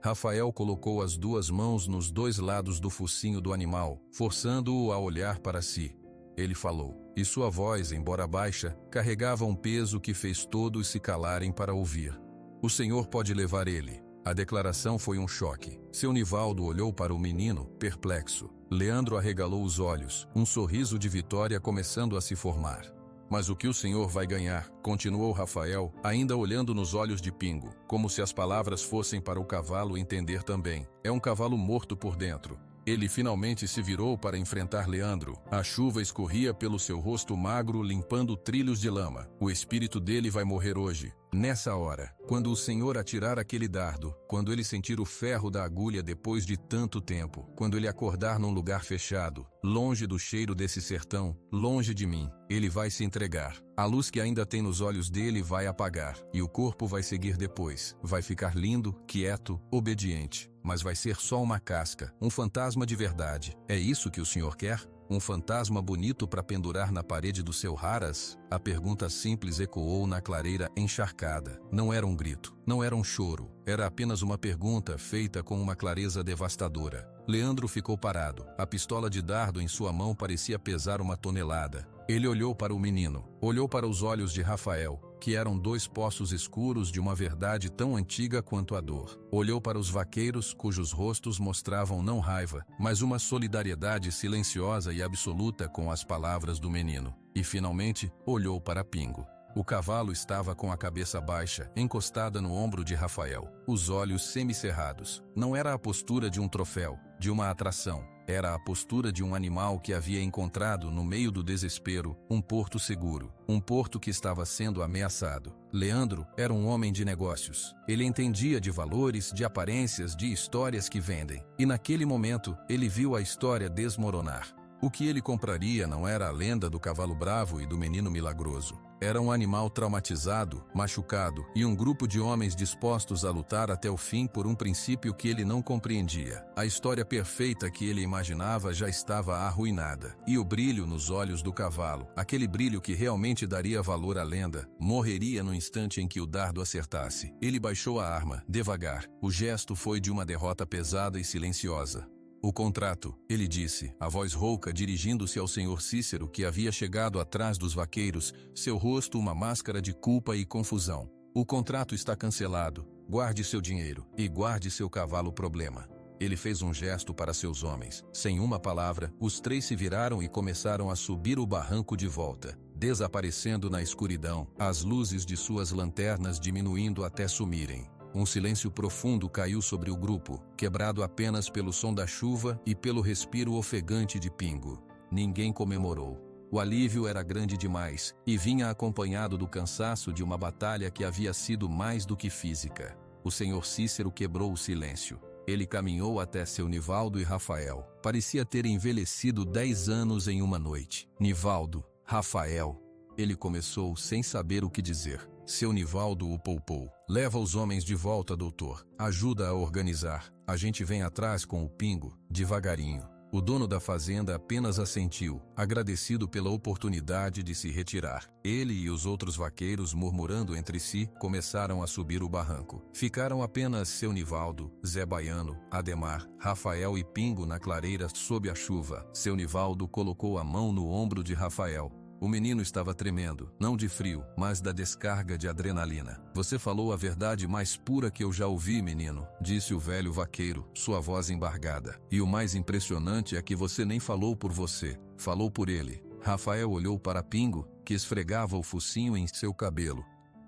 Rafael colocou as 2 mãos nos 2 lados do focinho do animal, forçando-o a olhar para si. Ele falou, e sua voz, embora baixa, carregava um peso que fez todos se calarem para ouvir. O senhor pode levar ele. A declaração foi um choque. Seu Nivaldo olhou para o menino, perplexo. Leandro arregalou os olhos, um sorriso de vitória começando a se formar. Mas o que o senhor vai ganhar? Continuou Rafael, ainda olhando nos olhos de Pingo, como se as palavras fossem para o cavalo entender também. É um cavalo morto por dentro. Ele finalmente se virou para enfrentar Leandro. A chuva escorria pelo seu rosto magro, limpando trilhos de lama. O espírito dele vai morrer hoje. Nessa hora, quando o senhor atirar aquele dardo, quando ele sentir o ferro da agulha depois de tanto tempo, quando ele acordar num lugar fechado, longe do cheiro desse sertão, longe de mim, ele vai se entregar. A luz que ainda tem nos olhos dele vai apagar, e o corpo vai seguir depois. Vai ficar lindo, quieto, obediente. Mas vai ser só uma casca, um fantasma de verdade. É isso que o senhor quer? Um fantasma bonito para pendurar na parede do seu Haras? A pergunta simples ecoou na clareira encharcada. Não era um grito, não era um choro. Era apenas uma pergunta feita com uma clareza devastadora. Leandro ficou parado. A pistola de dardo em sua mão parecia pesar 1 tonelada. Ele olhou para o menino, olhou para os olhos de Rafael, que eram 2 poços escuros de uma verdade tão antiga quanto a dor. Olhou para os vaqueiros, cujos rostos mostravam não raiva, mas uma solidariedade silenciosa e absoluta com as palavras do menino. E finalmente, olhou para Pingo. O cavalo estava com a cabeça baixa, encostada no ombro de Rafael, os olhos semicerrados. Não era a postura de um troféu, de uma atração. Era a postura de um animal que havia encontrado, no meio do desespero, um porto seguro. Um porto que estava sendo ameaçado. Leandro era um homem de negócios. Ele entendia de valores, de aparências, de histórias que vendem. E naquele momento, ele viu a história desmoronar. O que ele compraria não era a lenda do cavalo bravo e do menino milagroso. Era um animal traumatizado, machucado, e um grupo de homens dispostos a lutar até o fim por um princípio que ele não compreendia. A história perfeita que ele imaginava já estava arruinada. E o brilho nos olhos do cavalo, aquele brilho que realmente daria valor à lenda, morreria no instante em que o dardo acertasse. Ele baixou a arma, devagar. O gesto foi de uma derrota pesada e silenciosa. O contrato, ele disse, a voz rouca dirigindo-se ao senhor Cícero que havia chegado atrás dos vaqueiros, seu rosto uma máscara de culpa e confusão. O contrato está cancelado, guarde seu dinheiro e guarde seu cavalo problema. Ele fez um gesto para seus homens. Sem uma palavra, os três se viraram e começaram a subir o barranco de volta, desaparecendo na escuridão, as luzes de suas lanternas diminuindo até sumirem. Um silêncio profundo caiu sobre o grupo, quebrado apenas pelo som da chuva e pelo respiro ofegante de Pingo. Ninguém comemorou. O alívio era grande demais, e vinha acompanhado do cansaço de uma batalha que havia sido mais do que física. O senhor Cícero quebrou o silêncio. Ele caminhou até seu Nivaldo e Rafael. Parecia ter envelhecido 10 anos em uma noite. Nivaldo, Rafael. Ele começou sem saber o que dizer. Seu Nivaldo o poupou. Leva os homens de volta, doutor. Ajuda a organizar. A gente vem atrás com o Pingo, devagarinho. O dono da fazenda apenas assentiu, agradecido pela oportunidade de se retirar. Ele e os outros vaqueiros, murmurando entre si, começaram a subir o barranco. Ficaram apenas seu Nivaldo, Zé Baiano, Ademar, Rafael e Pingo na clareira sob a chuva. Seu Nivaldo colocou a mão no ombro de Rafael. O menino estava tremendo, não de frio, mas da descarga de adrenalina. Você falou a verdade mais pura que eu já ouvi, menino, disse o velho vaqueiro, sua voz embargada. E o mais impressionante é que você nem falou por você, falou por ele. Rafael olhou para Pingo, que esfregava o focinho em seu cabelo.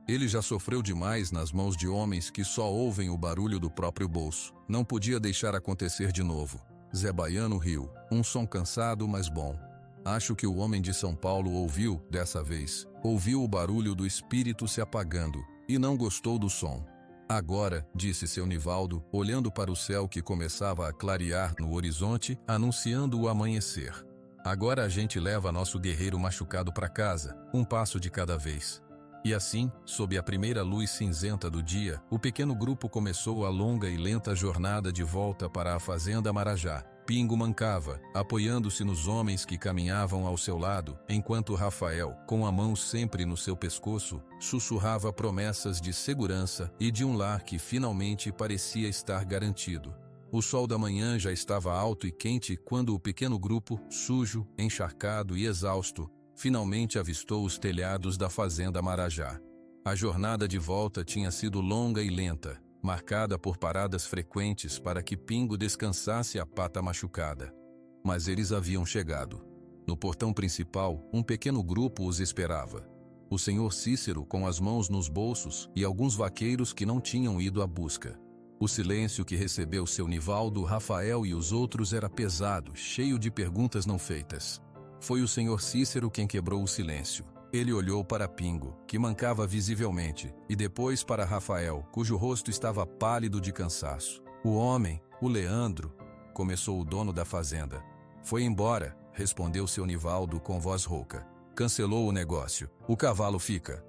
Ele já sofreu demais nas mãos de homens que só ouvem o barulho do próprio bolso. Não podia deixar acontecer de novo. Zé Baiano riu, um som cansado, mas bom. Acho que o homem de São Paulo ouviu, dessa vez, ouviu o barulho do espírito se apagando, e não gostou do som. Agora, disse seu Nivaldo, olhando para o céu que começava a clarear no horizonte, anunciando o amanhecer. Agora a gente leva nosso guerreiro machucado para casa, um passo de cada vez. E assim, sob a primeira luz cinzenta do dia, o pequeno grupo começou a longa e lenta jornada de volta para a fazenda Marajá. Pingo mancava, apoiando-se nos homens que caminhavam ao seu lado, enquanto Rafael, com a mão sempre no seu pescoço, sussurrava promessas de segurança e de um lar que finalmente parecia estar garantido. O sol da manhã já estava alto e quente quando o pequeno grupo, sujo, encharcado e exausto, finalmente avistou os telhados da fazenda Marajá. A jornada de volta tinha sido longa e lenta, marcada por paradas frequentes para que Pingo descansasse a pata machucada. Mas eles haviam chegado. No portão principal, um pequeno grupo os esperava. O senhor Cícero com as mãos nos bolsos e alguns vaqueiros que não tinham ido à busca. O silêncio que recebeu seu Nivaldo, Rafael e os outros era pesado, cheio de perguntas não feitas. Foi o senhor Cícero quem quebrou o silêncio. Ele olhou para Pingo, que mancava visivelmente, e depois para Rafael, cujo rosto estava pálido de cansaço. O homem, o Leandro, começou o dono da fazenda. Foi embora, respondeu seu Nivaldo com voz rouca. Cancelou o negócio. O cavalo fica.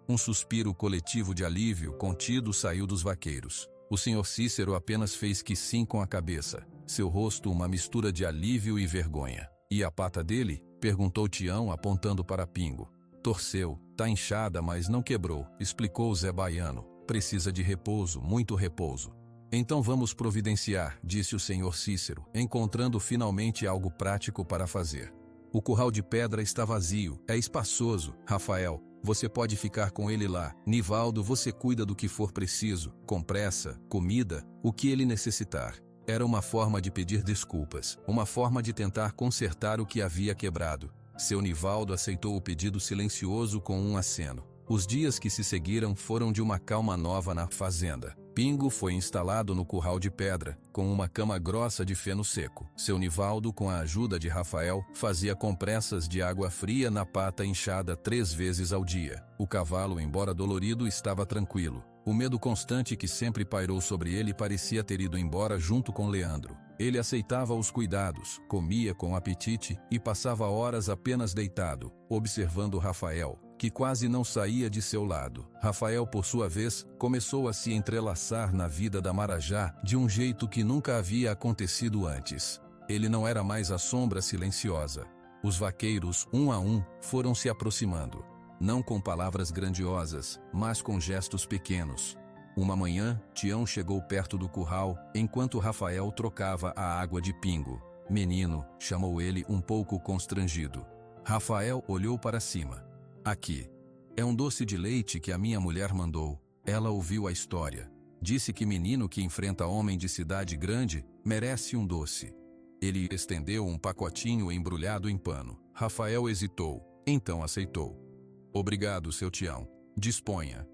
Um suspiro coletivo de alívio contido saiu dos vaqueiros. O senhor Cícero apenas fez que sim com a cabeça. Seu rosto uma mistura de alívio e vergonha. E a pata dele? Perguntou Tião apontando para Pingo. Torceu, tá inchada, mas não quebrou, explicou Zé Baiano. Precisa de repouso, muito repouso. Então vamos providenciar, disse o senhor Cícero, encontrando finalmente algo prático para fazer. O curral de pedra está vazio, é espaçoso. Rafael, você pode ficar com ele lá. Nivaldo, você cuida do que for preciso, compressa, comida, o que ele necessitar. Era uma forma de pedir desculpas, uma forma de tentar consertar o que havia quebrado. Seu Nivaldo aceitou o pedido silencioso com um aceno. Os dias que se seguiram foram de uma calma nova na fazenda. Pingo foi instalado no curral de pedra, com uma cama grossa de feno seco. Seu Nivaldo, com a ajuda de Rafael, fazia compressas de água fria na pata inchada 3 vezes ao dia. O cavalo, embora dolorido, estava tranquilo. O medo constante que sempre pairou sobre ele parecia ter ido embora junto com Leandro. Ele aceitava os cuidados, comia com apetite e passava horas apenas deitado, observando Rafael, que quase não saía de seu lado. Rafael, por sua vez, começou a se entrelaçar na vida da Marajá de um jeito que nunca havia acontecido antes. Ele não era mais a sombra silenciosa. Os vaqueiros, um a um, foram se aproximando. Não com palavras grandiosas, mas com gestos pequenos. Uma manhã, Tião chegou perto do curral, enquanto Rafael trocava a água de pingo. Menino, chamou ele um pouco constrangido. Rafael olhou para cima. Aqui. É um doce de leite que a minha mulher mandou. Ela ouviu a história. Disse que menino que enfrenta homem de cidade grande merece um doce. Ele estendeu um pacotinho embrulhado em pano. Rafael hesitou, então aceitou. Obrigado, seu Tião. Disponha.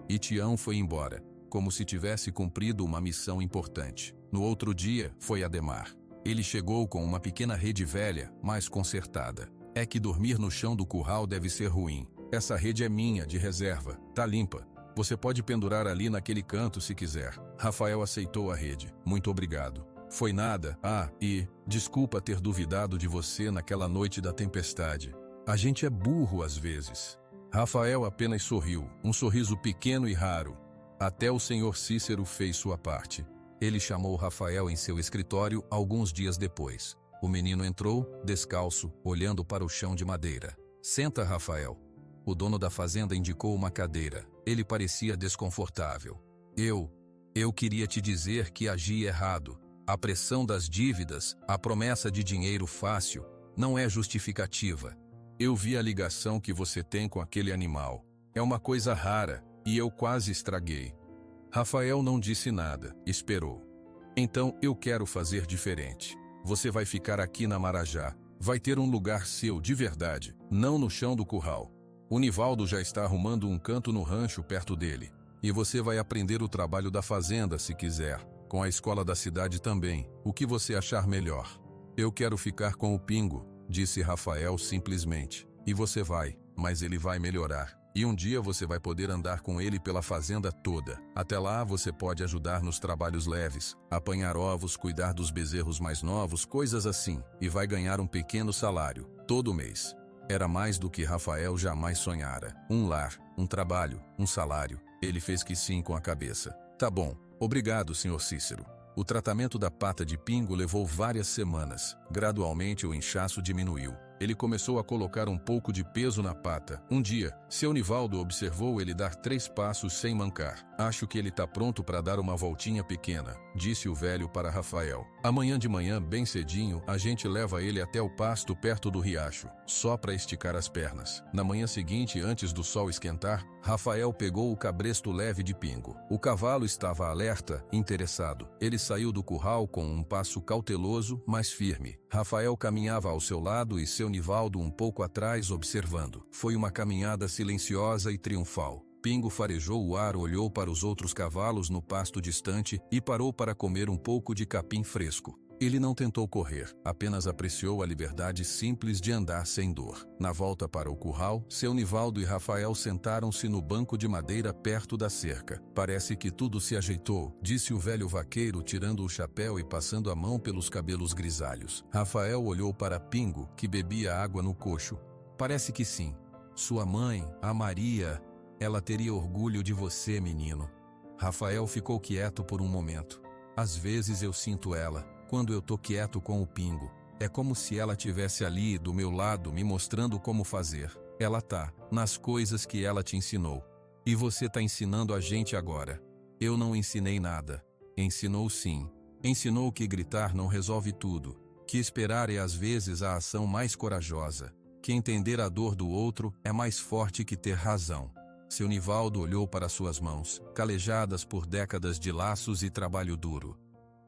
E Tião foi embora, como se tivesse cumprido uma missão importante. No outro dia, foi Ademar. Ele chegou com uma pequena rede velha, mas consertada. É que dormir no chão do curral deve ser ruim. Essa rede é minha, de reserva. Tá limpa. Você pode pendurar ali naquele canto se quiser. Rafael aceitou a rede. Muito obrigado. Foi nada. E desculpa ter duvidado de você naquela noite da tempestade. A gente é burro às vezes. Rafael apenas sorriu, um sorriso pequeno e raro. Até o senhor Cícero fez sua parte. Ele chamou Rafael em seu escritório alguns dias depois. O menino entrou, descalço, olhando para o chão de madeira. Senta, Rafael. O dono da fazenda indicou uma cadeira. Ele parecia desconfortável. Eu queria te dizer que agi errado. A pressão das dívidas, a promessa de dinheiro fácil, não é justificativa. Eu vi a ligação que você tem com aquele animal. É uma coisa rara, e eu quase estraguei. Rafael não disse nada, esperou. Então eu quero fazer diferente. Você vai ficar aqui na Marajá. Vai ter um lugar seu de verdade, não no chão do curral. O Nivaldo já está arrumando um canto no rancho perto dele. E você vai aprender o trabalho da fazenda se quiser. Com a escola da cidade também, o que você achar melhor. Eu quero ficar com o Pingo, disse Rafael simplesmente. E você vai, mas ele vai melhorar. E um dia você vai poder andar com ele pela fazenda toda. Até lá você pode ajudar nos trabalhos leves, apanhar ovos, cuidar dos bezerros mais novos, coisas assim. E vai ganhar um pequeno salário, todo mês. Era mais do que Rafael jamais sonhara. Um lar, um trabalho, um salário. Ele fez que sim com a cabeça. Tá bom. Obrigado, senhor Cícero. O tratamento da pata de pingo levou várias semanas. Gradualmente o inchaço diminuiu. Ele começou a colocar um pouco de peso na pata. Um dia, seu Nivaldo observou ele dar 3 passos sem mancar. Acho que ele tá pronto para dar uma voltinha pequena, disse o velho para Rafael. Amanhã de manhã, bem cedinho, a gente leva ele até o pasto perto do riacho, só para esticar as pernas. Na manhã seguinte, antes do sol esquentar, Rafael pegou o cabresto leve de pingo. O cavalo estava alerta, interessado. Ele saiu do curral com um passo cauteloso, mas firme. Rafael caminhava ao seu lado e seu Nivaldo um pouco atrás observando. Foi uma caminhada silenciosa e triunfal. Pingo farejou o ar, olhou para os outros cavalos no pasto distante e parou para comer um pouco de capim fresco. Ele não tentou correr, apenas apreciou a liberdade simples de andar sem dor. Na volta para o curral, seu Nivaldo e Rafael sentaram-se no banco de madeira perto da cerca. Parece que tudo se ajeitou, disse o velho vaqueiro tirando o chapéu e passando a mão pelos cabelos grisalhos. Rafael olhou para Pingo, que bebia água no cocho. Parece que sim. Sua mãe, a Maria, ela teria orgulho de você, menino. Rafael ficou quieto por um momento. Às vezes eu sinto ela. Quando eu tô quieto com o Pingo, é como se ela tivesse ali do meu lado me mostrando como fazer. Ela tá nas coisas que ela te ensinou. E você tá ensinando a gente agora. Eu não ensinei nada. Ensinou sim. Ensinou que gritar não resolve tudo. Que esperar é às vezes a ação mais corajosa. Que entender a dor do outro é mais forte que ter razão. Seu Nivaldo olhou para suas mãos, calejadas por décadas de laços e trabalho duro.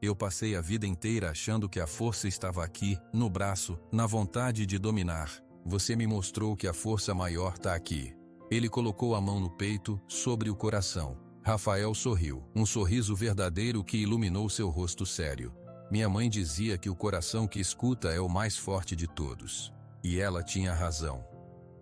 Eu passei a vida inteira achando que a força estava aqui, no braço, na vontade de dominar. Você me mostrou que a força maior está aqui. Ele colocou a mão no peito, sobre o coração. Rafael sorriu, um sorriso verdadeiro que iluminou seu rosto sério. Minha mãe dizia que o coração que escuta é o mais forte de todos. E ela tinha razão.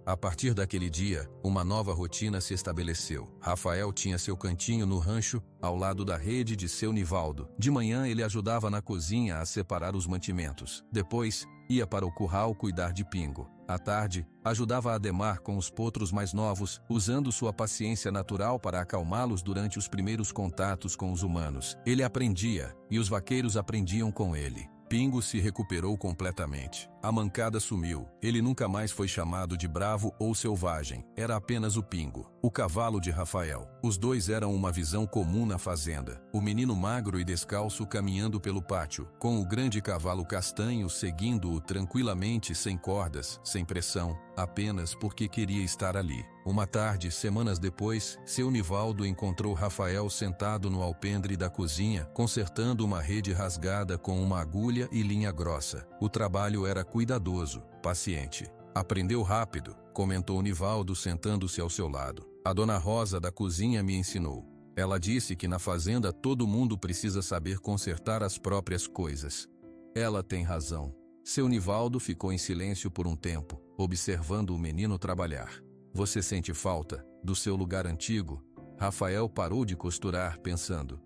A partir daquele dia, uma nova rotina se estabeleceu. Rafael tinha seu cantinho no rancho, ao lado da rede de seu Nivaldo. De manhã ele ajudava na cozinha a separar os mantimentos. Depois, ia para o curral cuidar de Pingo. À tarde, ajudava Ademar com os potros mais novos, usando sua paciência natural para acalmá-los durante os primeiros contatos com os humanos. Ele aprendia, e os vaqueiros aprendiam com ele. Pingo se recuperou completamente. A mancada sumiu. Ele nunca mais foi chamado de bravo ou selvagem. Era apenas o Pingo, o cavalo de Rafael. Os dois eram uma visão comum na fazenda. O menino magro e descalço caminhando pelo pátio, com o grande cavalo castanho seguindo-o tranquilamente, sem cordas, sem pressão, apenas porque queria estar ali. Uma tarde, semanas depois, seu Nivaldo encontrou Rafael sentado no alpendre da cozinha, consertando uma rede rasgada com uma agulha e linha grossa. O trabalho era cuidadoso, paciente. Aprendeu rápido, comentou Nivaldo sentando-se ao seu lado. A dona Rosa da cozinha me ensinou. Ela disse que na fazenda todo mundo precisa saber consertar as próprias coisas. Ela tem razão. Seu Nivaldo ficou em silêncio por um tempo, observando o menino trabalhar. Você sente falta do seu lugar antigo? Rafael parou de costurar, pensando.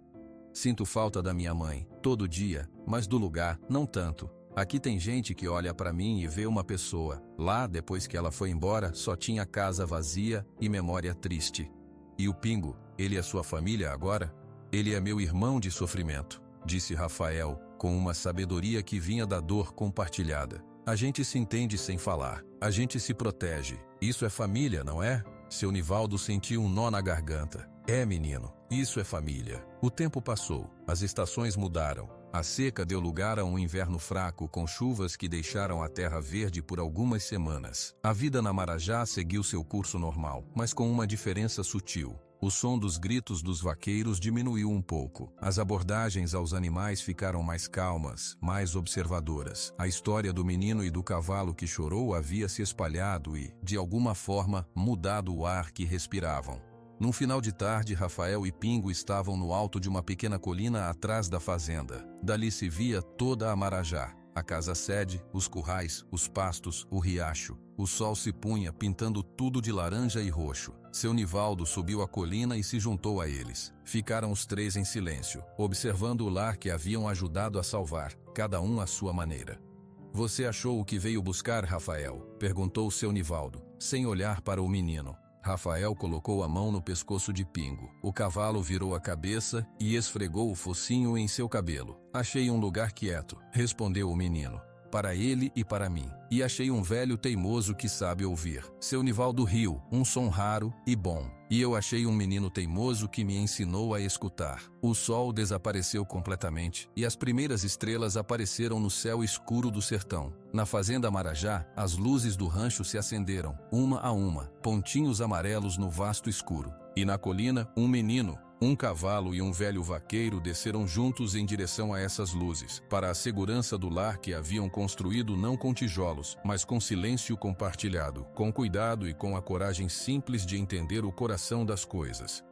Sinto falta da minha mãe, todo dia, mas do lugar, não tanto. Aqui tem gente que olha para mim e vê uma pessoa. Lá, depois que ela foi embora, só tinha casa vazia e memória triste. E o Pingo, ele é sua família agora? Ele é meu irmão de sofrimento, disse Rafael, com uma sabedoria que vinha da dor compartilhada. A gente se entende sem falar, a gente se protege. Isso é família, não é? Seu Nivaldo sentiu um nó na garganta. É, menino, isso é família. O tempo passou, as estações mudaram. A seca deu lugar a um inverno fraco com chuvas que deixaram a terra verde por algumas semanas. A vida na Marajá seguiu seu curso normal, mas com uma diferença sutil. O som dos gritos dos vaqueiros diminuiu um pouco. As abordagens aos animais ficaram mais calmas, mais observadoras. A história do menino e do cavalo que chorou havia se espalhado e, de alguma forma, mudado o ar que respiravam. Num final de tarde, Rafael e Pingo estavam no alto de uma pequena colina atrás da fazenda. Dali se via toda a Marajá. A casa-sede, os currais, os pastos, o riacho. O sol se punha, pintando tudo de laranja e roxo. Seu Nivaldo subiu a colina e se juntou a eles. Ficaram os três em silêncio, observando o lar que haviam ajudado a salvar, cada um à sua maneira. Você achou o que veio buscar, Rafael? Perguntou seu Nivaldo, sem olhar para o menino. Rafael colocou a mão no pescoço de Pingo. O cavalo virou a cabeça e esfregou o focinho em seu cabelo. Achei um lugar quieto, respondeu o menino. Para ele e para mim. E achei um velho teimoso que sabe ouvir. Seu Nivaldo riu, um som raro e bom. E eu achei um menino teimoso que me ensinou a escutar. O sol desapareceu completamente e as primeiras estrelas apareceram no céu escuro do sertão. Na fazenda Marajá, as luzes do rancho se acenderam, uma a uma, pontinhos amarelos no vasto escuro. E na colina, um menino, um cavalo e um velho vaqueiro desceram juntos em direção a essas luzes, para a segurança do lar que haviam construído não com tijolos, mas com silêncio compartilhado, com cuidado e com a coragem simples de entender o coração das coisas.